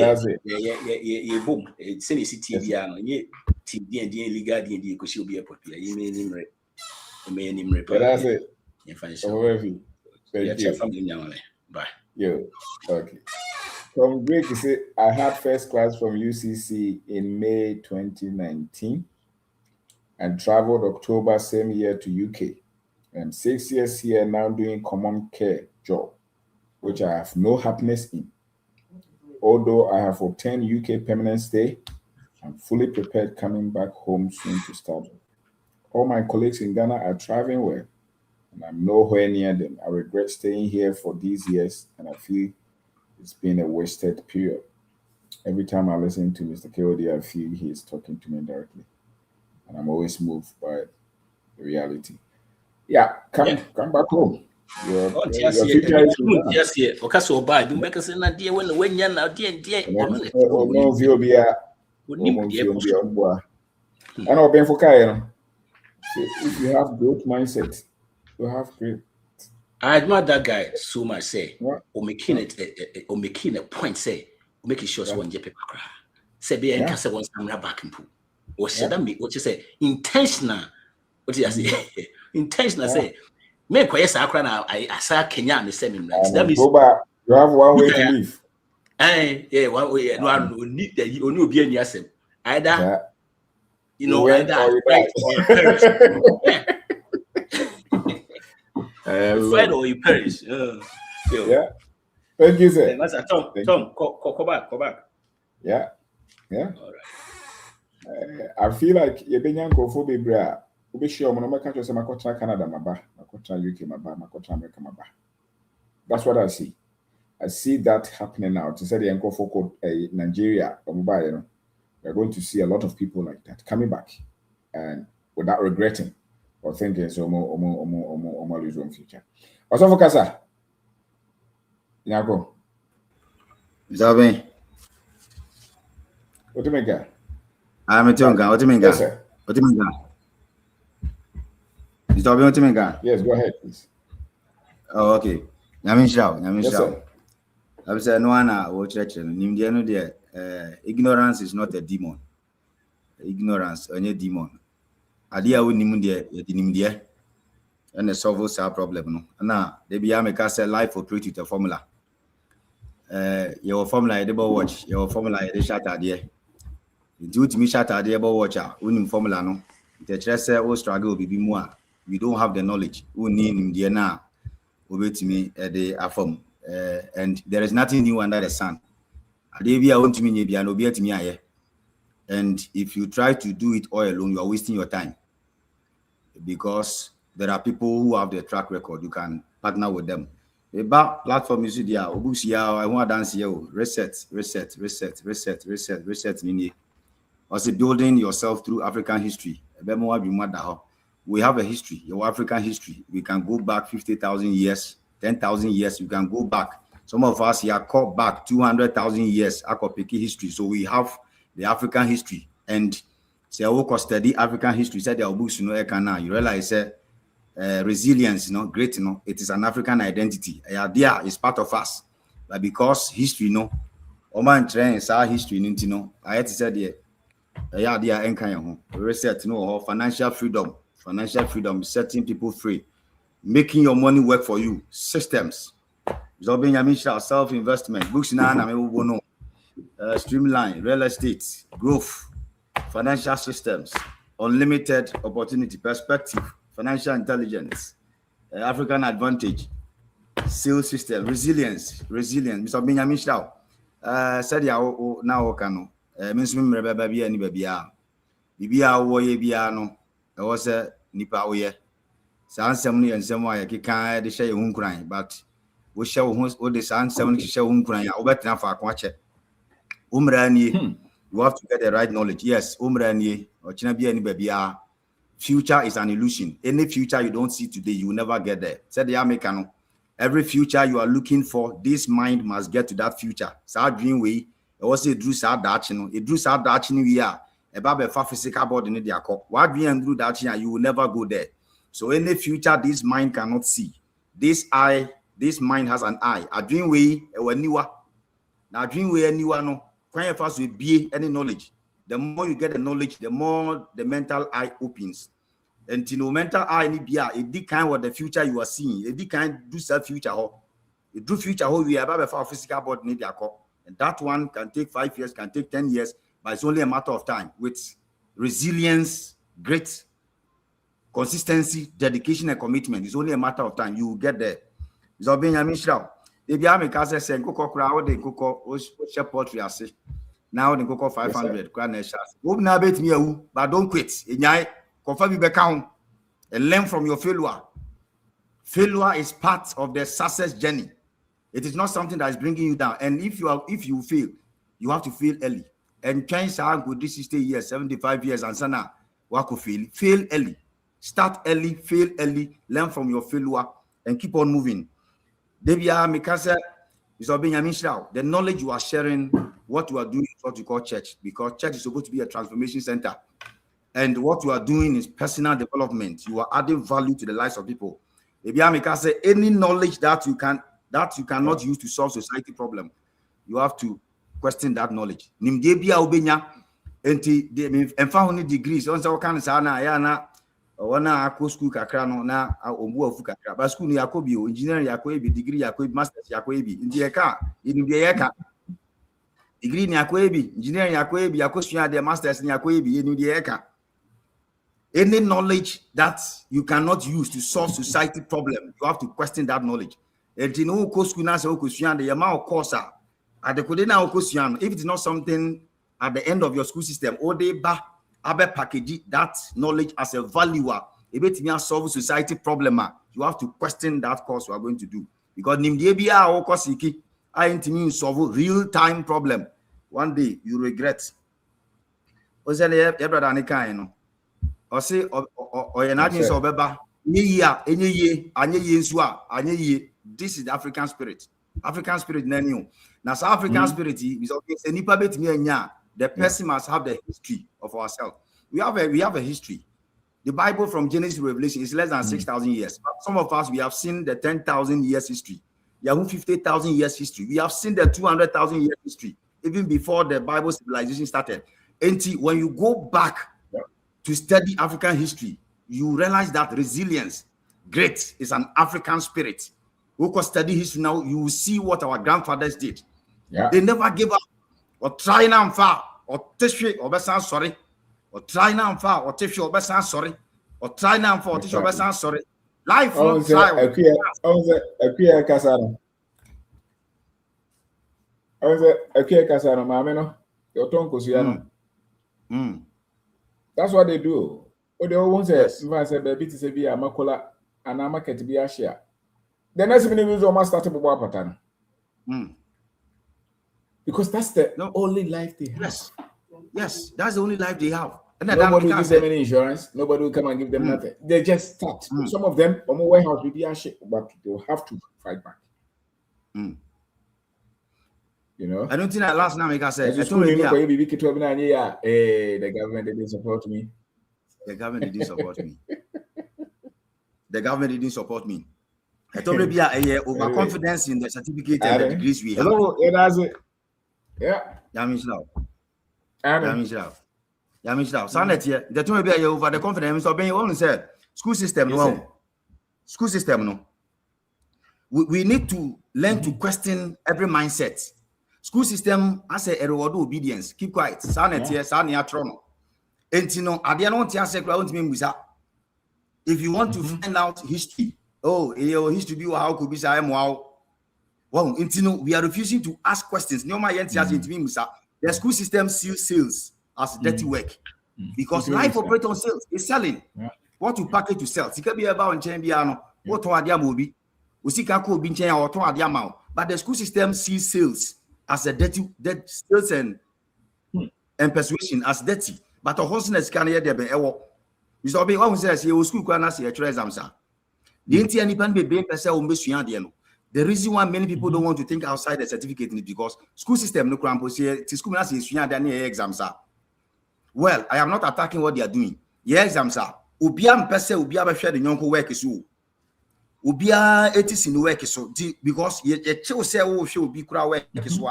ye boom se ni city dia no ye team dia legal dia ko si obi airport ya ye me ni mre pa that's it ye finish thank you family bye yo okay from Greg you say I had first class from UCC in May 2019 and traveled October same year to UK. I'm 6 years here now doing common care job, which I have no happiness in. Although I have obtained UK permanent stay, I'm fully prepared coming back home soon to start. All my colleagues in Ghana are thriving well, and I'm nowhere near them. I regret staying here for these years, and I feel it's been a wasted period. Every time I listen to Mr. KOD, I feel he is talking to me directly, and I'm always moved by the reality. Yeah, come back home. Your future is yes, yeah. Okay, so bad. You make us na dear when you now dear. No, Viobia. And open for Kaya. If you have growth mindset, you have great. I admire that guy so much. Say, or making a point. Say, making sure one JP cry. Say, be and cast one camera back in pool. Or said that me what you say intentional. What you say intentional say. Make way sakra na I saw Kenya me say me right. That means you have one way to live. Yeah, one way. No need the only be any asem. Either you know either right or you perish. Fred or you perish. Yeah. Thank you, sir. Tom, go back. Yeah. All right. I feel like you've been young for bra. Be sure I'm not catch some Canada, maba, UK, maba, America, maba. That's what I see. I see that happening now. To say the uncle for Nigeria, we're going to see a lot of people like that coming back and without regretting or thinking so more lose one future. Also for Casa. Nyako. Zabe. What do you mean? I'm a tonga. What do you mean? Yes, sir. What do you mean? Yes, go ahead, please. Oh, okay. Nyamisha. Yes, sir. I was saying, no one watch Nimdiano there. Ignorance is not a demon. Ignorance, any demon. Adia would Nimdia and solve our problem. Now, they be a cast life operate with a formula. Your formula, the watch, your formula, the shot idea. Do to me shot idea about watcher, winning formula. No, the chess will struggle will be more. We don't have the knowledge. We need Nimdia now. Over to me the affirm. And there is nothing new under the sun. Adebia won't mean you no be to me. And if you try to do it all alone, you are wasting your time. Because there are people who have the track record, you can partner with them. Eba platform you see there, obusi ya, I want dance here. Reset. Nini. Also building yourself through African history. We have a history, your African history. We can go back 50,000 years, 10,000 years. You can go back. Some of us here caught back 200,000 years. Akopiki history. So we have the African history. And say I study African history. Said the books, you realize resilience, great, it is an African identity. Idea is part of us, but because history, Oman trains our history, I had to say the idea and reset, financial freedom, setting people free, making your money work for you, systems, self-investment, books now, streamline, real estate, growth, financial systems, unlimited opportunity, perspective, financial intelligence, African advantage, sales system, resilience. Mr. Benjamin Shao, said ya now kano, means me baby and babia. Bibia woye biano, there was a nipa oye. Sansem and some way I can't de share crying, but we shall all the sun 70 share crying, or better for a quache. Umrani, you have to get the right knowledge. Yes, Umrani, or Chinabi and babia. Future is an illusion. Any future you don't see today, you will never get there. Said the American. Every future you are looking for, this mind must get to that future. So dream way, it was a drew sad that it drew sad that we are about a physical body in the accord. What we and drew that you will never go there. So any future this mind cannot see. This mind has an eye. A dream way, a newer. Now dream way anyone no. Quite fast will be any knowledge. The more you get the knowledge, the more the mental eye opens. And mental eye need be a kind of the future you are seeing. A kind do self future ho. A do future ho we have a physical body need their call. And that one can take 5 years, can take 10 years, but it's only a matter of time. With resilience, great consistency, dedication, and commitment. It's only a matter of time. You will get there. So Benjamin Shao. If you have a case saying Coco crowd, they Coco share poetry as now they Coco 500 grand shares. Won't now bet me, but don't quit. Confirm you back and learn from your failure. Failure is part of the success journey. It is not something that is bringing you down. And if you fail, you have to fail early. And change our good 60 years, 75 years, and sana work fail early. Start early, fail early, learn from your failure, and keep on moving. Debia Mikasa is Benjamin Shao. The knowledge you are sharing, what you are doing is what you call church, because church is supposed to be a transformation center. And what you are doing is personal development. You are adding value to the lives of people. Debia Mikasa, any knowledge that you cannot use to solve society problem, you have to question that knowledge. Nimdebia Obenya, enti de degrees. On can say na wana ako school kakra no na ombu afu kakra ba school ni yakobi engineering yakobi degree yakobi masters yakobi ndi eka inudi eka degree ni yakobi engineering yakobi yakosua the masters ni yakobi inudi eka. Any knowledge that you cannot use to solve society problem, you have to question that knowledge. And you know ko school na say okosua the amount of course at the kodena okosua if it is not something at the end of your school system or they ba abe package that knowledge as a valuer. If it means solve society problem, you have to question that course you are going to do. Because nimdebia o kosiki I mean solve real time problem. One day you regret. Ozele e brother Anika no. O say o yenadin so beba nyiya enye anye nsu a anye ye. This is the African spirit. African spirit nani. Now South African spirit is okay say nipa betimi anya. The person must have the history of ourselves. We have a history. The Bible from Genesis to Revelation is less than 6,000 years. But some of us, we have seen the 10,000 years history. We have 50,000 years history. We have seen the 200,000 years history, even before the Bible civilization started. And when you go back to study African history, you realize that resilience, great, is an African spirit. Who can study history now, you will see what our grandfathers did. Yeah. They never gave up. Or try now far, or tissue or besan sorry, or try now far, or tissue or besan sorry, or try now for tissue or besan sorry. Life on trial. Akia Casano. Akia Casano, Mameno, your tongue Cosiano. That's what they do. What they always say, baby to say, be a Macola, and a market to be a share. The next minute is almost started with one pattern. Because that's the only life they have. Yes, that's the only life they have. And nobody will give them any insurance. Nobody will come and give them nothing. They just start. Some of them, on the warehouse, will be a shit, but they'll have to fight back. You know, I don't think that last night I said, the government didn't support me. The government didn't support me. The government didn't support me. I told you a overconfidence in the certificate and the degrees we have. Yeah. Yamish now. Sound here. The two be over the confidence of being only said school system no. School system no. We need to learn to question every mindset. School system as a reward obedience. Keep quiet. Sound here. Sound near trono. Entino. Adia no tia se crowd me musa. If you want to find out history, history be how could be say wow. Well, we are refusing to ask questions. The school system sees sales as dirty work because life operates on sales. It's selling. What you package to sell. It can be about what but the school system sees sales as a dirty sales and persuasion as dirty. But a hostness can hear them. Mr. Obi, what says you school can see a exam, sir. The independent baby person will the reason why many people don't want to think outside the certificate is because school system no crampo say school na say exams are. Well, I am not attacking what they are doing. Yeah, exams are. Ubia mpese ubia be hwe the nyonko work so. Ubia etis in work so because ye chew say wo hwe obi kura work so.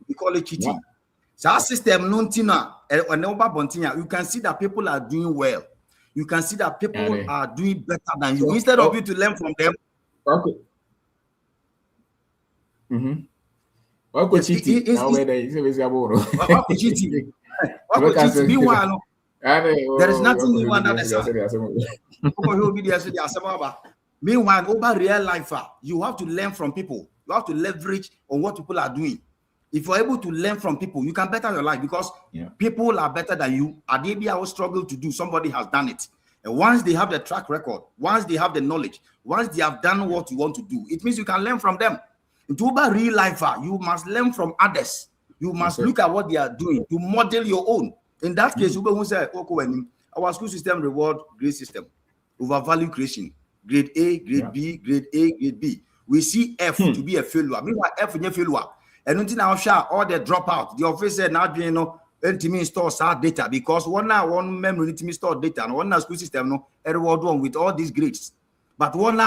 We call it cheating. So our system no ntina you can see that people are doing well. You can see that people are doing better than you. Instead of you to learn from them. Okay. What cheating? Meanwhile, there is nothing new under the sun. Meanwhile, over real life, you have to learn from people. You have to leverage on what people are doing. If you're able to learn from people, you can better your life because people are better than you. Adebia will struggle to do. Somebody has done it. And once they have the track record, once they have the knowledge, once they have done what you want to do, it means you can learn from them. To about real life, you must learn from others. You must look at what they are doing to model your own. In that case, you will say, our school system reward grade system over value creation. Grade A, grade B, grade A, grade B. We see F to be a failure. Meanwhile, F is a failure. And until now, all the dropout, the officer now doing ultimate store data because one memory ultimate store data and one school system no reward one with all these grades. But one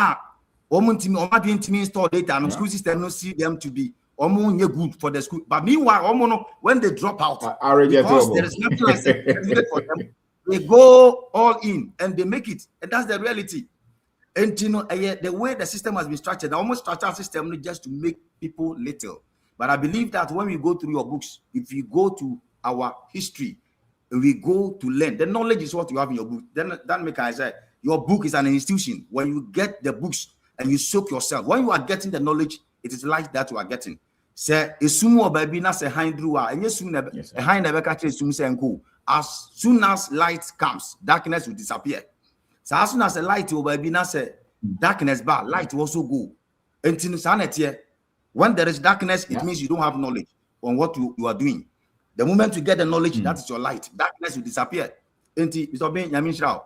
install data and school system no see them to be good for the school. But meanwhile, when they drop out, because there is nothing like certificate for them, they go all in and they make it, and that's the reality. And the way the system has been structured, almost structured system just to make people little. But I believe that when we go through your books, if you go to our history, and we go to learn, the knowledge is what you have in your book. Then that make I say your book is an institution. When you get the books and you soak yourself, when you are getting the knowledge, it is light that you are getting. Say esumu baby na say hind through and yes soon hind never catch assume say go. As soon as light comes, darkness will disappear. So as soon as the light will baby na say darkness bar, light will also go. Until sanity, when there is darkness, it means you don't have knowledge on what you are doing. The moment you get the knowledge, that is your light. Darkness will disappear. Until it's being Yamin Shrao.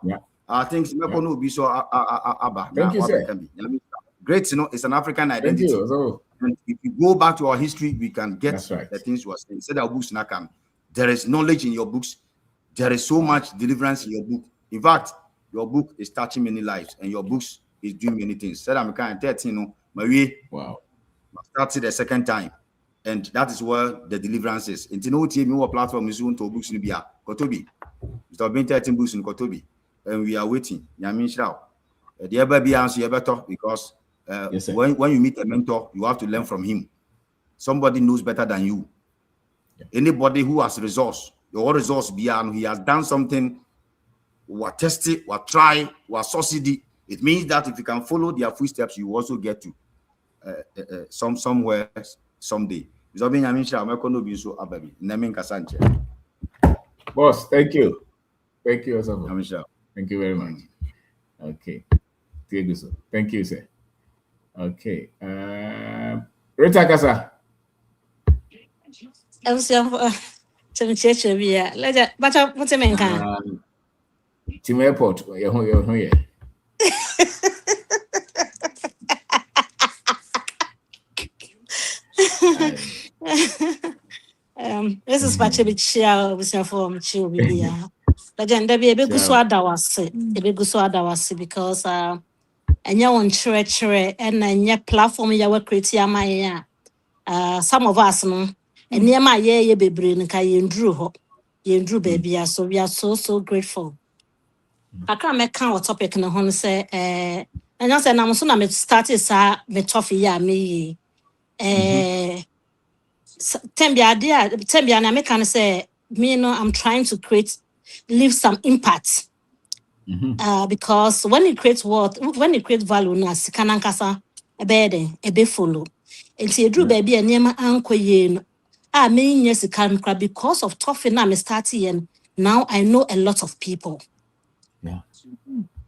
Things no be so Abba. Thank you, sir. Great, it's an African identity. Thank you. And if we go back to our history, we can get the things we are saying. Said our books can. There is knowledge in your books. There is so much deliverance in your book. In fact, your book is touching many lives, and your books is doing many things. Said I'm kind 13. Marie. Wow. Started the second time, and that is where the deliverance is. In no team, platform is to books in Bia, Kotobi. It's been 13 books in Kotobi, and we are waiting. Yamin Shrao. The other be answer better because when you meet a mentor, you have to learn from him. Somebody knows better than you. Anybody who has resource, your resource beyond, he has done something, what test it, what try, what succeed. It means that if you can follow their footsteps, you also get to somewhere someday. Boss, thank you. Thank you, Osama. Thank you very much. Okay. Thank you, sir. Okay. Rita Kasa. I'm so some church here. But what's a man can? Team Airport. Yeah. This is what you be share with your form, chill be here. Legend, there be a big good Ciao. sword that was it. A big good sword that was it because and you on church and then your platform you were creating my some of us no and near my ye be brain ka yendru baby so we are so grateful. I can't make count topic no hon say and I said I'm so na me started sa me toffee ya me Tembia na make can say me no I'm trying to leave some impact. Because when you create value na sika na nkasa ebe follow. Enti edru Yeah. baby enema ankoye no. Me nya sika nkra because of tough na me start yen. Now I know a lot of people. Yeah.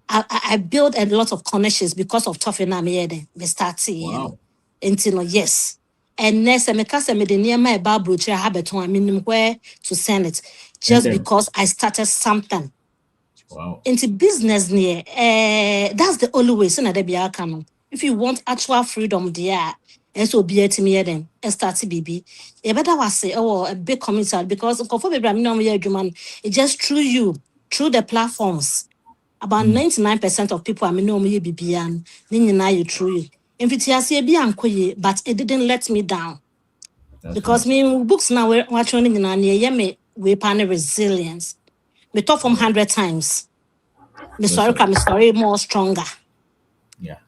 I build a lot of connections because of tough na me start yen. Wow. Enti no yes. And next me kasa me de near my Bible to habeton I mean where to send it And just then. because I started something. Wow. Into business near that's the only way so na there be outcome. If you want actual freedom there and so be it me then start BB you better was say a big community because for baby I'm not it just through the platforms about 99% of people I mean no me BB and now you through you if it's but it didn't let me down That's because right. me books now we're watching me we pan resilience we talk from 100 times. That's right. My story more stronger Yeah.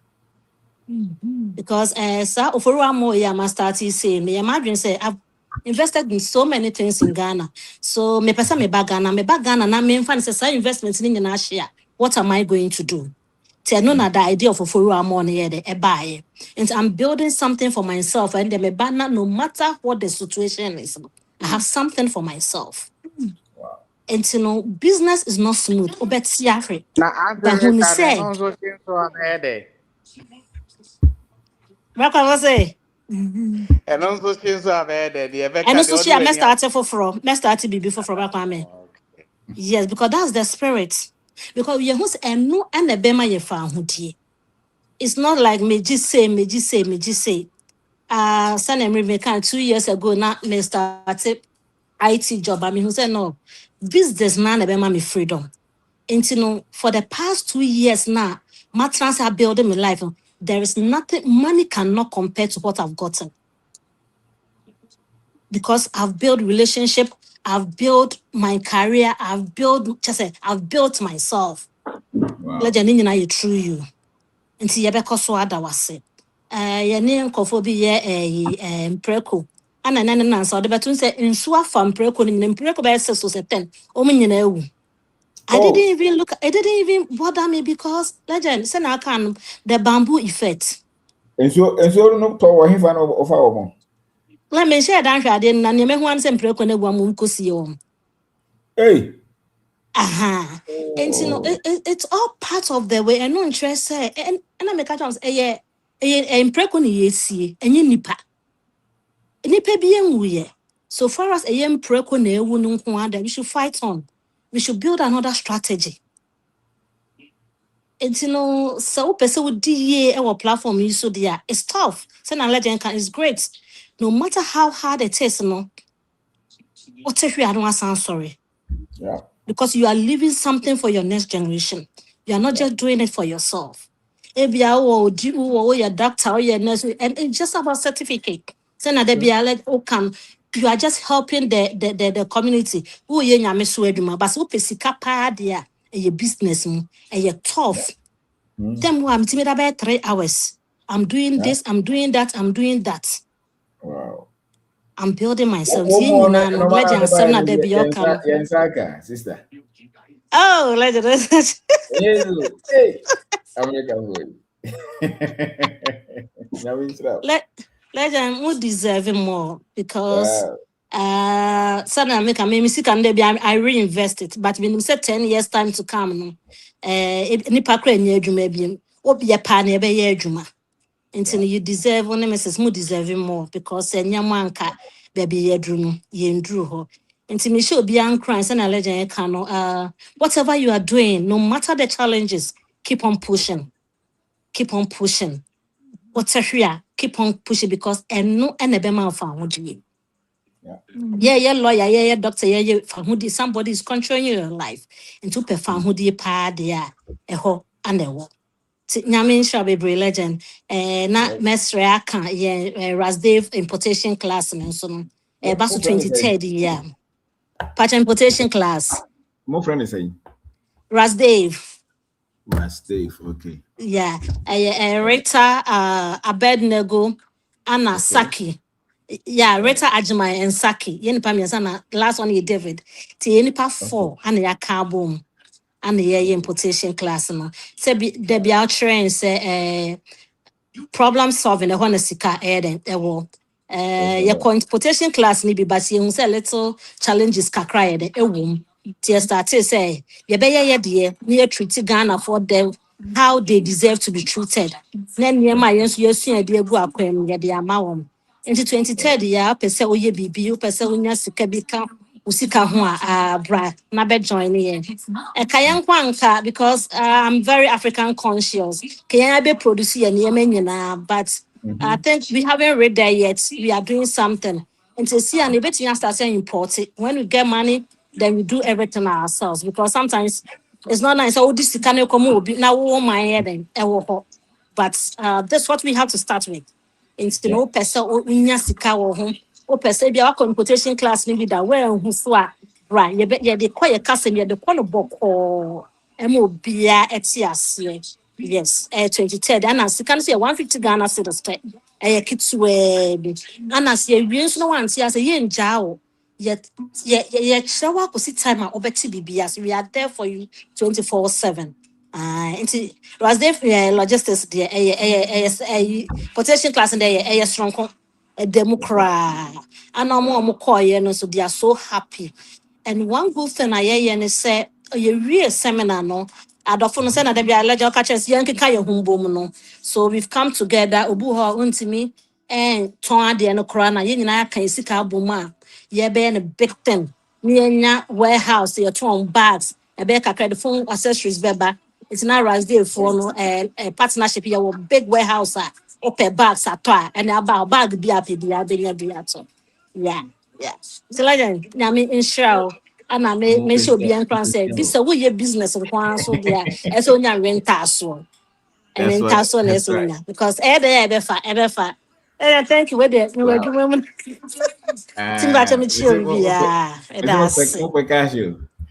because sir oforo mo ya ma start say me imagine say I've invested in so many things in Ghana. So me pesa me back Ghana na me fan say investment ni nyina share. What am I going to do? Tell no na the idea of oforo mo na ye de e buy. And I'm building something for myself and me banner no matter what the situation is. I have something for myself. Wow. And business is not smooth. Obet siafre. Na But who Andre me ka ne say no so sin so abede. what can I say? E no so sin so abede. The ebe And ka de also odu share me weni start from me start BB for Kwame. Okay. Yes, because that's the spirit. Because you who's and no and the bema ye found who it's not like me just say. Son and me can 2 years ago now me started IT job. I mean who said no business man the bema me freedom. And for the past 2 years now, my trans are building my life. There is nothing money cannot compare to what I've gotten. Because I've built relationship, I've built my career, I've built myself. Let Wow. the nina you through you. Until you because so other was it. Your name cofobi ye preco. And an answer the batun say in sua from preco in preco by so 10. I didn't Oh, even look, it didn't even bother me because legend send I can the bamboo effect. and so no to him fan of our mom. Let me share that I didn't and you may want some preco ne one could. Hey. Aha. And Oh. it's all part of the way. And no interest say and I make a chance preko ni yesi and nipa. Nipa bien we. So far as preko na ewu no nko ada, we should fight on. We should build another strategy. And so person would DA our platform you so there. It's tough. Send a legend can is great. No matter how hard it is, what if I don't sound sorry? Yeah. Because you are leaving something for your next generation. You are not Yeah. just doing it for yourself. Maybe I will do your doctor or your nurse, and it's just about certificate. So now they be like, oh, can you are just helping the community. Who you nyame so adwuma, but so pesika pa dia a business and you Yeah. tough. Them who I'm timid about 3 hours. I'm doing Yeah. this, I'm doing that, I'm doing that. Wow. I'm building myself. One more no man Legend the seven buy at the Biocan. Yensaka, sister. Oh, legend. Yes. Hey. American boy. Now it's up. Legend would deserve more because Wow. suddenly make a mistake and maybe I reinvest it. But when you say 10 years time to come, no, nipa kra nye adwuma bi. Obi ye pa na ebe ye adwuma. Until you deserve one Mrs. Mo deserve more because Nyamanka baby yedrum yendru. Until me show be crying and a legend whatever you are doing, no matter the challenges, keep on pushing. Keep on pushing. Whatever, keep on pushing because no bema found you. Yeah, lawyer, yeah, doctor, yeah, somebody is controlling your life. And to perform who the pa there, a ho and a walk. Nyamin Shabby legend, na mestre aka, yeah, Rasdave importation class, and so basu 23rd year. Patch importation class. My friend is saying. Rasdave. Rasdave, okay. Yeah, Rita Abednego, Anna Saki. Yeah, Rita Ajimai and Saki. Yen Pamiasana, last one, David. Tienipa 4, and ya carbon, and the importation class. No, say there be out train say problem solving a one sika eden ewo. Your importation class ni be but you say little challenges kakra eden ewom. Tia start say, you be ye dear, near treaty Ghana for them how they deserve to be treated. Then near my yes, you dear go up and get the amount. Into 2030, yeah, per se oye bibi, per se unya sika bika, usika hua, bra, na be join here. A kayan kwanka because I'm very African conscious. Kayan be producing a yemen, but I think we haven't read there yet. We are doing something. And to see and bit you start saying import it. When we get money, then we do everything ourselves because sometimes it's not nice. Oh, this can come now. Oh, my head and but that's what we have to start with. Instead, no person or inya sika or home. O person be our computation class maybe that where who so right. You bet you the quiet castle you the corner book or MOBia etias. Yes, 2010. And as you can see, 150 Ghana cedis. Kids and as you use no one see as a yen jow. Yet, show up with time at Obeti BBS. We are there for you 24/7. Into was there logistics there a protection class in there a strong a democrat and no more McCoy so they are so happy. And one good thing I hear and say a real seminar no adofo say na there be allergic catches yanke kaya humbo no. So we've come together obuho untimi and ton ade no kra na ye nyina kan sika boma ye be a big thing. Nienya warehouse your ton bags a be kakra the phone accessories beba. It's not Rasdale for no partnership here with big warehouse open bags at and about bag be happy be so yeah. So like I mean insure and I may sure be and say this a way business and so there as only rent so and then tasso less because ever far and thank you with it no women Timber me chill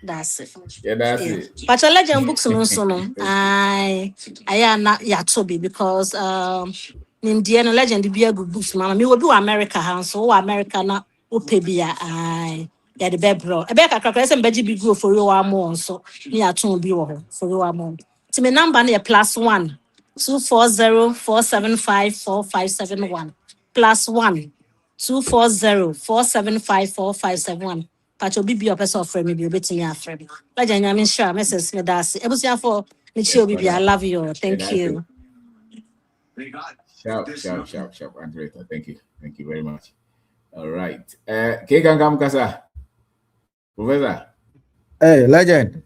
that's it. Yeah, that's it. But your legend books no. I am not Yatobi because Indiana legend be a good books, mama. Me will do America house, so America na upebia. I yeah the bebro. A better crackers and veggie be good for you more. So me at two be for you more. To me number near +1 240 475 4571 +1 240 475 4571. Pacho be your person of friend, maybe a bit in your friend. Like I mean, sure, Mrs. Medasi. Ebusia for Nichio Bibi. I love you. Thank you. Sharp, Andrea. Thank you very much. All right. Kekangam Kasa. Professor. Hey, legend.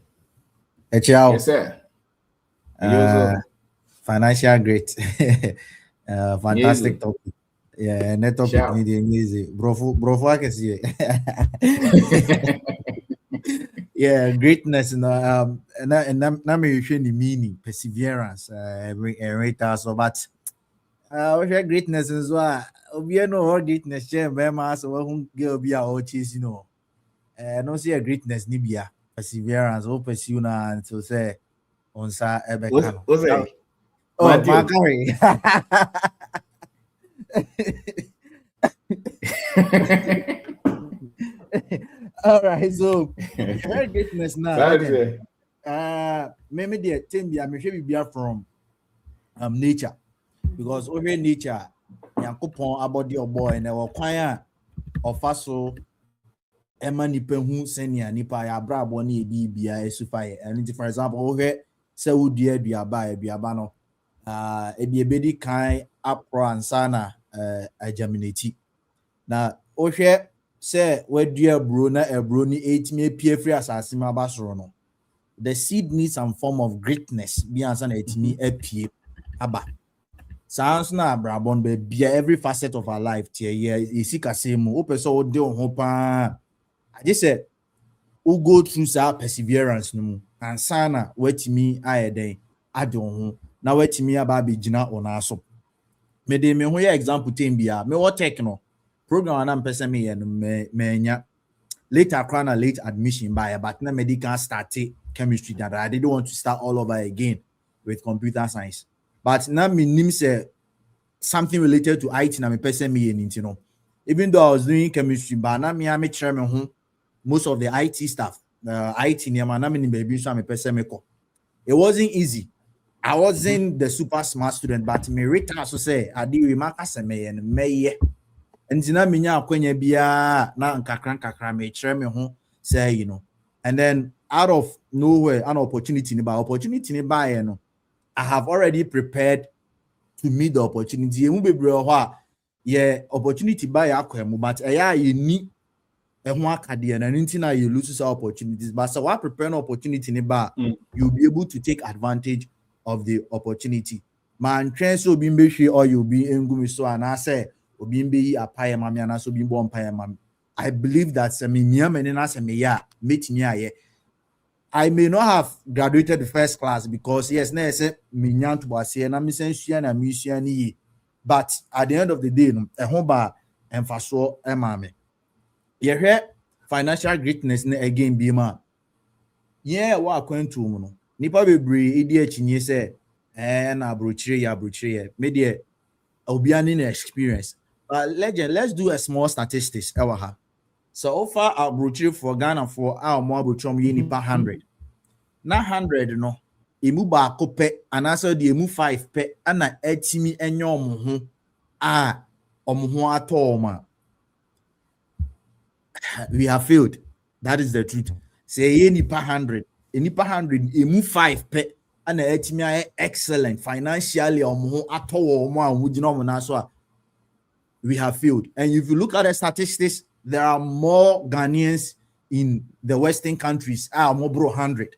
Ciao. Yes, sir. Financial great. Fantastic topic. Yeah, net topic needing easy. Bro, I can see it. Yeah, greatness. And now me the meaning, perseverance, so but greatness is why we know all greatness. So who girl be our cheese, no see a greatness nibia perseverance. Or pursue na until say on sa ebeka. Oh, Macari. All right, so greatness now. Maybe the thing I'm sure be from nature because over nature, Yankopon about your boy and our choir of us so Emma nipa hu senior nipa ya bra boni bia esufai and for example over say wo dua no ebedi kan apro ansana germinate na ohwe se wadua bro na ebro ni etimi apie free asase ma basoro no the seed needs some form of greatness bi ansana etimi apie aba sounds na abrabon be every facet of our life tie esika semu o person o de ho pa I just said who go through sa perseverance no mu ansana watimi ayeden ade ho na watimi aba be gina onaso me de me ho ya example tem bia me what tech no program na mpese me ye no me later crown late admission by but na medical started chemistry that I didn't want to start all over again with computer science but now me nim say something related to IT na me person me you know even though I was doing chemistry but na me am try me ho most of the IT stuff IT near na me baby so me person me ko it wasn't easy. I wasn't the super smart student but me return so say I did remark as me and me nti na menya akwanya bia na nkakra me kire me ho say you know and then out of nowhere an opportunity ni buy no I have already prepared to meet the opportunity emu bebre ho a ye opportunity buy akwemu but eya ye ni ehun akade na nti na you lose some opportunities but so what prepare an opportunity ni ba you'll be able to take advantage of the opportunity man train so be mbehwe or you be engumi so and say obi mbe apaye mame ana so bi mbo mpaye mame I believe that se me niamene na se me ya metimi aye I may not have graduated the first class because yes na say me nyanto ase na me sensua na me sua ni but at the end of the day no ehun ba emfaso emame ye hwe financial greatness na again be ma yeah wa kwantu mu no nipa bebre edi achinye se na abrochire me de obiani na experience legend let's do a small statistics ewa so far abrochire for Ghana for our more abrochom ye nipa 100 na 100 no emu ba kope anaso de emu 5 pe ana atimi enye omo ho atoma we have failed. That is the truth. Say any per 100, emu 5 pe and etimi excellent financially we have failed. And if you look at the statistics, there are more Ghanaians in the Western countries. More 100.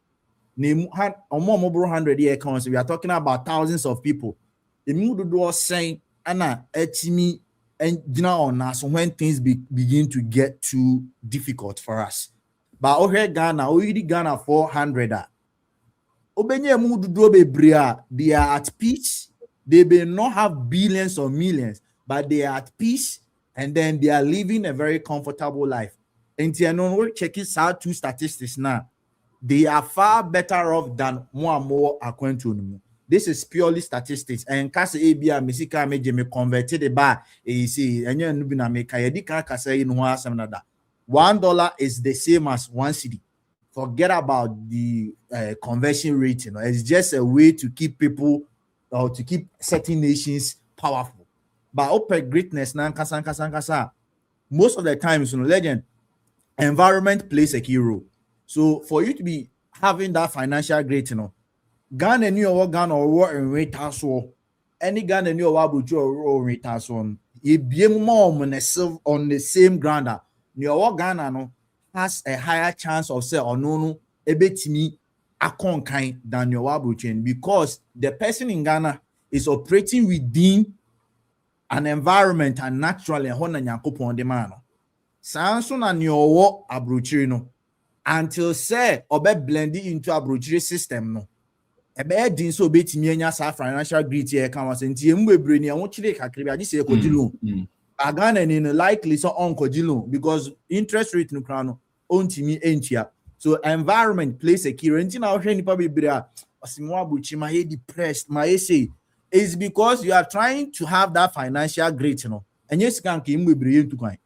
More 100 year counts. We are talking about thousands of people. The mood was saying, Anna etimi and on us when things begin to get too difficult for us. But over Ghana, Ghana 400. Obenye mudu bebria, they are at peace. They may not have billions or millions, but they are at peace and then they are living a very comfortable life. And we're checking out two statistics now. They are far better off than more and more acquainted. This is purely statistics. And kasa ebia mesika meje me converted ba see enye nubi na meka yedi kan kasa yi no asem nada. $1 is the same as 1 cedi. Forget about the conversion rate, you know. It's just a way to keep people or to keep certain nations powerful. But open greatness na kasa most of the times, you know, legend environment plays a key role. So for you to be having that financial great, you know, Ghana ni owo Ghana owo enwe taso any Ghana ni owo abuju owo enwe taso ebiem more on the same ground ni owo Ghana no has a higher chance of say no ebetimi akonkan than your abuju because the person in Ghana is operating within an environment and naturally hona nyankopon de man no sanso na ni owo abuju no until say obe blend into abuju system no ebe din so betimi anya sa financial great here kan wase ntie mbebre ni won chire kakre bi say kodilo agana ni likely so on kodilo because interest rate no kran no ontimi entia so environment plays a key role nti na ohwe nipa bebre a osimo abuchi ma he depressed ma he say is because you are trying to have that financial great, you know, and yes can mbebre ntu kwan.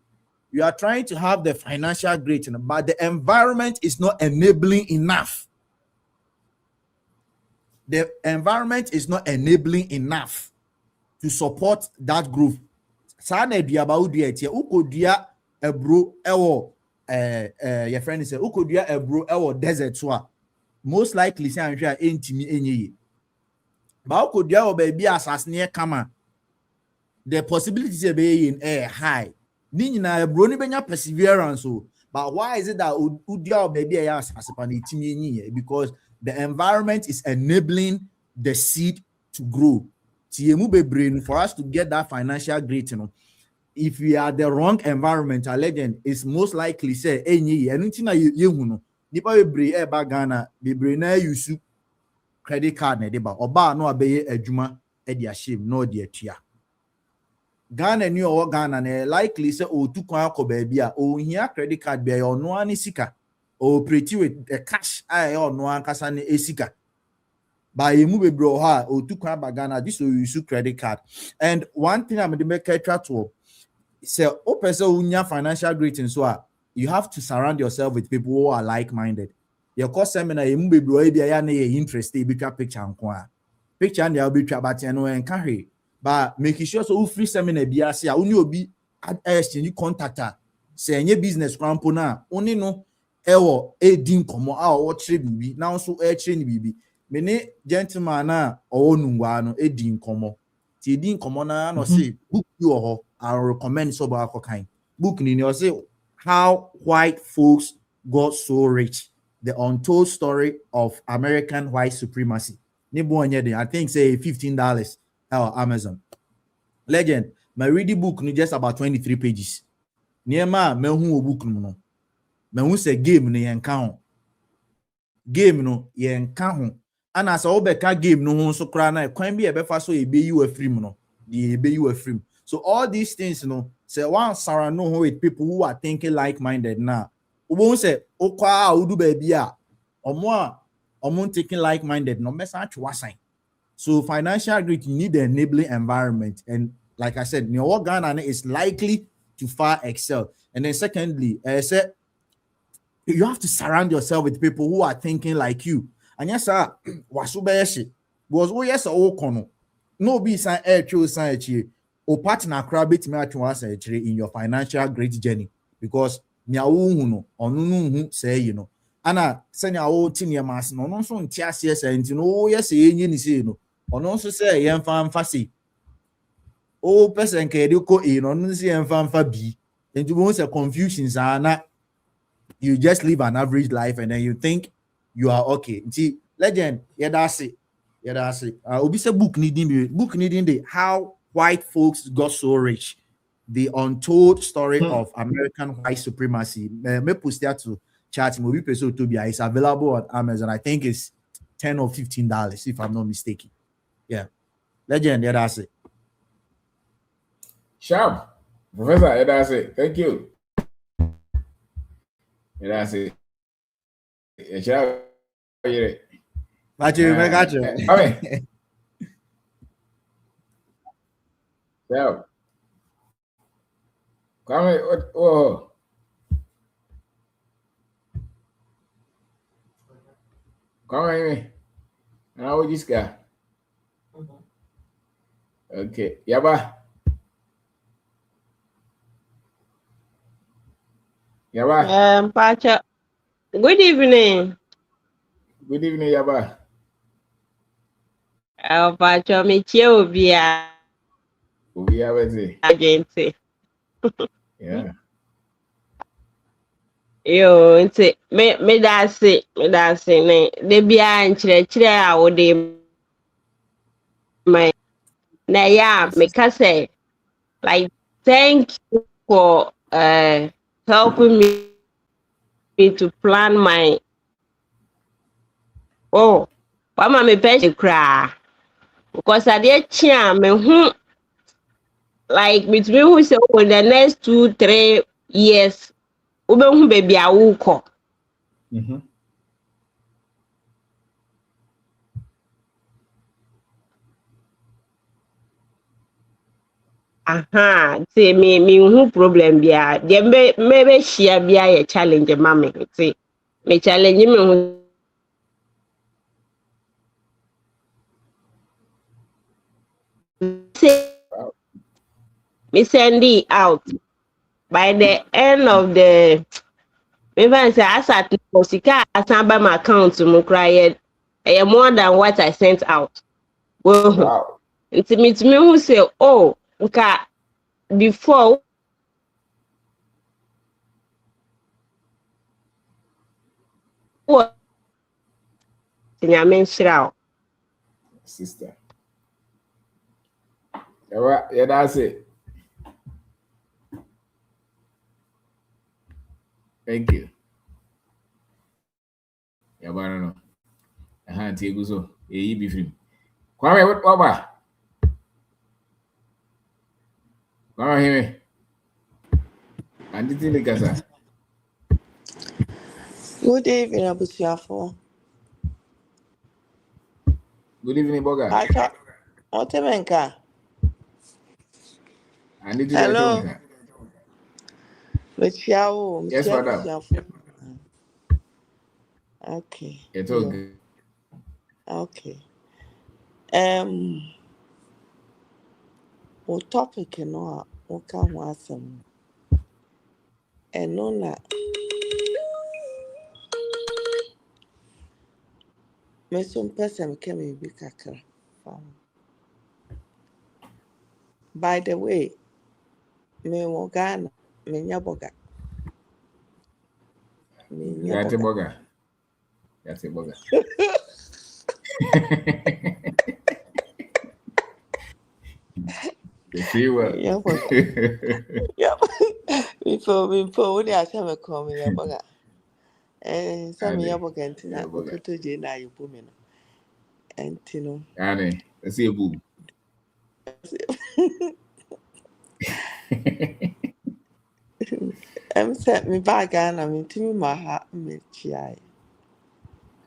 You are trying to have the financial great, you know, but the environment is not enabling enough. The environment is not enabling enough to support that growth. Sana diaba udia ukodia ebro ewo your friend say ukodia ebro ewo desert so most likely say anhwe a entimi enye. But could you be assassinate kama? The possibilities of being high. Nina brony benya perseverance. But why is it that udia baby assassinate? Because the environment is enabling the seed to grow. Brain for us to get that financial great, if we are the wrong environment, a legend is most likely say anything you nipa bebre Ghana bebre na use credit card na deba oba no abeye adwuma e dia shame no dia tua Ghana ni owo Ghana na likely say o tu kwan akọ baabi a o hia credit card be ono ani sika o operate with the cash I ono ankasa ne esika by emu bebre ha o tu kwan ba Ghana this will use credit card. And one thing I'm the make try to say open so unya financial greeting so you have to surround yourself with people who are like-minded. Your course seminar emu bebre e bia na interested be picture nko picture and they'll be but no encourage. But making sure so free seminar bia say only obi exchange contact say any business krampo na only no ewo din komo a o kire bibi na so e kire ni bibi me ne gentleman na o nungwa no din komo ti din komo na no say book you ho I recommend so ba kind book ni no say How White Folks Got So Rich, the Untold Story of American White Supremacy. I think say $15 or Amazon. Legend, my reading book ni just about 23 pages. Niema me hu book no. Me hu say game no yen ka ho. Game no yen ka ho. Ana sa obeka game no ho so kra na kwan bi e be fa so e be you afrim no. The e be you afrim. So all these things, say one Sarah know with people who are thinking like-minded now. Won't say, "Okwa udu baby ya," or thinking like-minded. No message was sign. So financial grit, you need the enabling environment, and like I said, your Ghana is likely to far excel. And then secondly, I said you have to surround yourself with people who are thinking like you. And yes, sir, wasubeyeshi was yes kono. No be sign sign o partner crab it me in your financial great journey because nya wo hu no onu no hu say you know ana senya wo tinia mas no no so ntia se say nti no yes enyi ni say no ono so say yen fa say o person ka ede ko no no say yen fa bi nti wo say confusions ana you just live an average life and then you think you are okay. Nti legend that's it obi say book needing the How White Folks Got So Rich, the Untold Story of American White Supremacy. Me post that to chat. Movie peso to be. It's available on Amazon. I think it's $10 or $15 if I'm not mistaken. Yeah, legend. Yeah, that's it. Sharp, Professor. Yeah, that's it. Thank you. Yeah, that's it. Yeah, sharp. Yeah. Got you. Okay. Yeah. Come oh. Come here. Now this guy. Okay. Yaba. Pacha. Good evening. Good evening, Yaba. Pacha, me chia Obia weze. agente. Yeah. Yo, nti me dase ne de bia nkyerɛkyerɛ a wode my na yeah me ka say like thank you for helping me to plan my mama me pension cry because I dey chia me hu like between who say in the next 2-3 years ubehu baby a wuko. Say me hu problem bia de me share bia ye challenge mama say me challenge me hu say me send it out by the end of the even say asat sika asamba my account mo cry more than what I sent out. Wow. It's me who say, oh, nka before what nyame nhyira. Sister. Yeah, that's it. Thank you. Yeah, but I don't know. I had to go so. Hey, be free. Kwame, what, Baba? Come on, hear me. And this thing, Gaza. Good evening, Abusiafo. Good evening, Boga. Pacha, Otemenka. And this Hello. is Michiao, Yes, Mr. madam. Abusiafo. Okay. It's all Yeah. good. Okay. O topic no o ka ho asem. Eno na me so mpese me ke me bi kakra. By the way, me wo Ghana, me nya boga. Me nya That's a boga. Boga. That's a Boga. The free Me world. nya boga. Yep. Before when I say me come me nya boga. Some Ade. nya boga Yeah, ntina Boga. okoto je na yibu me no. Entino. Ade. Let's see a boo. Set me back Ghana me timi ma ha me chia.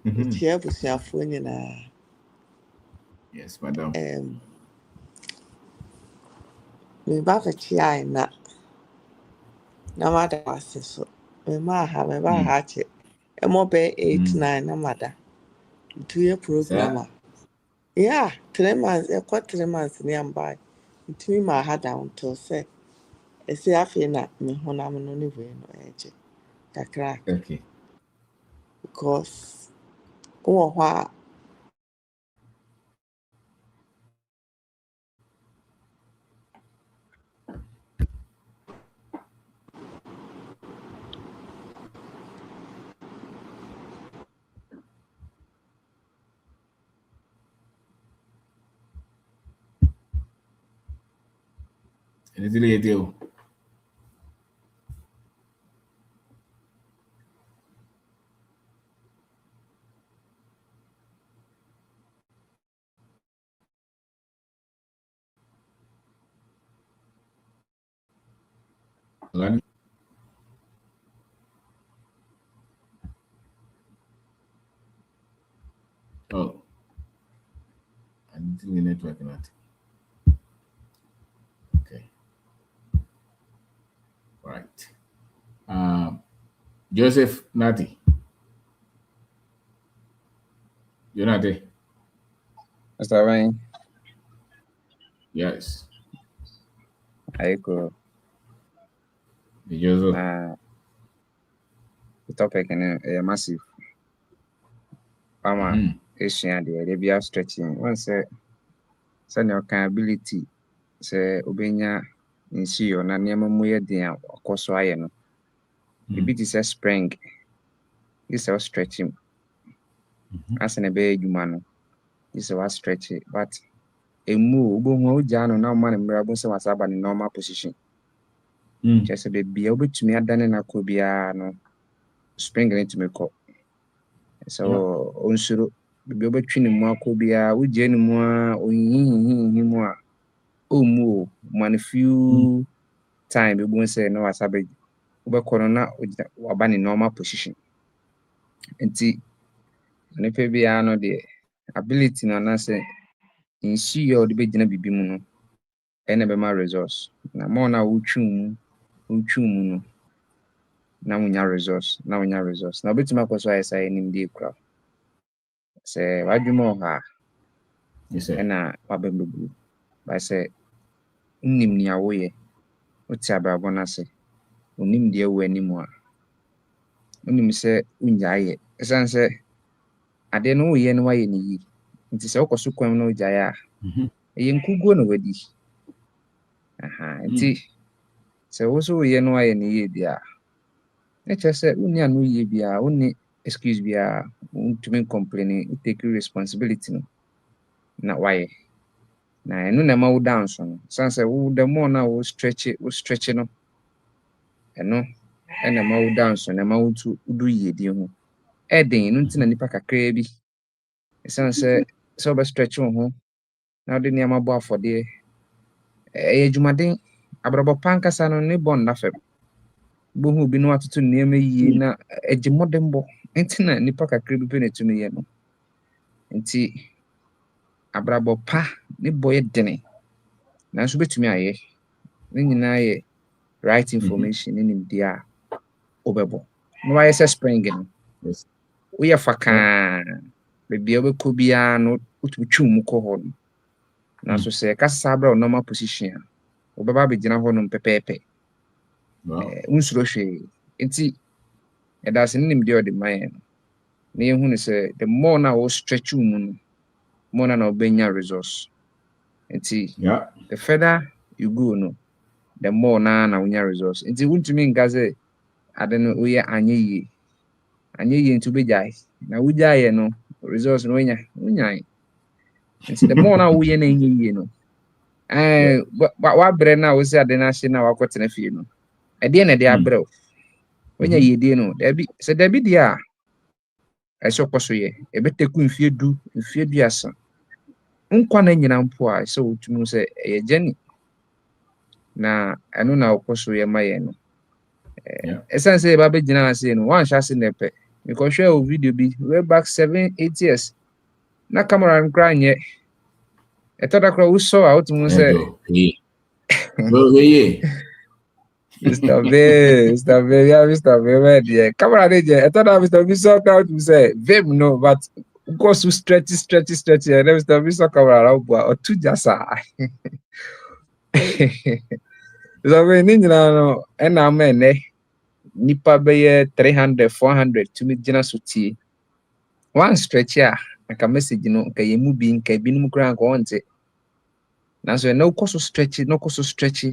Me chia busuafo nyina. Yes, madam. Me ba fa chia na ma da wase so. Me ma ha me ba ha che. E mo be 8-9 na mada. 2-year program. Sir? Yeah, 3 months, 3 months ni am by. Ntimi ma ha down till say. E say afi na me honam no ne we no eje. Kakra Okay. because wo ho a Anything you do? Oh. Anything the network not. Okay. Right. Joseph Nati. You're not there? Mr. Wayne, Yes. Aiko, Joseph. the topic is massive. Asian, they be stretching. One say, your ability, say, Obenya, in see or na near Muya Dian, or Kosoaya. No, a bit is a spring. This is stretching. As an obey human, this is stretching, but a move, Bomo Jano, now man, and Brabus was up in normal position. Just a baby, able to me, done and I could be no spring into me call. So, on sure, be able to mu akɔ biara wogye no mu a ɔhihihihi mu a ɔmmu o man few time bi bu sɛ na wasa bɛ wobɛkɔ no na waba ne normal position nti nipa biara no deɛ ability no anaasɛ nsuo a ɔde bɛgyina biribi mu no ɛna bɛma resource na ma ɔno a wotwi mu no na wonya resource na wobɛtumi akɔ so ayɛ saa animdeɛ kora sɛ wadwuma wɔ ha a ɛna wabɛbɛbu ba sɛ nnim nea woyɛ wote abrabɔ no ase onim deɛ wɔ anim a wonim sɛ wonyaa yɛ ɛsiane sɛ adeɛ no woyɛ no woayɛ no yie nti sɛ wokɔ so kwan no gyae a ɛyɛ nkuguo na wadi nti sɛ wo so woyɛ no ayɛ ne yie bi a na kyerɛ sɛ wonni ano yie bi a wonni excuse bi a wontumi complain wo take responsibility no na wayɛ na ɛno na ɛma wo da nso no san sɛ wo the more na wo stretch no ɛno ɛna ɛma wo da nso na ɛma wo nso wodu yiedie ho ɛden no nti na nipa kakraa bi ɛsan sɛ wobɛ stretch wo ho na wode nneɛma bɔ afɔdeɛ ɛyɛ adwumaden abrabɔ pa nkasa no ne bɔ nna fam bohu bi no atoto nneɛma yie na agye mmɔdemmɔ nti na nipa kakraa bi pɛ na ɛtumi yɛ no nti abrabɔ pa ne bɔ yɛ dene nanso bɛtumi ayɛ ne nyinaa yɛ right information ne nimdeɛ a wobɛbɔ na wayɛ sɛ spring no woyɛ fa kaa baabi a wobɛkɔ biara no wotumi twi mu kɔ hɔ no nanso sɛ ɛka sesa berɛ wo normal position a wobɛba abɛgyina hɔ nom pɛpɛɛpɛ wonsuro hwee nti ɛda ase ne nimdeɛ ɔde ma yɛn no na yɛhu no sɛ the more na wo stretch mu no more na wobɛnya resource nti the further you go no the more na wonya resource nti wontumi nka sɛ ade no woyɛ anyɛ yie nti wobɛgyae na wogyaeɛ no resource no wonyae nti the more na woyɛ na ɛnyɛ yie no wabrɛ no a wo sɛ ade no ahye na wakɔtena fie no ɛdeɛ na ɛde abrɛ wo wonya yiedie no sɛ dabi deɛ a ɛsɛ ɔkɔ so yɛ ɛbɛtɛku mfie 10 mfie 30 nkwa na nyina mpo a ɛsɛ wotumi sɛ ɛyɛ gyani na ɛno na wokɔ so yɛ ma yɛ no ɛsiane sɛ yɛba bɛgyina ase no wanhyɛ ase na ɛpɛ mekɔhwɛ wo video bi way back 7-8 years na camera no koraa nyɛ ɛtɔda koraa wosɔ a wotumi sɛ Mr. Bay, deɛ camera ne gye ɛtɔda Mr. B sɔ koraa wotumi sɛ vim no but wokɔ so stretchy ɛnɛ Mr. B sɔ camera na woboa ɔto gya saa Mr. Bay ne nyinaa no ɛna ama ɛnɛ nipa bɛyɛ 300-400 tumi gyina so tie one stretch a nka message no nka yɛ mu bi nka binom koraa nka wɔnte nanso ɛnɛ wokɔ so stretch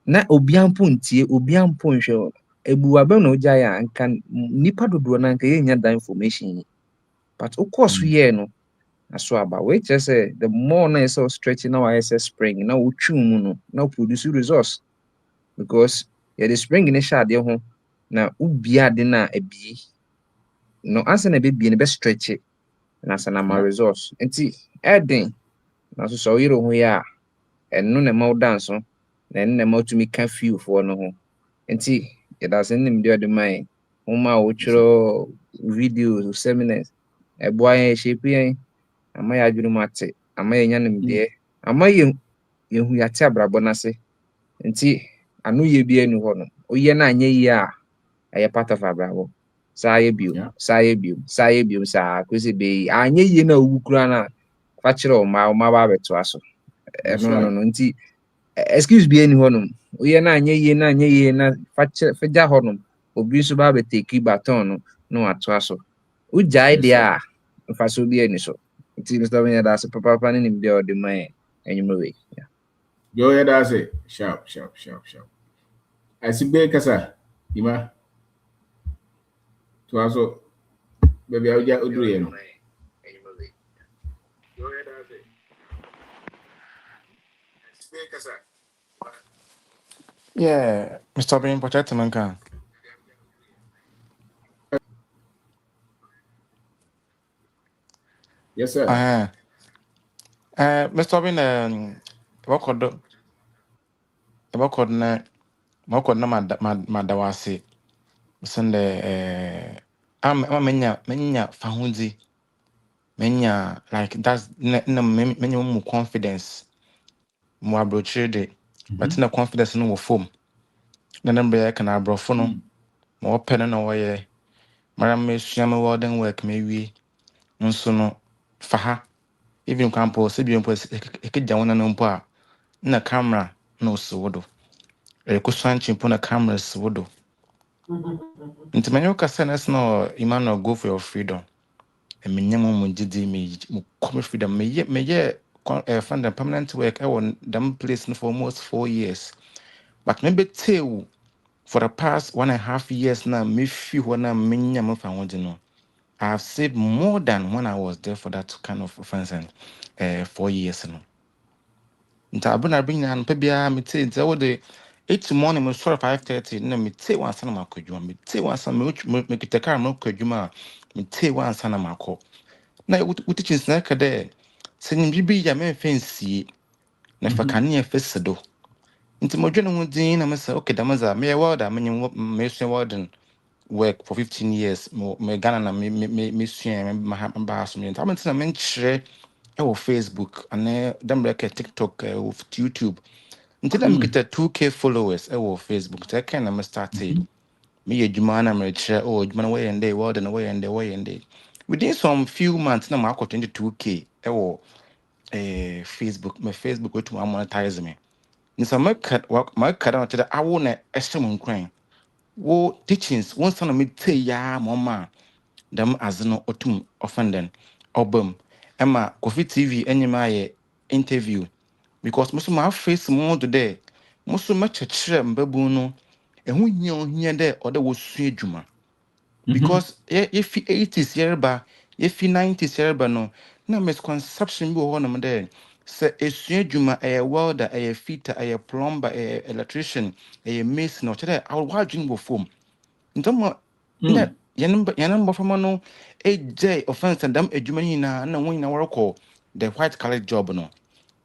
na obia mpo ntie obia mpo nhwɛ ebuwabɛ na ogyae a nka nipa dodoɔ na nka yɛnya da information yi but wokɔ so yɛ no aso aba wei kyerɛ sɛ the more na ɛsɛ stretch na wayɛ sɛ spring na wotwi mu no na produce resource because yɛde spring ne hyɛ adeɛ ho na wobia ade na abie no ansa na bɛbie no bɛ stretch na sa na ma resource nti ɛden na so sɛ woyere ho yɛ a ɛno na ma wo dance na ɛno na ma wotumi ka feel for no ho nti yɛda sɛ nimdeɛ ɔde ma yɛn woma a wotwerɛ videos seminars ɛboa yɛn shape yɛn ama yɛ adwene mu ate ama yɛnya nimdeɛ ama yɛhu yɛate abrabɔ no ase nti ano yɛ bi anu hɔ no woyɛ no anyɛ yie a ɛyɛ part of abrabɔ saa yɛ bio saa kɔsi bɛyi anyɛ yie no a wowu koraa no a fa kyerɛ wo ma ba abɛtoa so ɛno no nti excuse bi ani hɔ nom woyɛ no anyɛ yie na fa gya hɔ nom obi nso ba abɛteki baton no na watoa so wogyae deɛ a mfa so bi ani so nti Mr. Benya da ase papa ne nimdeɛ a ɔde ma yɛ anwummerɛ wei Yo, yeah, that's it. Sharp. I see big kasa. Ima. To also, baby, I'll get Udrian. Yeah, Mr. Bean, protect man can. Yes, sir. Mr. Bean, what na madawase. Sende menya fahundi. Menya like that's menya more confidence. More brochide, but na confidence no form. Na number can I brofono. More pen no way. Madam me shame warden work maybe. Nso no faha. Even campo sebi mpo ekegya wona no mpo a na camera no sowodo. Ekusanchi mpo na camera sowodo. Nti manyo kasa na no Emmanuel go for your freedom. and me nyama mo gidi me come freedom me find a permanent work I want them place for almost 4 years but maybe tell for the past 1.5 years now me feel when I'm me nyama found no I have saved more than when I was there for that kind of offense and 4 years no nti abena bring na no pebia me tell nti wo de 8 morning me sort 5:30 na me tell one sana makwadwuma me tell one sana me kitakara me kwadwuma me tell one sana makọ na wo teachings na ka de se nim bibi ya me fancy na fa kane fa sedo nti mo dwene ho din na me say okay damaza me welder me so welding work for 15 years me Ghana na me sua me ba so me nti am me nkyerɛ ɛwɔ Facebook and dem like TikTok with YouTube until them get a 2K followers ɛwɔ Facebook so kind of me start me ye dwuma na me kyerɛ oh dwuma way and day world and way and day within some few months na ma akɔ 22K ɛwɔ Facebook my Facebook to monetize me nso my cut out to the awo na ɛhyɛ mo nkran wo teachings one son me tell ya mama them as no otum offending obum Emma Kofi TV enyima ye interview because most my face more today most much a chere mbabu no ehun hia ohia de ode wo su adwuma because if 80s yerba if 90s yerba no na misconception bi wo no de se esu adwuma welder fitter plumber electrician mason no chere awadwin wo fom ntomo na yanan fama no AJ offense and them adwuma na won na work the white collar job no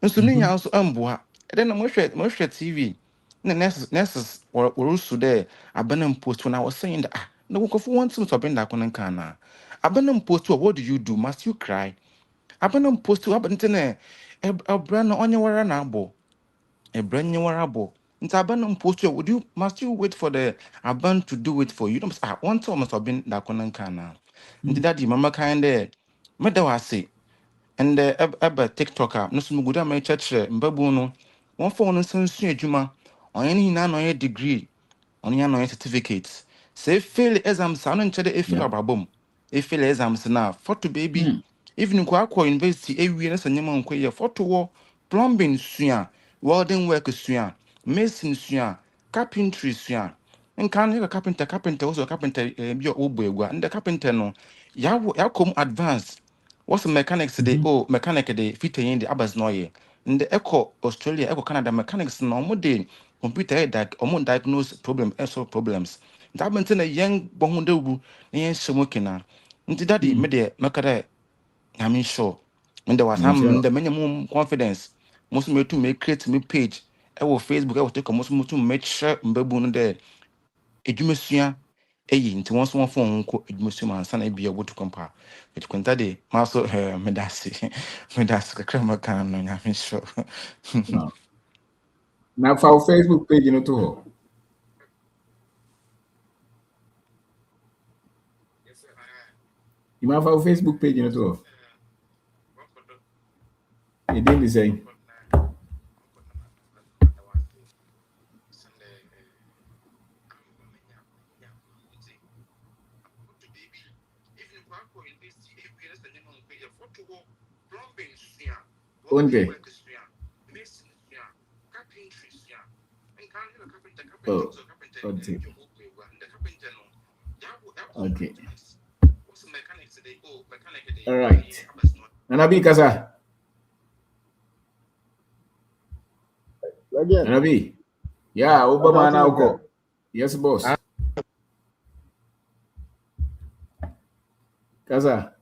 nso ne nya nso amboa then mo hwɛ TV na nurses were so there abanam post when I was saying that no go for one to been that kon kan na abanam post what do you do must you cry abanam post abantene ebra na onye wara na abo ebra nye wara abo nti abanam post would you must you wait for the aban to do it for you don't one time must have been that kon kan na nti daddy mama kind there meda wase and eba TikToker no so muguda my church mbabu no one for no sensu adwuma onye na no degree onye na certificates say fail exams anu nchede e fail ababom e fail exams na photo baby even kwa university ewie na sanyama nko ye photo wo plumbing sua welding work sua mason sua carpentry sua nkan ne carpenter also carpenter bi obo egwa and the carpenter no ya kom advanced what's mechanics today mechanic de fit in the abas no ye in the echo Australia echo Canada mechanics no mo de computer diagnose problem solve problems that maintain a young bonde wu na yen shemokina nti daddy me de makara I'm sure when there was some the minimum confidence most me to make create me page I will Facebook I will take most to make sure mbebu no there edwumasua nti won so won fon ko edwumasua ansa na bia wotu kompa et kwenta de ma so medasi kakra maka no nya me sure na fa Facebook page no to ho you ma fa Facebook page no to ho e dey me say onde oh okay all right Anabi kasa Anabi yeah Obama na uko yes boss kasa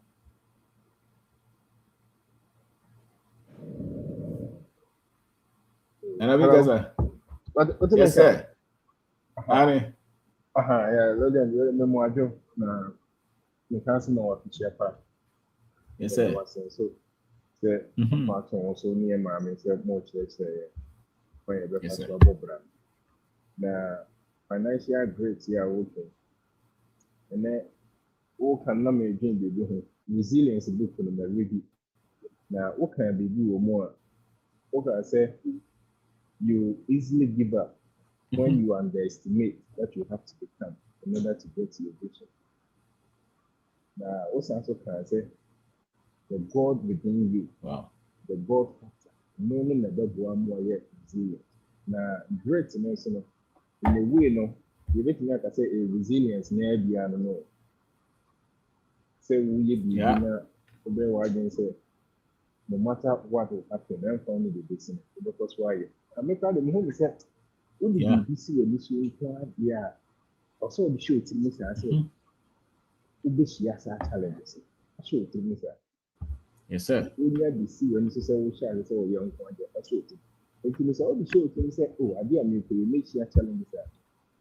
Anabi kasa yes sir Ani yeah legend memo ajo na me kanse na wa fichia pa yes sir so se ma ton so ni e ma me se mo chere se when you be for bobra na financial great ya working and then o kan na me dream be ho resilience book no me read na o kan be bi wo mo o can say you easily give up when you underestimate what you have to become in order to get to your vision. Now, also can say the God within you. Wow. The God factor. No, no, no, that one more yet resilient. Now, greatness, in a way, you bet me, I say a resilience, near beyond no. Say, we be dinner, obey what I say. No matter what will happen, then find the business. Because why? I make out the home is that, would you be busy when you see, yeah. Also, the show to me, I say, this year's challenges. Show to me, sir. Yes, sir. When you have the see when you say, we shall say, young one, that's what it. If you say, oh, the show to me, say, oh, I be a new to make sure challenges.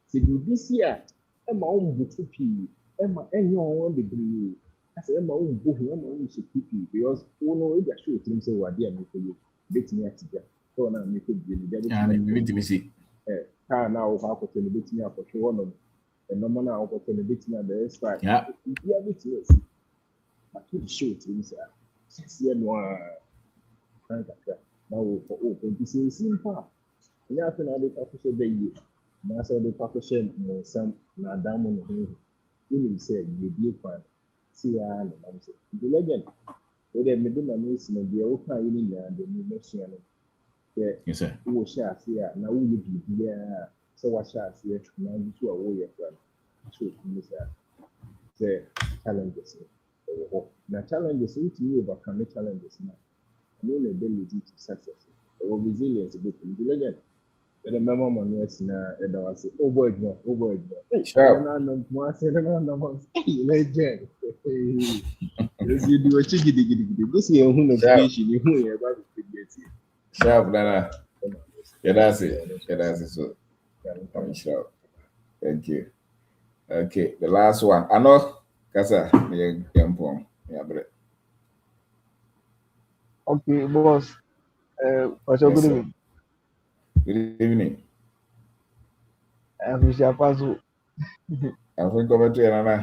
See, this year, Emma own book to P, Emma, and your own degree. I say, Emma own book, Emma own should keep you because, oh, no, if I show to him, say, what dear me for you, bet me at together. So now, make it be the me see. Now, how could you bet me up for one of the normal now, for the bet me at the extra? Yeah, bet me. But to show to him, sir, see, no, now, for open, this is simple. And after now, they talk to the na so the partition no some na damu no ho you say you be fan see ya no am say the legend we dey me do na me si no be o kan yi ni na de me mesia no yes sir wo sha see ya na wo ye bi ya so wa sha see ya na you so wo ye fan so you say challenges na challenges which you overcome challenges na no the ability to success or resilience bit the legend. The memo manuals na and I was over it. Sure. Legend. Yes, you do a chicky diggy. This year, who knows station, you who about to get it. Sharp, Nana. Yeah, that's it. Yeah, that's it. So, sharp. Thank you. Okay, the last one. I know, Kasa, yeah, okay, boss. What's your good evening? Good evening. I'm Mr. Pazu. I'm going to come to Nana.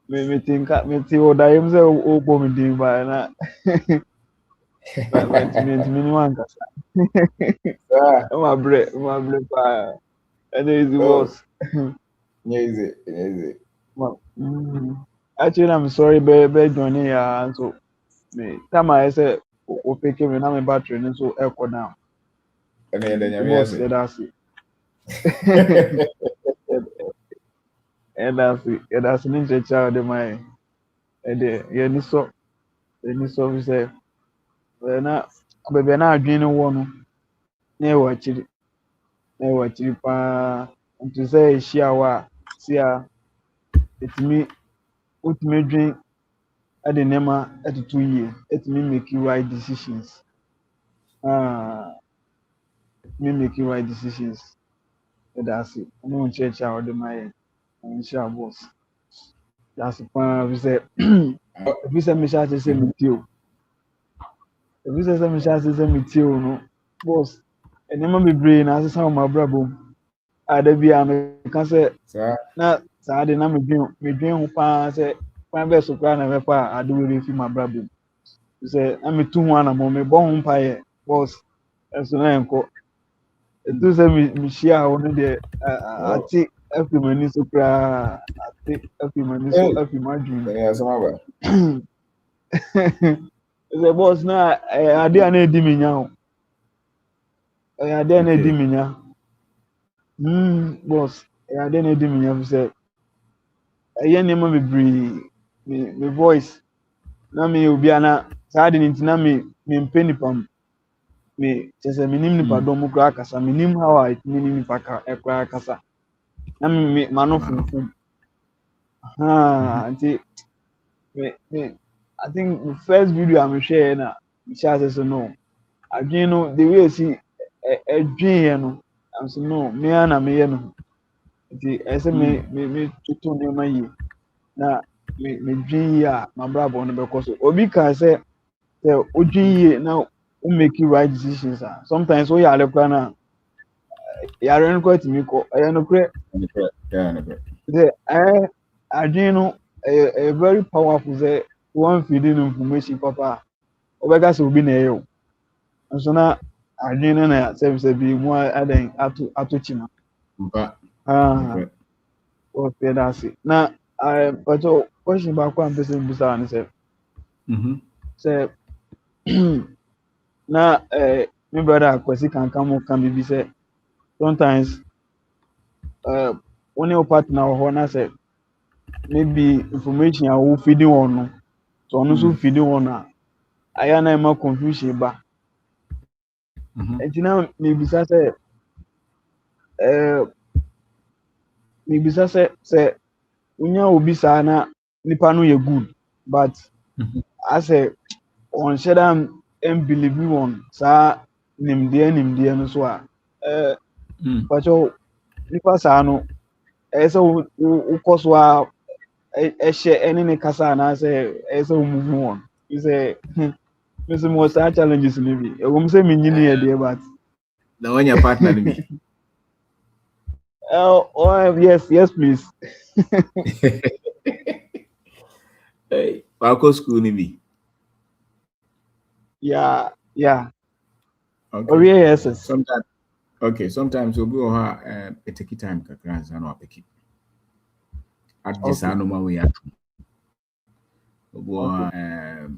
Me think what I am saying. Oh, boy, me think by na. But me one kasa. My bread, pa. And it is worse. Easy. Actually, I'm sorry, be joining ya. So me, time I say, o pick me na me battery ni so echo down. And then boss said that's it. And that's ninja child of my. And yeah, ni so we say. Na baby na adwene wo no na e wachiri pa nti say ehia wa si a etimi utimi dwen ade nema atutu yie etimi make right decisions make right decisions that's it no church out the my share boss that's pa we say we say me share say me tio we say me share say me tio no boss enema bebree na asesa ma brabo ada bia me ka say na saa de na medwen ho paa sɛ kwan bɛɛ so koraa na mɛfa a ade wei refi m'abrabɔ mu sɛ na metu ho anammɔ mebɔ ho mpaeɛ bɔs ɛso na ɛnkɔ ɛtu sɛ mehyia wo no deɛ ate afiri m'ani so koraa ate afiri m'ani so afiri m'adwene sɛ bɔs na ade a na ɛdi me nya ho ɛyɛ ade a na ɛdi me nya bɔs ɛyɛ ade a na ɛdi me nya fi sɛ ɛyɛ nneɛma bebree me voice na me obi ana saa de nti na me mpɛ nipa mu me kyɛ sɛ menim nipa dɔm mu koraa kasa menim how a ɛtumi ne nipa koraa kasa na me m'ano funfun nti me I think the first video a mehwɛɛ na mehyɛ ase so no adwene no the way esi ɛdweneɛ no am so no me ara na meyɛ no nti ɛsɛ me toto nneɛma yie na me dwen yie a m'abrabɔ no bɛkɔ so obi ka sɛ odwen yie na o make right decisions sometimes o yare koraa na yare no koraa tumi kɔ ɛyɛ no korɛ sɛ adwen no ɛyɛ very powerful sɛ wɔn feed no information papa a ɔbɛka sɛ obi na ɛyɛ o nso na adwen no na sɛbisɛbi mu adan ato kyima ɔfɛ da ase na but question back one person busa and say na my brother Kwesi can be say sometimes when your partner or na say maybe information I will feeding on no so on also feeding on I am confusion ba and now maybe say maybe say unya obi saa na nipa no yɛ good but as a on hyɛ and believe on saa nimdeɛ no so a pakyɛw nipa saa no ɛyɛ sɛ wokɔ so a ɛhyɛ ɛne ne kasa anaasɛ ɛyɛ sɛ wo move on sɛ mese mewɔ saa challenges no bi ɛwɔ m sɛ menyini yɛ deɛ but na when your partner no bi yes please hey Paco school no bi yeah okay yes sometimes obi wɔ hɔ it take time kakra nsa na wapeki adje saa no ma we ato obi wɔ hɔ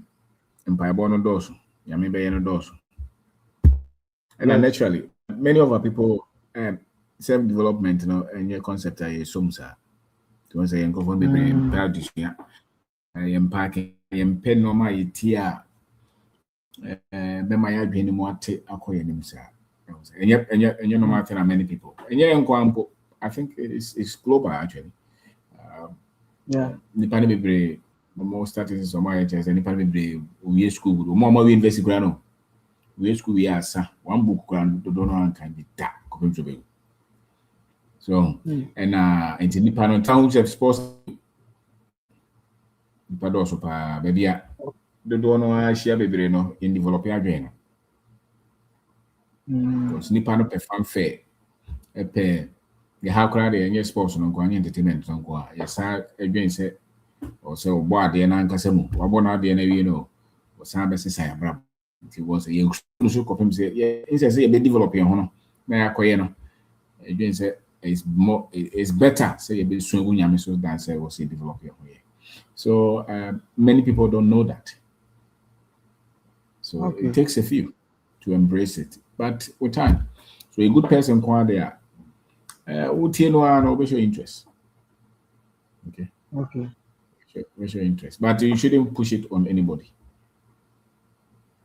mpaebɔ no dɔɔso nyame bɛyɛ no dɔɔso and naturally many of our people self development no any concept I assume sa to say enko fo be proud this ya am packing am pen no ma yitia be my adwene mu ate akoye nim sa enye no matter many people enye enko ampo I think it's global actually nipa ne bebre mo starting so my chance nipa ne bebre we school mo we university grad no we school we asa one book grad do no can be that come to be so and into nipa no township sports nipa do so pa baby a do no share bebre no in develop your brain because nipa no perform fair epe the how crowd the sports no kwa entertainment no kwa yes adwen say o say obo ade na nkasa mu obo na ade na wi no o san be sesa ya bra it was a so kopem say yeah say be develop your ho no na yakoye no adwen say it's better say you be so unyame so than say was a develop your ho. So many people don't know that. So it takes a few to embrace it, but with time. So a good person qua there will tell no show interest. Okay. Show interest, but you shouldn't push it on anybody.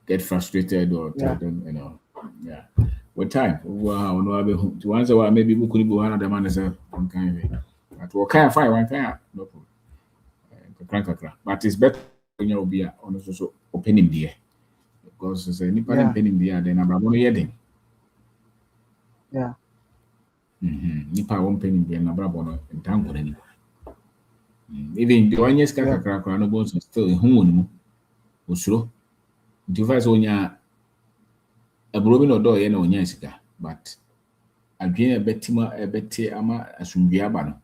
Get frustrated or tell them, you know, yeah. With time, wow, no, to answer why maybe we could go another man as a one kind of but what kind of fire one kind, no problem. But it's better when you be on also opening there because it's any part opening there, then I'm going to hear them. Yeah. Nipa opening there, na brabo in town for any. Even the one yes, crack, no bones still home. Usro. The first one ya a brobin or door, you know, yesika, but I gain a betima a bette ama asumbiabano.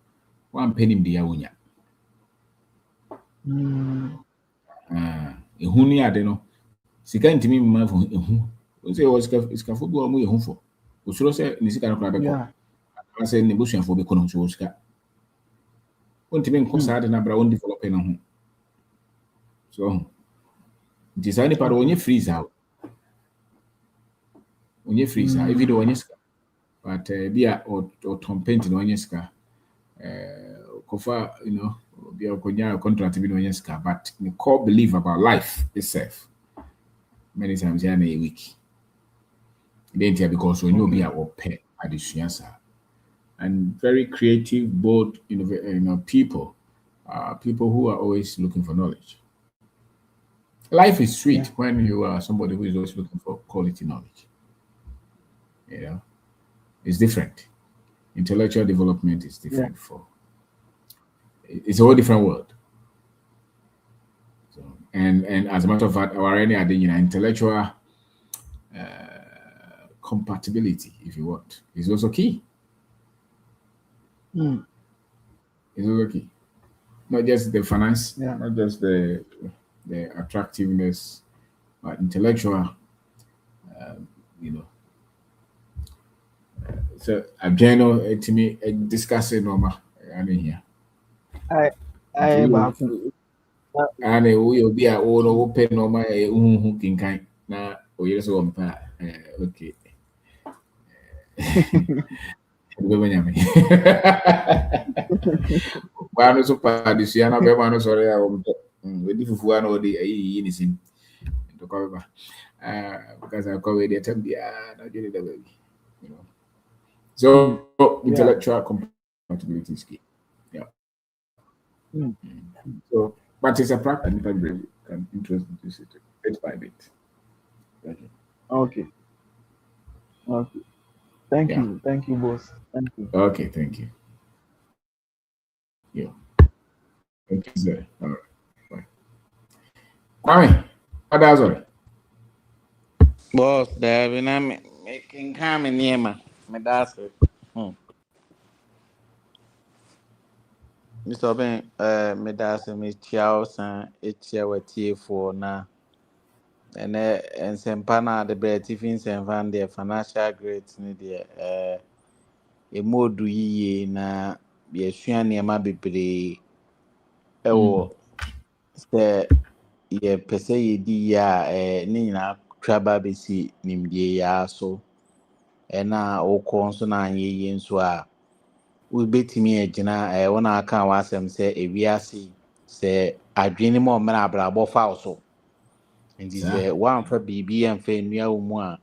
One penny the awunya. Ehuni ade no. Sika ntimi mma fo ehu. O say o sika fo bi o mo ehu fo. Usro say ni sika no kra be ko. I say ni busuafo be ko no so sika. O ntimi nko sa ade na bra won develop na ho. So design para onye freeze out. Onye freeze out. Even though onye sika. But bia or tom paint no onye sika. Kofa, you know, be a contract be no sika, but the core belief about life itself. Many times in a week. Then because when you be a pay addition, and very creative, bold, people, people who are always looking for knowledge. Life is sweet when you are somebody who is always looking for quality knowledge. You know, it's different. Intellectual development is different it's a whole different world. So, and as a matter of fact, our intellectual compatibility, if you want, is also key. It's also key. Not just the finance, not just the attractiveness, but intellectual, so I'm general to me discussing normal here. I back. And we will be our own open no my who can kind. Now, we just want okay. Wano so pa disia na be mano sore ya wo we di fufu ano di ayi ni sin to ko ba because I go with the time na jeli da baby, you know. So intellectual compatibility is key. Yeah. So but it's a practice that really can interest into it bit by bit. Okay. Thank you, boss. Thank you. Okay, thank you. Yeah. Thank you, sir. All right. Bye. Kwame, what does it? Boss, David, I'm making coming near me. That's it. Mr. Ben, me that's me chows and it's your tea for now. And Sempana, the bread, tiffins and van their financial grades, a more do ye na be a swan near my baby. Oh, say, ye per se di ya, Nina Traba Bessi, Nimdia ya so. Ɛna wokɔ nso na anyɛ yie nso a wobɛtumi agyina wɔn a aka w'asɛm sɛ ewiase sɛ adwene mu ɔmmɛn abrabɔ fa wo so nti sɛ woamfa biribi amfa nnua wo mu a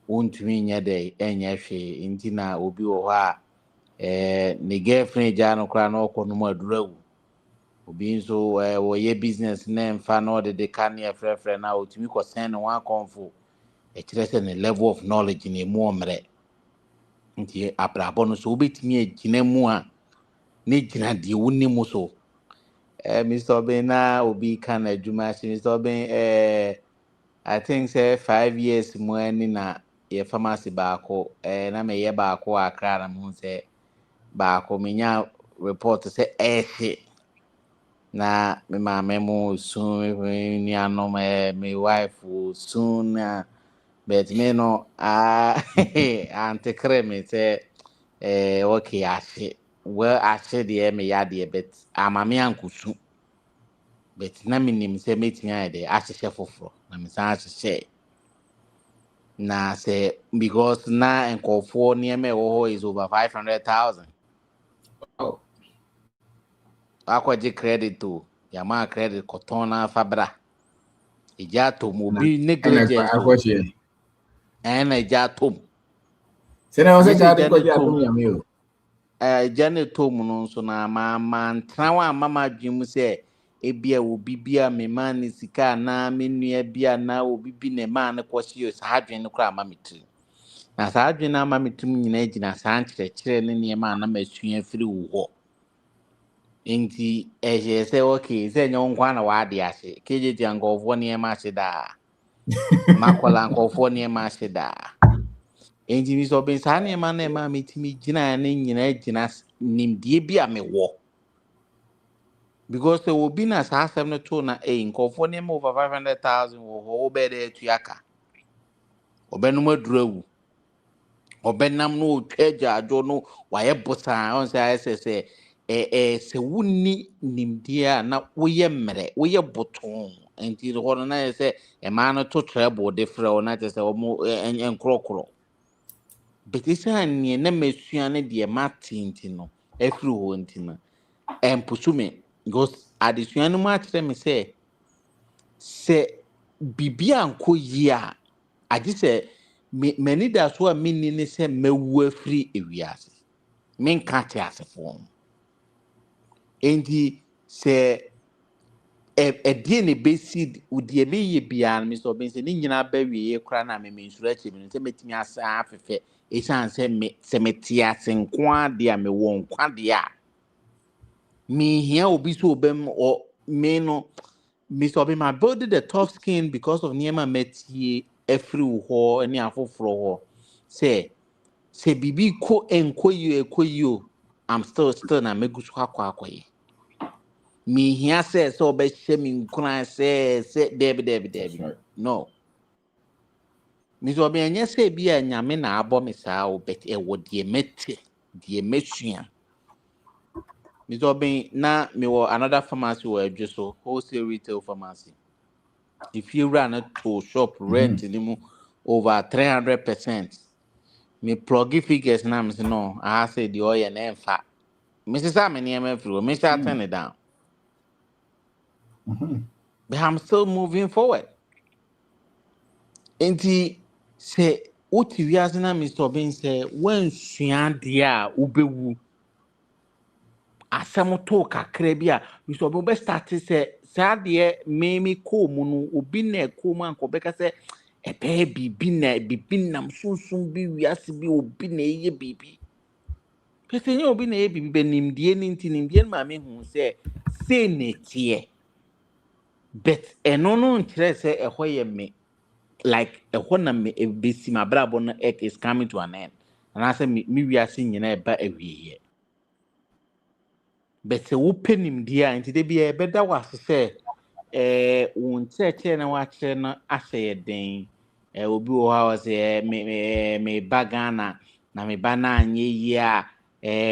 wontumi nyɛ dɛ ɛnyɛ hwee nti na obi wɔ hɔ a ne girlfriend gyaa no koraa na ɔkɔ no mu aduru awu obi nso wɔyɛ business na ɛmfa na ɔde de ka ne ɛfrɛfrɛ na ɔtumi kɔsɛn ne ho akɔmfo ɛkyerɛ sɛ ne level of knowledge na ɛmu ɔmmerɛ nti abrabɔ no so wobɛtumi agyina mu a ne gyina deɛ wonim so Mr. Oben na obi ka na adwuma ase Mr. Oben I think say 5 years mu ani na yɛ pharmacy baako na meyɛ baako akra na mo sɛ baako menya report sɛ ɛhye na me maame mo soon me nuanom me wife soon na but me no antekre me sɛ okay ahye well ahye deɛ me ya deɛ but amame ankusu but na menim sɛ metumi ayɛ deɛ ahyehyɛ foforɔ na me san ahyehyɛ na sɛ because na nkɔfoɔ nneɛma ɛwɔ hɔ is over 500,000 oh akɔgye credit o yɛama credit kɔtɔn na afa bra ɛgya atom obi negligence o ɛna ɛgya atom sɛ na wɔsɛ gya de kɔgye atom yame o ɛgya ne tom no nso na mantena wo amma madwene mu sɛ ebia obi bi a me ma ne sika na me nua bi a na obi bi ne ma ne kɔhye saa adwene no koraa ama me tiri na saa adwene no ama me tiri nyinaa gyina saa nkyerɛkyerɛ ne nneɛma a na masua afiri wo hɔ nti ɛhyɛ sɛ okay sɛ nyɛ wo nkwa na waade ahye kegyeti nkɔfoɔ nneɛma ahye daa makɔla nkɔfoɔ nneɛma ahye daa nti mi sɛ ɔbɛn saa nneɛma na ɛma metumi gyina ne nyinaa gyina nimdeɛ bi a mewɔ because obi na saa asɛm no to na nkɔfoɔ nneɛma over 500,000 wɔ hɔ wobɛɛ dɛ atu aka ɔbɛnom aduru awu ɔbɛnam no ɔtwa agyaadwo no wayɛ bosaa ɔn sɛ ayɛ sɛ sɛ wonni nimdeɛ a na woyɛ mmerɛ woyɛ botoo nti hɔ no na yɛ sɛ ɛmaa no to trɛbɔ de frɛ wo na kyɛ sɛ ɔmo nkorɔkorɔ bɛte sɛ neɛ na masua no deɛ mate nti no afiri hɔ nti no ɛmposo me because adesua no mu akyerɛ me sɛ biribi ankɔ yie a agye sɛ m'ani da so a menni ne sɛ mɛwu afiri ewiase menka te asefoɔ enti sɛ ɛdeɛ ne bɛsi deɛ meyɛ biara no me sɛ ɔbɛn sɛ ne nyinaa bɛwieɛ koraa na memensuro akyɛ me no sɛ mɛtumi asan afɛfɛ ɛsiane sɛ mete ase nko adeɛ a mewɔ nkwa deɛ a mehia obi so obɛm me no Mr. Obi, my building the tough skin because of nneɛma matie afiri wo hɔ ne afoforɔ hɔ sɛ biribi ɛnkɔ yio I'm still na megu so akɔyɛ mehia sɛ ɔbɛhyɛ me nkura sɛ dɛbi no Mr. Obi ɛnyɛ sɛ bi a nyame na abɔ me saa o but ɛwɔ deɛ mɛte deɛ mɛsua Mr. Obin, now me wa another pharmacy were just so wholesale retail pharmacy. If you run a to shop rent over 300%, me plug figures now, no, I say the oil and then fat. Mrs. Salmon, Mr. Turn it down. But I'm still moving forward. Enti say what you as na Mr. Obin say when suan dia ubewu asem to kakra bi a Mr. Obin be start say saa de meme ko mu no obi na ko mu anko be ka say ebe bibi nam sunsun bi wiase bi obi na eye bibi pese nye obi na eye bibi be nimdie ni nti nimdie ma me hu say ne tie bet eno no nkyerɛ sɛ ɛhɔ yɛ me like a honam a besi my brabon egg is coming to an end. And I say me we are seeing a ba a we but a open him dear and today be a better was to say won't say na watch na ashay a ding will be hours me bagana na me bana ye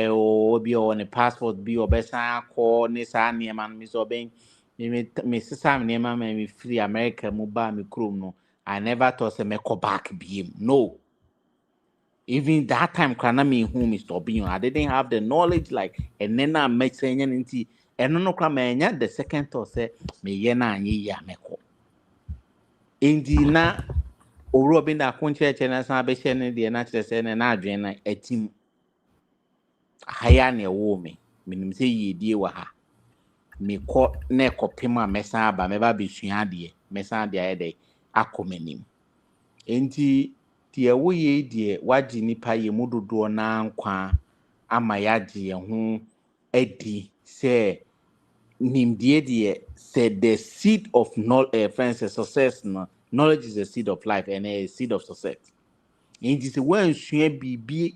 or be on a passport be or best call Nisa near man Miss Obeng me Sam near man me free America muba me chrome no. I never thought say me go back be him. No. Even that time kana me who is stopping. I didn't have the knowledge like and then I make saying nti and no kra manya the second thought say me ye na anyi ya me ko. Indi na owro bi na konche che na san be hye ne de na kire say na adwen na atim haya na ewo me minim say ye die wa ha me ko na ekopem a mesa aba me ba be sua de mesa de aye de akomanim. Enti tie wo ye die wagi nipa ye mudodo na nkwa ama yagi ye ho edi se nimdie die say the seed of knowledge success no knowledge is the seed of life and a seed of success. Enti se wan sua bibi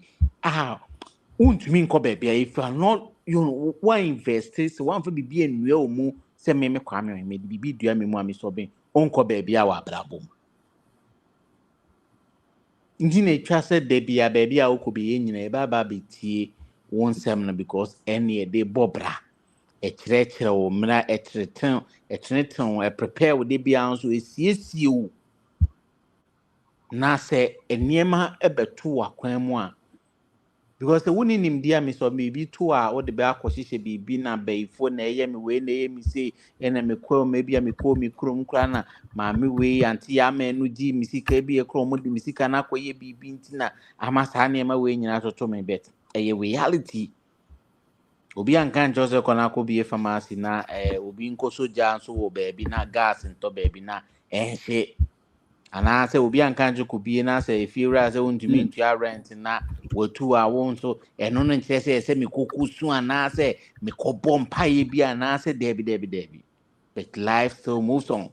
untumi nko bebia if you are not you know one invest se one for bibi enwe omu se me kwa me bibi dua me mu amisoben onko bebia wa brabom. Ndi na etwa se de bia baby a okobe ye nyina e ba betie won sem no because any de bobra e kire wo mra e treten e prepare wo de bia nso esiesie wo na se eniema ebeto akwan mu a because the woni nim dia me so me bi to a wo de be akohihye bibi na baifo na eye me we na eye me say ena me kwa me bia me ko me krom kra na ma me we anti ya ma enu di misika bi e krom mo di misika na akoye bibi ntina ama sa na ema we nyina so to me bet eye reality obi ankan jose ko na ko bi e pharmacy na obi nko soja nso wo ba bi na gas nto ba bi na ehye ana say obi ankan juku bi na say if you ra say untumi ntua rent na watu a won so eno no nkyerɛ sɛ me kokusu ana say me kɔbɔ mpae bi ana say debi but life still moves on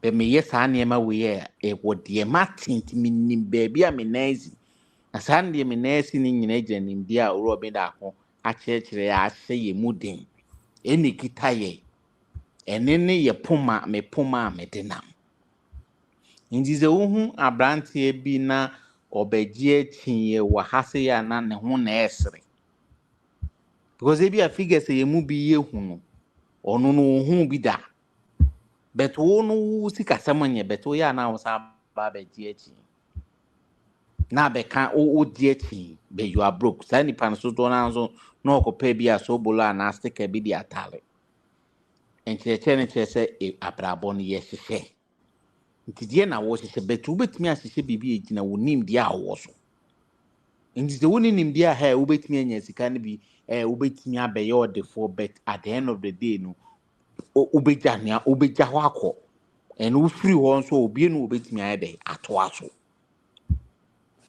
but me yes anema we e wode ma tint me nim baby a me nazi na san de me nazi ni nyina gyanim dia oro bi da ko a kyerɛkyerɛ a hyɛ ye muden eni kita ye ene ne ye poma me denam nti ze wohu abrantie bi na obegye chinye wa hase ya na ne ho na esre because e bi a figure say emu bi ye hu no ono no hu bi da but wo no sika samanye but wo ya na wo sa ba begye chi na be kan o die chi be you are broke sa ni pan so to na so na okopa bi a so bolo na sticker bi di atale encheche ne chese abrabo no ye hyehe nti die na wo hyehe but wo betimi ahyehe bibi egina wo nim die a wo so nti the one nim dia ha wo betimi anya sika ne bi wo betimi abeye odefo bet at the end of the day no wo begya ho akọ and wo free ho nso obi no wo betimi ayede ato aso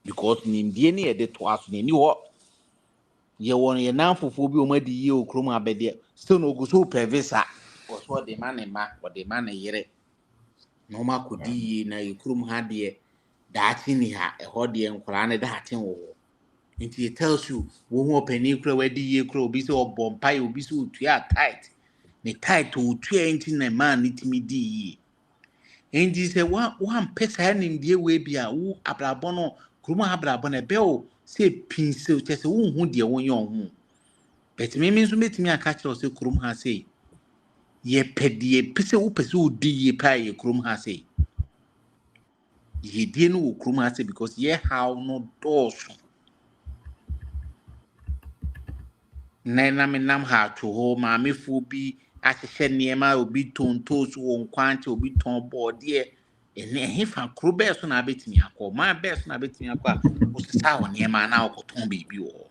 because nim die ne yede to aso ne ni ho ye won ye nanfofo bi o ma di ye okrom abede still no go so pevisa so de ma ne yere no ma kodi ye na okrom ha de daati ni ha ho de nkora ne daati wo it tells you wo penny kura we di ye kura obi se obompa obi se otua tight ne tight otua enti na man nitimi di ye enti se one pesa nim die we bia wo abrabon no kruma abrabon e be o se pinse o chese wo hu de wo yon hu but me nso metimi aka kyerɛ sɛ kurom ha sei ye pedie pese wo pese odi ye pa ye kurom ha sei ye die no wo kurom ha sei because ye how no dɔɔso na me nam ha to ho maamefo bi ahyehyɛ nneɛma obi tontos wo nkwante obi ton bɔɔdeɛ ene hefa kuro bɛɛ so na abetimi akɔ ma bɛɛ so na abetimi akɔ a wo sesa wo nneɛma na akɔtɔn baabi wɔ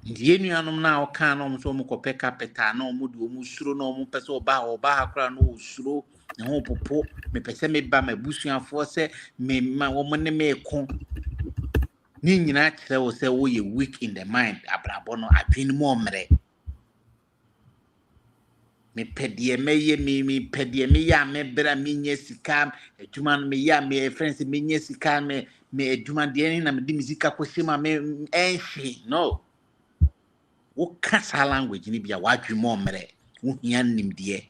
die nuanom na ɔka na ɔmo so ɔmo kɔpɛ kapeta na ɔmo de ɔmo suro na ɔmo pɛ sɛ ɔba akora na ɔsuro ne ho popo mepɛ sɛ meba mabusuafoɔ sɛ mema ɔmo ne me ko ne nyinaa kyerɛ wo sɛ woyɛ weak in the mind abrabɔ no adwene mu ɔmmerɛ mepɛ deɛ mɛyɛ mepɛ deɛ meyɛ a mɛbrɛ a menyɛ sika adwuma no meyɛ a meyɛ friends menyɛ sika me adwuma deɛ ne na mede me sika kɔhyɛ mu a ɛnhwe no woka saa language ni bia wadwe mo mmerɛ wohia nimdeɛ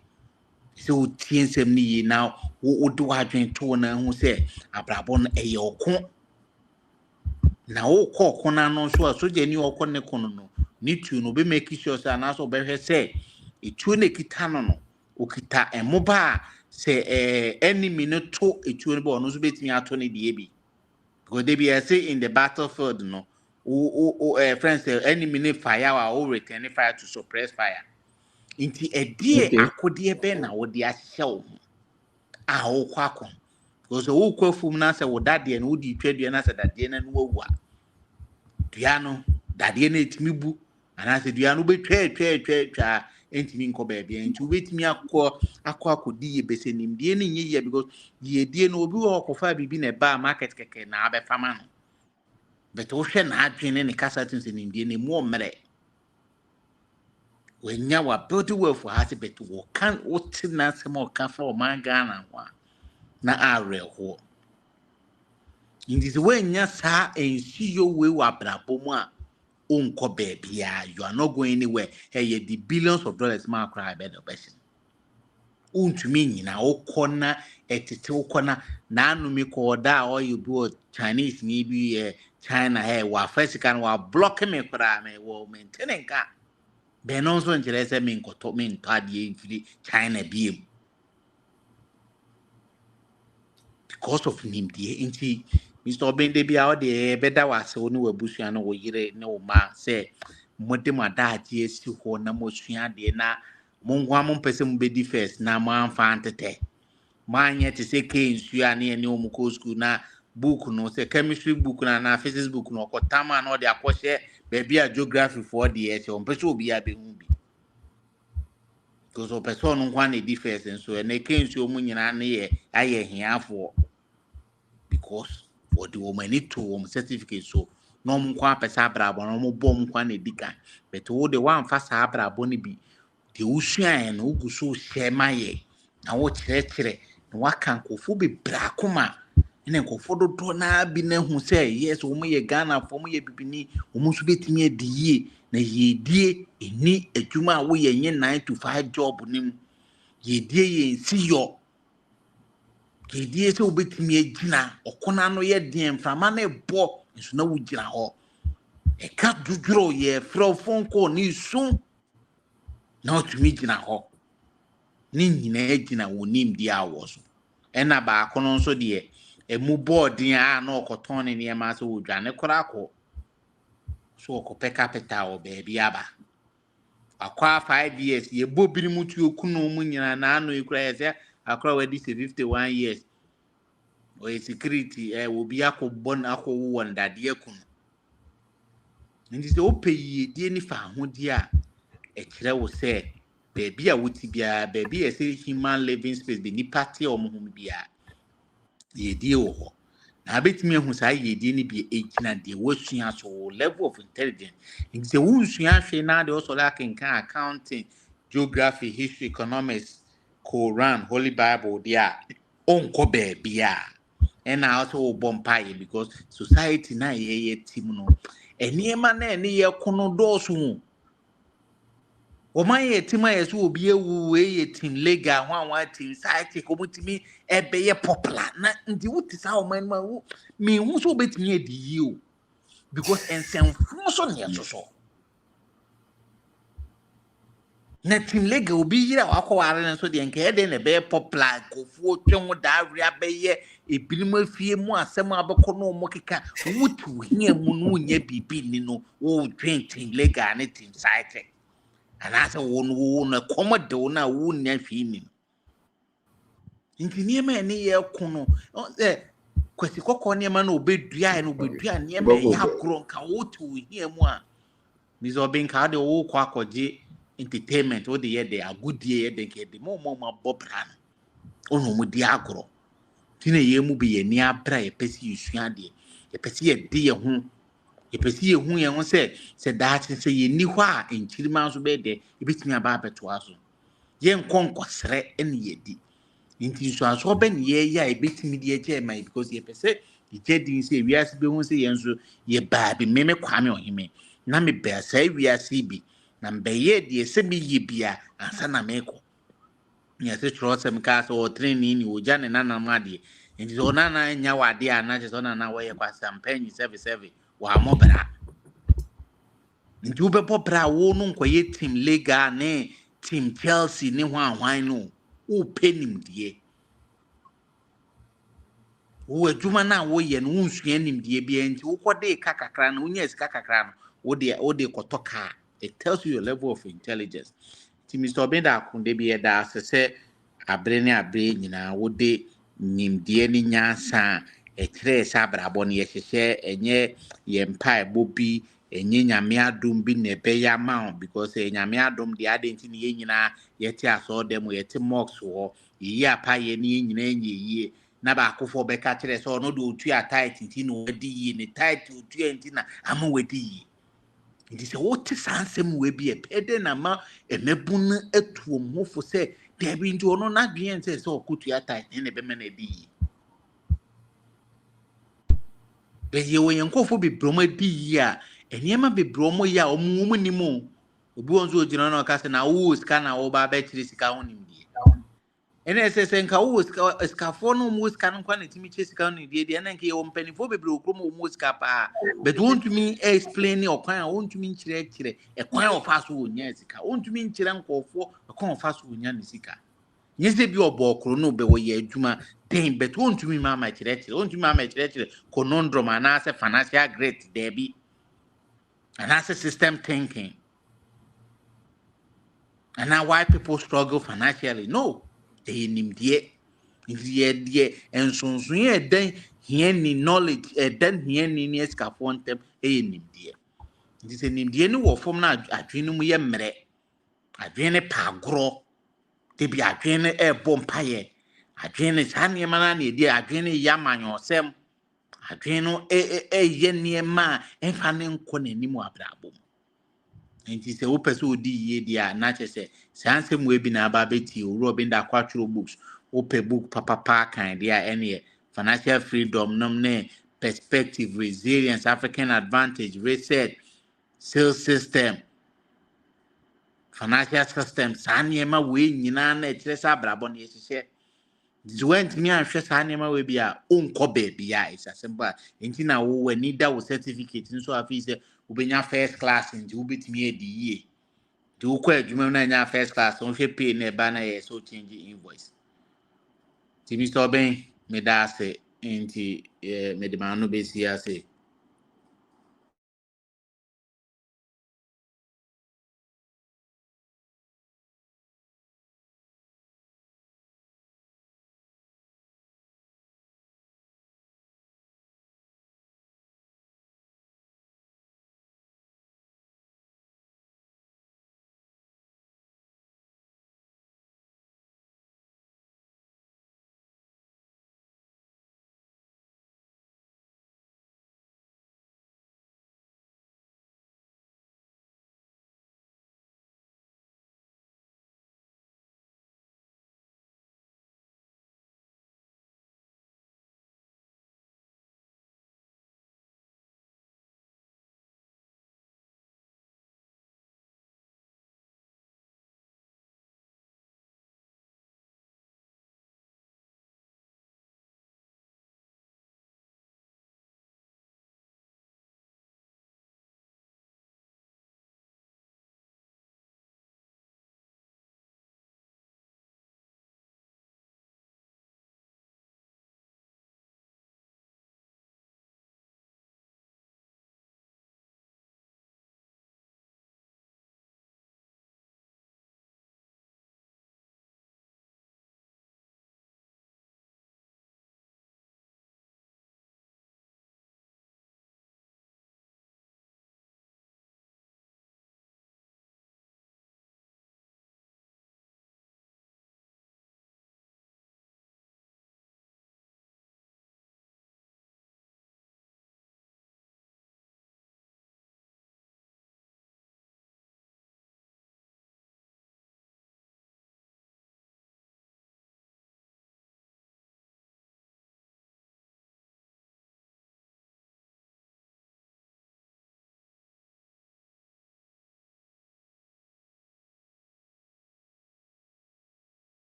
sɛ wotie nsɛm no yie na wode wadwen to na ho sɛ abrabɔ no ɛyɛ ɔko na wokɔ ɔko no ano nso a sogya ni ɔkɔ ne kono no ne tuo no obi make sure sɛ anaasɛ ɔbɛhwɛ sɛ etuo no ekita no okita ɛmoba a sɛ enemy no to etuo no bɛ ɔno nso betumi ato ne deɛ bi because they be say in the battlefield no friends enemy ne fire or return fire to suppress fire inti edie akodie be na wo de ahye wo a wo kwakọ because wo kwafum na se wo dade na wo di twadua na se dade na no wawu a dua no dade na etimi bu ana se dua no betwa entimi nko ba bia nti wo betimi akodi ye bese nimdie ne nye ye because ye die no obi wo kofa bibi na ba market keke na abefama no but wo hwɛ na adwene ne kasa tin se nimdie ne mu omre wenya wa build wealth ha but wo kan wo tina se mo ka fa o manga na ho na are ho indis wenya sa ensiyo we wa brabo mu a onko baabia you are not going anywhere hey the billions of dollars ma cry be the person untumi nyina okona etete okona na anumi ko da o you do Chinese ni bi China hey wa first can wa block me kra me wo maintain ka be no so nkire se me nkoto me ntade mfiri China biem because of nimdie nti Mr. Obende bia o de beda wase oni wabusua no wo yire ne wo ma se mode madaje esi ho na mosua de na monwa mompese mbedi first na mo amfa antete manye te se ke nsua ne ene o mko school na book no se chemistry book na physics book no kotama na o de akɔhye baby a geography for de e se on pese obi a be hu bi because o person no kwa na di first nso e na ke nsuo mu nyina na ye aye hiafo because for the woman need to certificate so no mo kwa pesa brabo no mo bom kwa na dika but wo de wan fa sa brabo ni bi de usua no uguso hye na wo kyerɛkyerɛ na waka nkofo be brakoma na nkofo dodo na bi na hu sɛ yes wo mo ye Ghana fo mo ye bibini wo mo so betimi adie na ye die eni adwuma wo ye 9 to 5 job nim ye die ye nsi yo kedie se obetimi agina okona no ye den frama na ebo nso na wugina ho e ka duduro ye frofon ko ni sun na otumi gina ho ni nyina agina wonim di awo so e na ba akono nso de emu board a na okoton ne ne ma so wodwane kora ko so okopɛ capital o baby aba akwa 5 years ye bobiri mutu okuno mu nyina na ano ekura ye se akora wadi 51 years o security will be akobon akowo ndade akun ndi se opeye die ni fa hodi a e kire wo se baby a wuti bia baby e se human living space be ni party o mo bia ye die wo ho na betimi ehu sa ye die ni bia egina de wasua so level of intelligence ndi se wunsua hwe na de also like nkan accounting geography history economics Quran Holy Bible dia onko baby a and also bompaye because society na ye team no eniema na ene ye kono dosu o man ye team aye so obi ewu ye team legal one team society ko mutimi ebe ye popular na ndi wuti sa o man ma me hu so betimi edi yi o because nsɛmfo so ne so na team lega obi yira wakɔware no so deɛ nka ɛde na ɛbɛyɛ popular nkurɔfoɔ twa ho daawere abɛyɛ ebinom afie mu asɛm abɛkɔ no ɔmo keka wotu hia mu no wonya biribi ni no wotwɛn team lega ne team cycle anaasɛ wo no ɛkɔm de wo no a wonnya hwee nim nti nneɛma a ɛne yɛko no kwasi kɔkɔɔ nneɛma no obɛdua nneɛma ɛyɛ agorɔ nka wotu hia mu a Miss Obinka de wo kwa akɔgye entertainment wo de yɛ de agodie yɛ de nke de mo abɔ bra no ono mo di agorɔ tina yɛ mu bi yɛ ni abra yɛ pɛsi yɛsua de yɛ pɛsi yɛ de yɛ ho yɛ pɛsi yɛ hu yɛ ho sɛ daakye sɛ yɛ ni hɔ a nkyirima nso bɛ de ebetumi aba abɛtoa so yɛ nkɔnkɔsrɛ ɛne yɛ di nti so aso bɛ ne yɛ yɛ a ebetumi de yɛ kyɛ ma because yɛ pɛsɛ yɛ din sɛ wiase bɛ hu sɛ yɛn so yɛ baa bi meme kwame ɔheme na me bɛɛ sɛ wiase bi na mbɛyɛ deɛ sɛ me yɛ bia ansa na mekɔ nyɛ sɛ kyerɛ sɛ meka sɛ ɔtrɛ ni ɔgya ne nanam adeɛ nti sɛ ɔnana nya wade a na kyɛ sɛ ɔnana wɔyɛ kwasampa nyi sɛbesɛbe wɔamɔ bra nti wobɛbɔ bra a wo no nkɔyɛ team lega ne team chelsea ne ho ahwan no wopɛ nimdeɛ wo adwuma no a woyɛ no wonsua nimdeɛ bia nti wokɔde ka kakra no wonya sika kakra no wode kɔtɔ kaa it tells you your level of intelligence ti Mr. Obeda akonde bi yɛda ase sɛ abere ne abere nyinaa wode nimdeɛ ne nyansa a ɛkyerɛ sɛ abrabɔ no yɛhyehyɛ ɛnyɛ yɛ mpaebɔ bi ɛnyɛ nyame adom bi na ɛbɛyɛ ama wo because nyame adom deɛ ade nti ne yɛn nyinaa yɛte asɔɔda mu yɛte mosque wɔ yɛyi apayɛ ne yɛn nyinaa nyɛ yie na baakofoɔ bɛka kyerɛ sɛ ɔno de otua tight nti na wadi yie ne tight otua nti na ama wadi yie nti sɛ wote saa nsɛm wɔ bi ɛpɛ dɛ na ma ɛmɛbu no atuo mu hofo sɛ daabi nti ɔno n'adwene sɛ ɔkɔtua tight ne bɛma no adi yie bɛyɛ wɔ yɛn nkɔfoɔ bebree ɔmo adi yie a nneɛma bebree ɔmo yɛ a ɔmo nim o obi wɔn nso ogyina no ɔka sɛ na wowɔ sika na wɔba abɛkyerɛ sika ho nimdeɛ ɛna ɛsɛ sɛ nka wowɔ sikafoɔ no ɔmo sika no nkwa na timi kyerɛ sika ho nimdeɛ deɛ ɛna nka yɛwɔ mpanimfoɔ bebree wɔ kurom a ɔmo sika paa but wɔntumi explain ne ɔkwan a wɔntumi nkyerɛkyerɛ ɛkwan a ɔfa so wɔnya sika wɔntumi nkyerɛ nkɔfoɔ ɛkwan a ɔfa so wɔnya ne sika nyɛ sɛ bi ɔbɔ ɔkoro no bɛ wɔyɛ adwuma den but wɔntumi ma ama kyerɛkyerɛ wɔntumi ama kyerɛkyerɛ conundrum anaasɛ financial grit daabi anaasɛ system thinking anaa why people struggle financially no ɛyɛ nimdeɛ nti yɛdeɛ nsonson yɛ ɛdan hiani knowledge ɛdan hiani ne asikafoɔ ntam ɛyɛ nimdeɛ nti sɛ nimdeɛ no wɔ fam na adwene no mu yɛ mmerɛ adwene ne paagorɔ debi adwene no ɛbɔ mpayɛ adwene no saa nneɛma no na ɛdi adwene no yɛ amanyɔsɛm adwene no ɛyɛ nneɛma a ɛmfa ne nkɔ n'anim abrabɔ mu nti sɛ wopɛ sɛ odi yie deɛ a na kyerɛ sɛ saa nsɛm wɔ bi na aba bɛtie owura obi da akɔ atwerɛ books wopɛ book papapa kan deɛ a ɛne yɛ financial freedom nom ne perspective resilience african advantage reset sales system financial system saa nneɛma wei nyinaa na ɛkyerɛ sɛ abrabɔ no yɛhyehyɛ nti wantumi anhwɛ saa nneɛma wei bi a wonkɔ baabi a ɛsɛ simple a nti na w'ani da wo certificate nso afei sɛ wobɛnya first class nti wobɛtumi adi yie nti wokɔ adwuma mu na nya first class wohwɛ pay na ɛba na yɛ so change invoice nti Mr. Oben meda ase nti mede maa no bɛsi ase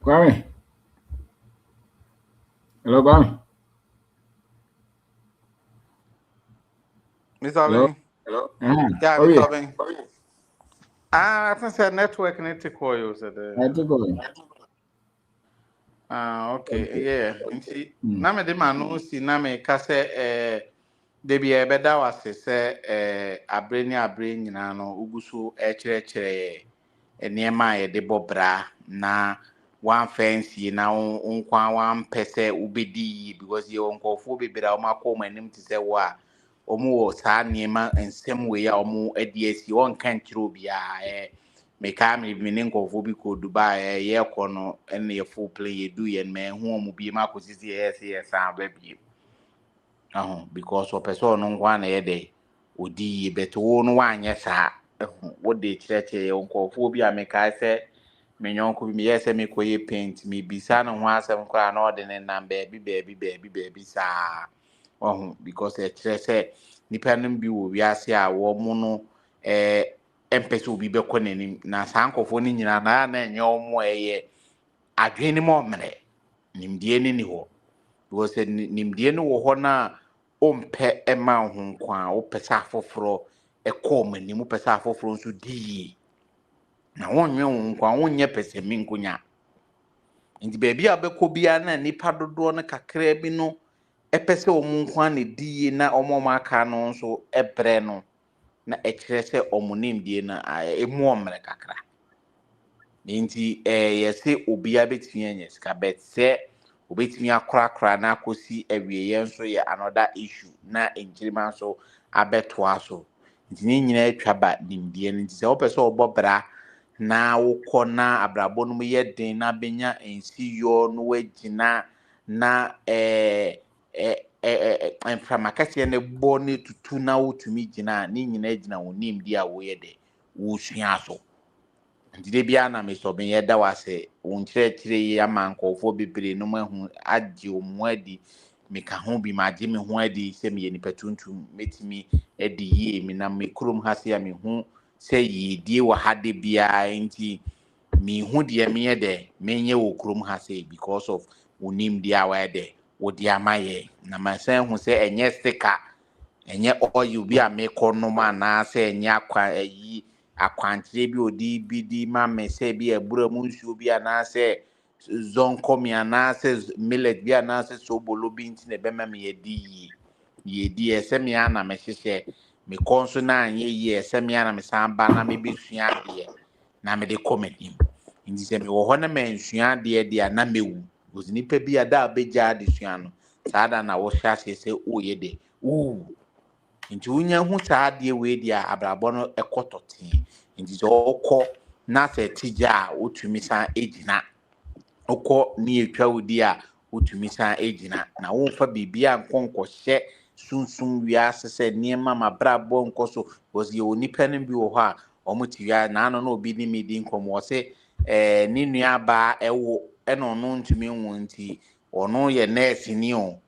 Kwame. Hello, Kwame. Mr. Hello. Bing. Yeah, Oh yeah. Mr. Bing. I think the network need to call you. I took over. Okay, yeah. Na me de ma no si na me ka se de bia beda wase se abre ni abre nyina no uguso kyerɛkyerɛ nneɛma a yɛde bɔ bra na one fancy na nkwa one pese ubedi because ye nkɔfo bebree a ɔmo akɔ ɔmo anim te sɛ wo a ɔmo wɔ saa nneɛma nsɛm wei a ɔmo adi asi ɔnka nkyerɛ obiara meka me ne nkɔfo bi kɔ Dubai yɛkɔ no ɛna yɛ full play yɛdu yɛn ma ɛho ɔmo biem akɔsi sɛ yɛyɛ sɛ yɛsan aba biem because ɔpɛ sɛ ɔno nko a na yɛ dɛ odi yie bɛte wo no wanyɛ saa wode kyerɛkyerɛ yɛ nkɔfoɔ bi a mekae sɛ me nyɔnko bi meyɛ sɛ mekɔyɛ paint mebisa no ho asɛm koraa na ɔde ne nam baabi saa because ɛkyerɛ sɛ nnipa no bi wɔ wiase a wɔn no ɛmpɛ sɛ obi bɛkɔ n'anim na saa nkɔfoɔ no nyinaa na ɛnyɛ wɔn a ɛyɛ adwene no mu ɔmmerɛ nimdeɛ no ni hɔ because nimdeɛ no wɔ hɔ no a ɔmpɛ ɛma ho nkwa a wopɛ sɛ afoforɔ ɛkɔ ɔmo anim wopɛ sɛ afoforɔ nso di yie na wɔnnyɛ wo nkwa wonyɛ pɛsɛmi nkonya nti baabi a bɛkɔ biara na nipa dodoɔ no kakra bi no ɛpɛ sɛ ɔmo nkwa na di yie na ɔmo aka no nso ɛbrɛ no na ɛkyerɛ sɛ ɔmo nimdeɛ no ɛmu ɔmmerɛ kakra nti yɛsɛ obiara bɛtumi anya sika bɛt sɛ obetumi akorakora na akɔsi awieɛ nso yɛ another issue na nkyirima nso abɛtoa so nti ne nyinaa atwa ba nimdeɛ no nti sɛ wopɛ sɛ ɔbɔ bra na wokɔ na abrabɔ no mu yɛ den na benya nsiyɔ no wagyina na mframa kɛseɛ no bɔ ne tutu na wotumi gyina ne nyinaa gyina wo nimdeɛ a woyɛ dɛ wosua so nti de bia na me so ben yɛda wase wo nkyerɛkyerɛ yi ama nkɔfoɔ bebree no mahu agye wo mu adi meka ho bi magye me ho adi sɛ meyɛ nipa tuntum metimi adi yie me na me kurom ha se a me ho sɛ yiedie wɔ ha de biara nti me ho deɛ meyɛ dɛ menyɛ wɔ kurom ha se because of wo nimdeɛ a wɔyɛ dɛ wode ama yɛ na masan hu sɛ ɛnyɛ sika ɛnyɛ oil bi a mekɔ nom anaasɛ ɛnyɛ akwankyerɛ bi odi bi di ma me sɛ bi abura mu nsuo bi anaasɛ zonkomi anaasɛ millet bi anaasɛ sobolo bi nti na ɛbɛma me yɛdi ɛsɛ me ana me hyehyɛ me kɔ nso na anyɛ yie ɛsɛ me ana me san ba na me bɛsua adeɛ na me de kɔ m'anim nti sɛ me wɔ hɔ na mansua adeɛ deɛ na mewu because nipa bi a da bɛgya adesua no saa da na wɔhyɛ aseɛ sɛ woyɛ de nti wonya hu saa adeɛ wei deɛ a abrabɔ no ɛkɔ tɔtee nti sɛ ɔkɔ na sɛ tigya a wotumi san egyina ɔkɔ ne etwa wodi a wotumi san egyina na womfa biribi a nkɔhyɛ sunsun wiase sɛ nneɛma ma abrabɔ nkɔ so because yɛwɔ nipa no bi wɔ hɔ a ɔmo te wia na ano na obi ne mi di nkɔmɔ ɔsɛ ne nua baa ɛwo ɛna ɔno ntumi nwo nti ɔno yɛ nɛɛse ni o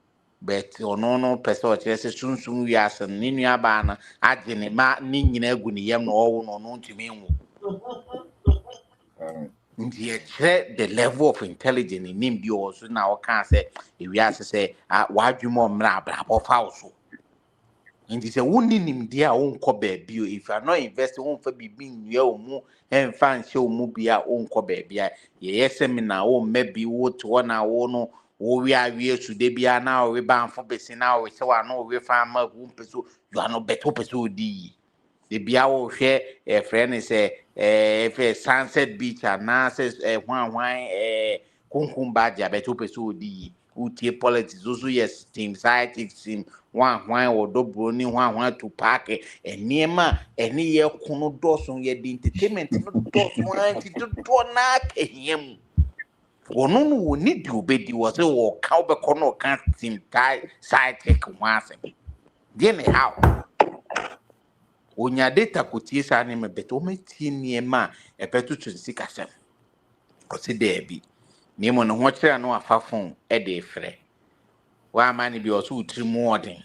but ɔno no pɛ sɛ ɔkyerɛ sɛ sunsun wiase no ne nua baa no agye ne ma ne nyinaa gu ne yam na ɔwo no ɔno ntumi nwo nti yɛkyerɛ the level of intelligence nim bi wɔ so na ɔka sɛ ewiase sɛ wadwuma ɔmmerɛ abrabɔ fa wo so nti sɛ wonni nimdeɛ a wonkɔ baabi o if you are not investing womfa biribi nnua wo mu ɛmfa nhyɛ wo mu bi a wonkɔ baabi a yɛyɛ seminar womma bi wote hɔ na wo no wowe awie sude biara na wowe bamfo bɛsi na wowe sɛ wano wowe fa ma wompɛ so yuano bɛtɛ wopɛ sɛ ɔdi yi de bia wohwɛ ɛfrɛ ne sɛ ɛfɛ sunset beach anaasɛ hwanhwan konkom bagye a bɛtɛ wopɛ sɛ ɔdi yi wotie politics also yes team sidekick team hwanhwan wɔdɔ broni hwanhwan to park nneɛma ɛne yɛ kono dɔso yɛde entertainment no dɔso anti dodoɔ na akɛhia mu wɔno no wɔni di obɛdi wɔ sɛ wɔka wobɛkɔ no ɔka team sidekick ho asɛm deɛ ne how onya data kotie saa nneɛma bɛtɛ wɔmatie nneɛma a ɛbɛtoto nsikasɛm ɔse daabi nneɛma no ho kyerɛ no afa phone ɛde frɛ wama ne bi ɔso wotiri mu ɔden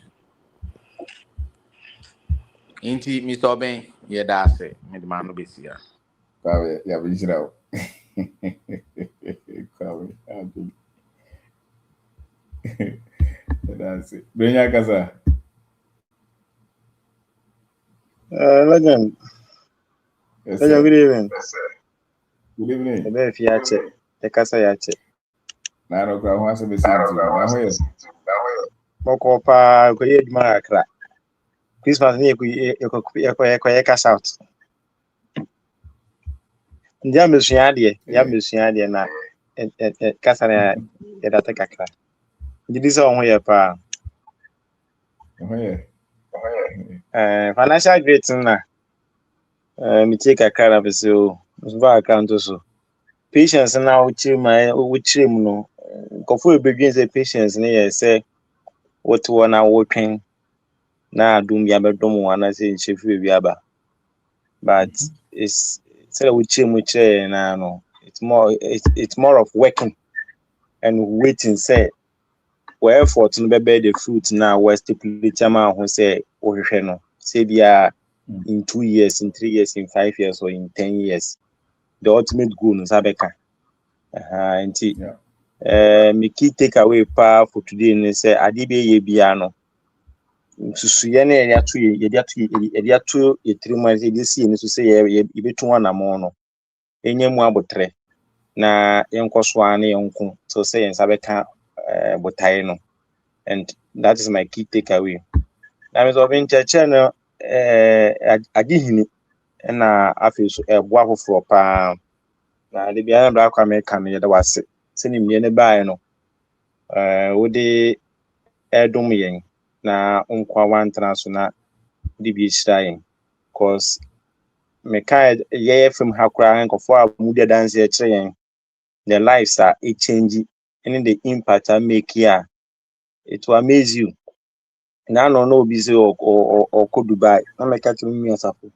nti Mr. Oben yɛda ase mede ma no bɛsi ha ya bɛgyina wo That's it. Brenya kasa. Legend. Yes, Legend, sir. good evening. Good evening. Ebe fi ache. Te kasa ya ache. Na no kwa ho asebe sintu. Na ho ye. Moko pa ko ye djuma akra. Christmas ni ko kasa out. Ndi amesua de na kasa na ya data kakra. Ndi so ho ye pa. Ho ye. Financial great na me take kakra na bese o. So ba account so. Patience na uchi mu no. Nkofo ebedwen say patience na ye say what one na wotwen na adum ya bedom wana say nchefu bi aba. But it's say uchi mu che na no. It's more of working and waiting say where effort no be the fruit na we stipulate am ho say ohwehwe no. Say bia in 2 years, in 3 years, in 5 years or in 10 years. The ultimate goal no sabeka. Me key takeaway pa for today ne say ade be ye bia no susuye na ye atu 3 months e dey see ni so say ye betu anamo no enyemu abotre na yenkoso ana yenko so say yensa beka botai no, and that is my key takeaway. Na me so bin cheche no agihini na afiso ebo afoforo pa na de bia na bra kwa me kan ye da wase se ni mie ne bae no wode edum yen na nkwa wantana so na de bi hirayen cause me kai ye from hakura nkofo a mu de dance e kire yen the lives are it change and the impact I make here it will amaze you. Na no obi say or ko Dubai na me ka tumi mi asafo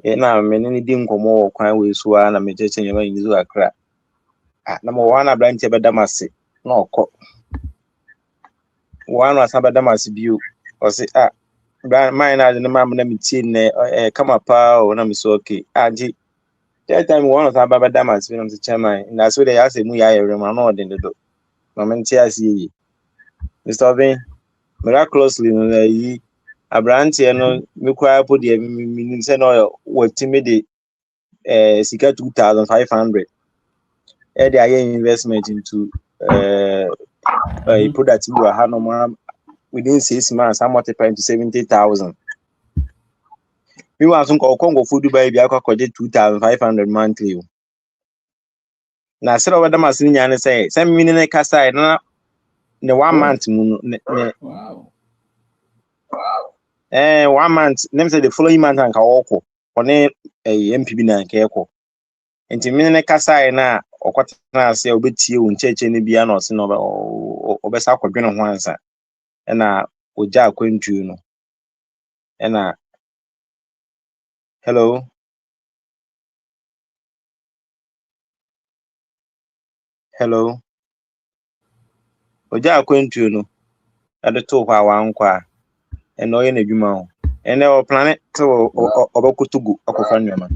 na me ne di nkomo kwan we so na me cheche nyama yin zo akra na mo wana branch be damase na okọ wana asaba damase biu o say mine na the mam na metie ne kama pa o na me so okay aji that time one of asaba damase we na say chairman na so dey ase mu ya yere ma na odin do no me ntia ase yi Mr. Ben miraculously no yi abrantie no me kwa po de me say no what me de sika 2,500 e dey aye investment into a product we are normal within 6 months I multiply into 70,000. We want some Congo food Dubai be akwa 2,500 monthly. Na say over them as nya say me ne kasa na ne 1 month mu ne wow 1 month nem say the following month anka woko one MPB na anka ekọ enti me ne kasa na okotena ase obetie wo ncheche ne bia na ose no obesa akwadwene ho ansa na oja akwantu no na hello oja akwantu no ade to hwa wankwa eno ye na dwuma ho ene o planet to obakutugu akofa nwema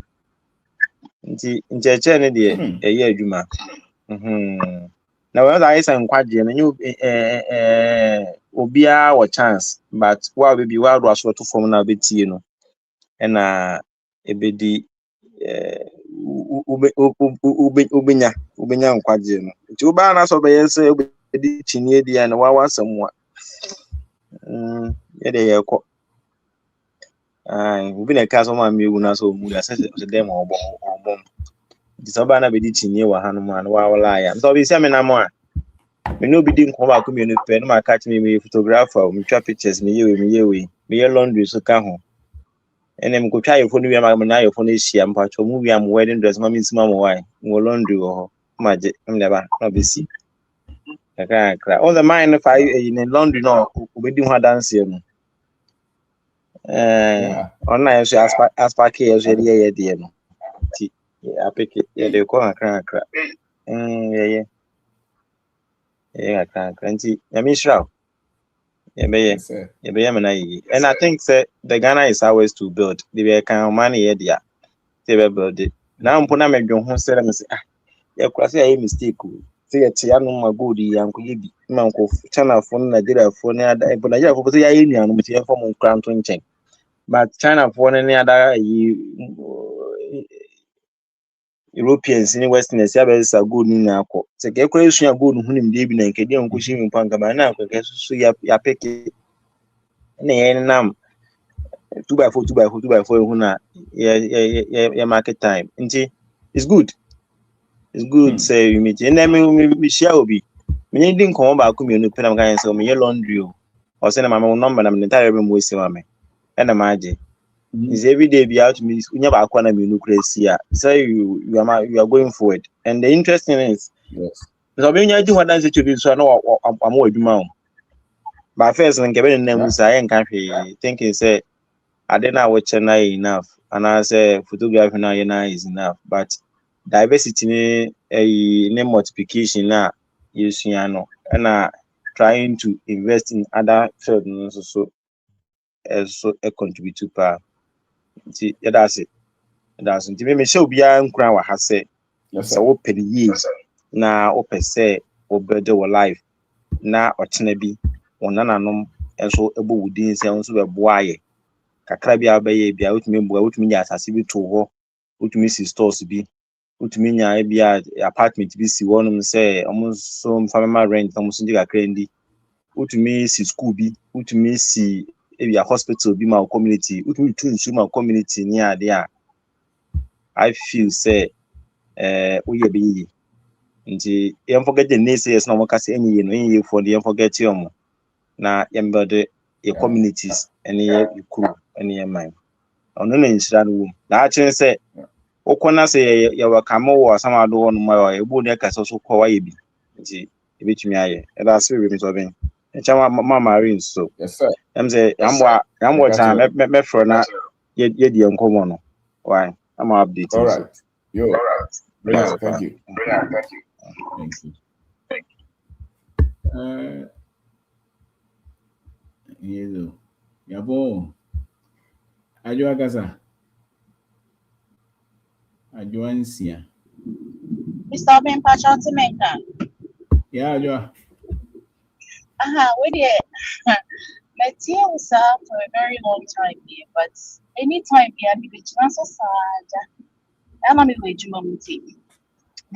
nti ncheche ne de eye adwuma na we that is nkwaje na you obia wo chance but wa be bi wa do aso to form na betie no na ebedi ubenya nkwaje no nti uba na so be yese obedi chinie dia na wa wasamwa ye de ye ko ubi na ka so ma mewu na so mu da se dem obom nti so ba na bedi chinie wa hanu ma na wa wala ya so bi se me na mo a me no bi di nko ba ko me no pe no ma catch me photographer me twa pictures me ye laundry so ka ho ene me ko twa ye phone wi ma na ye phone hia mpa cho mu wi am wedding dress ma me sima mo why mo laundry ho ma je me ba no be si kaka all the mine if I in laundry no obedi ho dance no online so aspa ke so ye de no ti apeke ye de ko akra ye akra nti ya me shraw ye be me na yi and I think say the Ghana is always to build the be kan money here dia they be build it now mpo na medwo ho say me say ye kura say ye mistake o say yet Yanuma good, Uncle Yibi, Uncle China for Nigeria for Nigeria for the Union, which you form of Crown Twinching. But China for any other Europeans in Western Sabbaths are good in our court. So, get question good who him David and Kadian Kushim Pankabana, because you are picking any name 2x4, 2x4, 2x4, yeah, market time. It's good. It's good, say you meet. And then we share will be. Me didn't come back to me no pen am kan say me laundry or send my number na me entire room we say me. And imagine. Is every day be out to me unya ba akwa na me no crazy. Say you are going forward. And the interesting is yes. So when you do what dance to do so no am adwuma. But first when kebe na mu say en kan hwe thinking say I didn't know what China enough and I say photography now is enough but diversity ni multiplication na yesuano and trying to invest in other fields so a contribute to pa nti that's it nti me show bia nkran wa ha say so open years na open say obedo your life na otena bi onananom enso ebo wudin say enso be boaye kakra bia abaye bia utumi bua utumi nya asase bi to ho utumi si stores bi utumi nya bia apartment bi si wonum say omuso family rent omuso diga krendi utumi si school bi utumi si bia hospital bi ma community utumi tunsu ma community ni ade a I feel say oye bi nti yem forget the naysayers na mo ka say enyi no enyi for the yem forget yom na yem build your communities and your crew and your mind ono na nshira no na a chen say okona say ya wakamo wo sama do won ma ebu ne ka so ko wa yebi nti ebetumi aye e da se we mi so ben encha ma marine so yes sir em say ambo cha me fro na ye di enkomo no why I'm updating all right yo brilliant thank you Yezo yabo ajo agasa ajo ansia Mr. Ben Pachatimeka. yeah ajo We did. My team was up for a very long time here, but anytime we have the chance of sad, I'm on the way to Mamuti.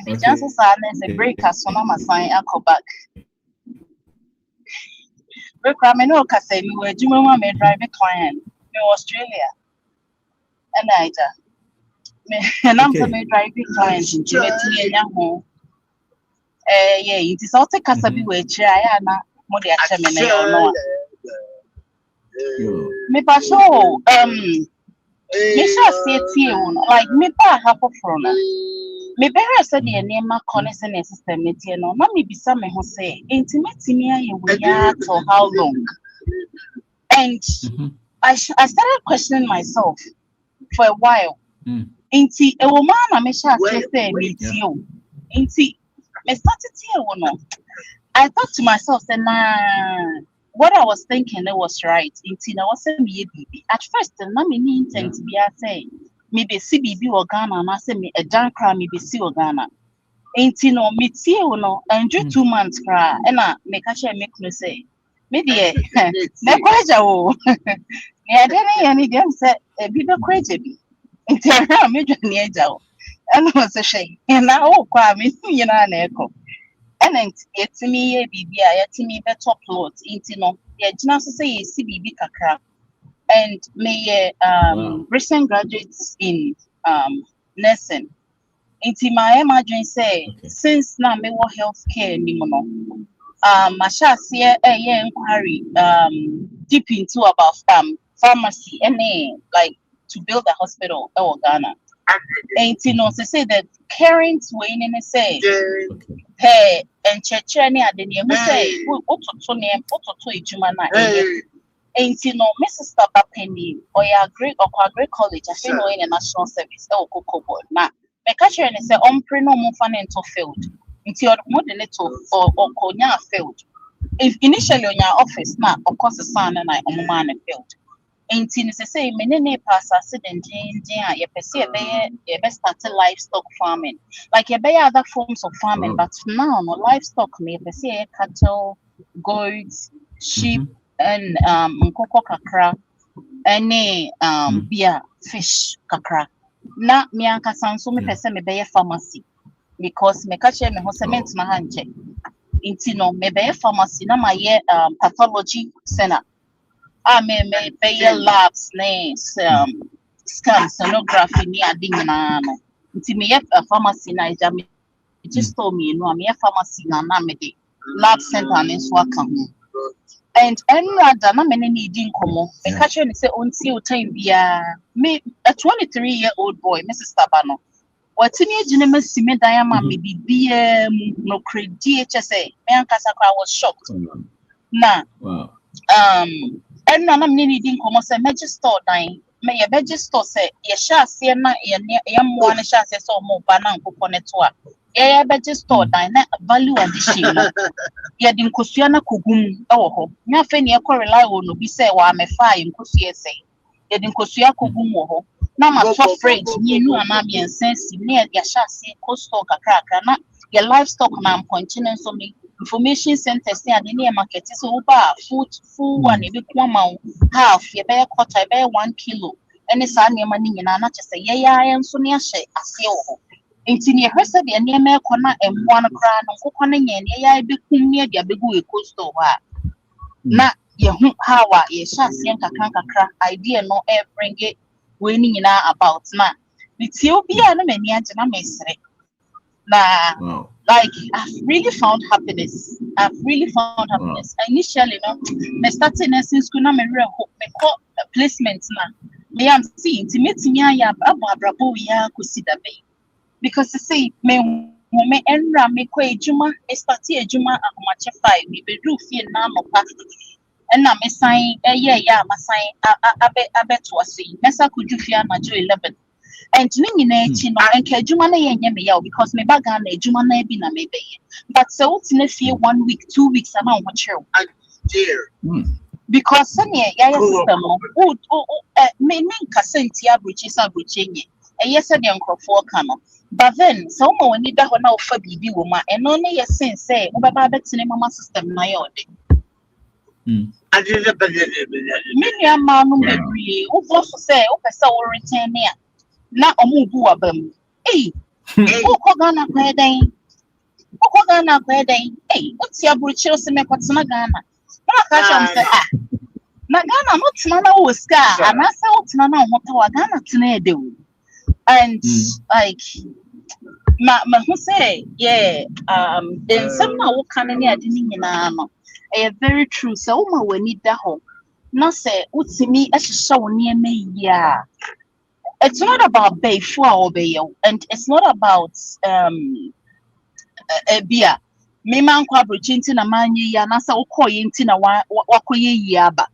The chance of sadness, a break as soon as I go back. Break Ramino Cafe, we were doing one drive a client in Australia. And and I'm the driving client in Jimmy and Yahoo. Yeah, it is also Casabi, which I am not more the actual. Me pa show me sha say tie like me pa ha foforo no me be ha say de nema connection system me tie no na me bisa me ho say intimate me aye we ya for how long and I started questioning myself for a while inti e wo ma na me sha say me tie o inti me started tie wo no I thought to myself say nah what I was thinking it was right. I was saying at first, na me ni intent be a say me be CBB or Ghana, and I say me a junk crime me be C or Ghana. No me see no and 2 months cry and I make a share make no say me dear na kwaja o me adene ya ni dem say e bi be kwaja bi inti me dwa ni eja o and I say she na o kwa me nyina na eko and then it's me BBI at me better plot into no yeah just say CBB kakra and me recent graduates in nursing into my emergency say since now me work healthcare ni no I shall see a inquiry deep into about pharmacy and like to build a hospital or Ghana and to say that current way in say hey and checheni adeni who say ototo name ototo ejuma na enti no Mrs. Tabapendi or ya great or great college I feel no in a national service e okokobo na me ka chere ne say ompre no mo fa into field enti or mo de little or konya field if initially on your office na of course the son and I on man field 18 say menene pass accident you start livestock farming. Like you other forms of farming, but now no livestock me cattle, goats, sheep, and nkoko kakra, any beer, fish kakra. Na me ankasa nso me pese me be pharmacy because me catch me ho cement na hanche. Inti no me be pharmacy na my pathology center. Me be labs names scan sonography ni adi nyina no. Inti me a pharmacy na ija me just told me no me pharmacy na me de lab center ni so aka ho. And rather na me need nkomo. Me catch me say onti o time bia me a 23-year-old boy Mrs. Tabano. What's in your me diamond me be no credit HSA. Me ankasa I was shocked. Na and none of needing come say major store dying. May a major store say ye shall see na one shall say so more banan coconetwa. Ye major store dying value addition. Ye din kusiana kugum oh nya fe ne ko rely on no bi say wa me fa in kusie say. Ye din kusia kugum wo na ma so fridge ni nu ama me sense me ya sha see costo kakra na your livestock na continue so me information centers say ade na market so ba food one e be kwama half ye be quarter be 1 kilo any sa na ma ni nyina na chese ye ya enso ne ahye ase wo nti ne hwese de ne ma ekona emwa no kra no kokko ne nye ne ya be kum ne de abegu e costo ha na ye hu hawa ye sha ase kakra idea no e bring it we ni nyina about na the obi a no mani age na mesre na like I've really found happiness. Initially no me started nursing school na me call placement na me am see intimate ya abrabo ya kusida be because say me enra me ko ejuma start ejuma akomache 5 me be do fie na no pa na me sign ya ma sign abeto ase mesa kuju fie na jo 11 and ni na echi no enka ejuma na ye nye me ya because me baga na ejuma na bi na me be but so what na fie 1 week 2 weeks ama ho chiro because sene ya system no me nka senti abrochi sa brochenye yes de nkrofo ka no but then so ma woni da ho na ofa bibi wo ma eno ne ye sense say wo baba betene mama system na ye ode me ya ma no bebre wo boss say wo pesa wo return ya na omugu wabam uko Ghana kweden uti abruchi ose mekotena Ghana na ka cham say na Ghana no tena na wo ska anasa wo tena na ohota wa Ghana tena edewu and like ma who say then some wo kan ni ade ni nyina no very true so ma wani da ho na say utimi ahihye wo ne ema it's not about before or and it's not about beer. Me man kwa brochinti na manyi ya nasa ukoye nti na wakoye yi aba.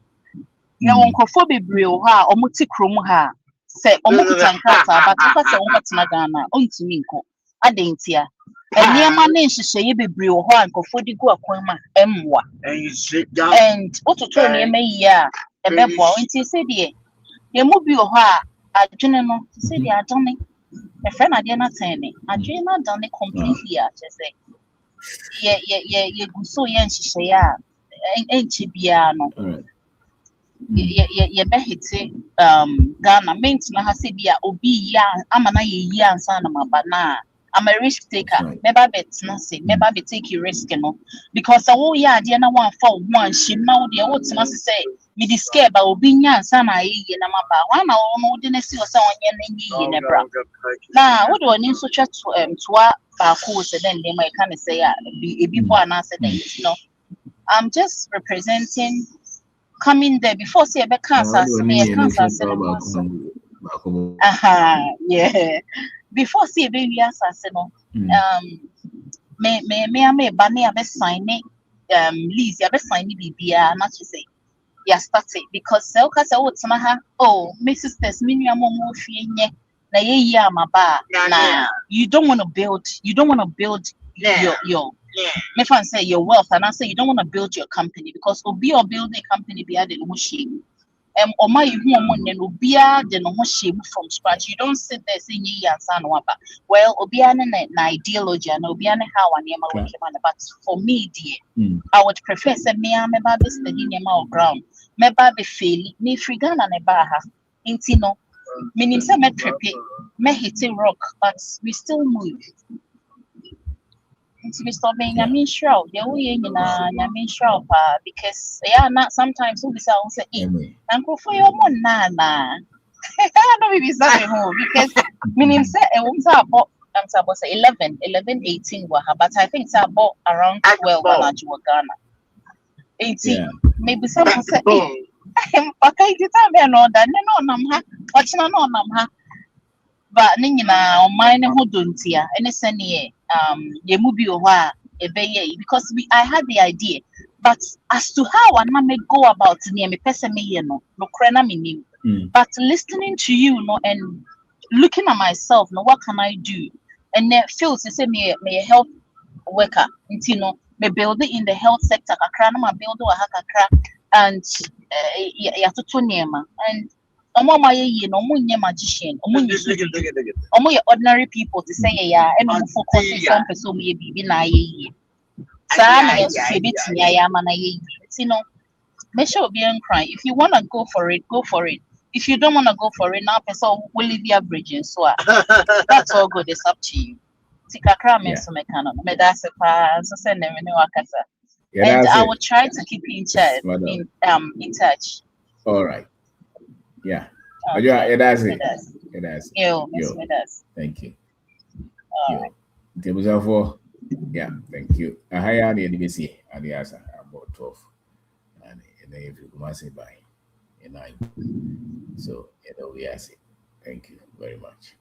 Na wonkofo bebre o ha omuti krom ha se omukuta nkata but uka se wonkotena Ghana ontumi nko adentia. Eniema ne nhyehyeye bebre o ho ankofo di gu akwama emwa. And ototo ne emayi a ebebo nti se de ye mu bi o ho a adwene no say they are done a friend idea not saying adwene not done completely just say ye go so yen hye ya enchi bia no ye be hiti Ghana mint na ha say bia obi ya amana ye yi ansa na mabana I'm a risk taker never bet na say never be take a risk no because wo ya ade na wan fa one shim na wo de wo tena say me di scare ba obi nya ansa na ye na maba wa na wo de na si o say onye na ye na bra na wo de oni so twa toa ba ko say then dem I can say e bi bo na say then no I'm just representing coming there before say be cancer yeah before see baby assassin no me ba me abe sign lease ya be sign bibia na to say ya start it because so ka say wotena ha my sisters me nua mo fie nye na ye yi amaba na you don't want to build your me fan say your wealth and I say you don't want to build your company because obi or building company be had in mushi Oma you no bia de no shame from scratch. You don't sit there saying ye and well, obiane na ideology and obiane how an yama work but for me, dear, I would prefer say me me ba be study nema ground. Me ba be fail me frigana ne ba ha. Intino, meaning say me trepe, me hit a rock, but we still move. Mr. Benjamin Shroud, the way in Yamin Shroud, because not sometimes who be say, Uncle for your one nana. I don't be sorry because meaning say I won't about I'm supposed to say 11, 18 but I think it's about around 12 and Ghana. 18, maybe someone say, okay, the time no that no nam watching no nam but nina on mine who don't here any sene ye movie or because I had the idea but as to how I may go about near me person me no crana me but listening to you and looking at myself what can I do and then feels to say me a health worker me build it in the health sector my build and and magician ordinary people to say and focus on person make sure be crying. If you wanna go for it, go for it. If you don't wanna go for it, now person will leave your bridging. So that's all good. It's up to you. So send them and I will try to keep in touch. All right. Yeah. Okay. That's it. Thank you. Yeah, thank you. I hire the NBC and the answer about 12. And then if you come and say bye, so we are saying thank you very much.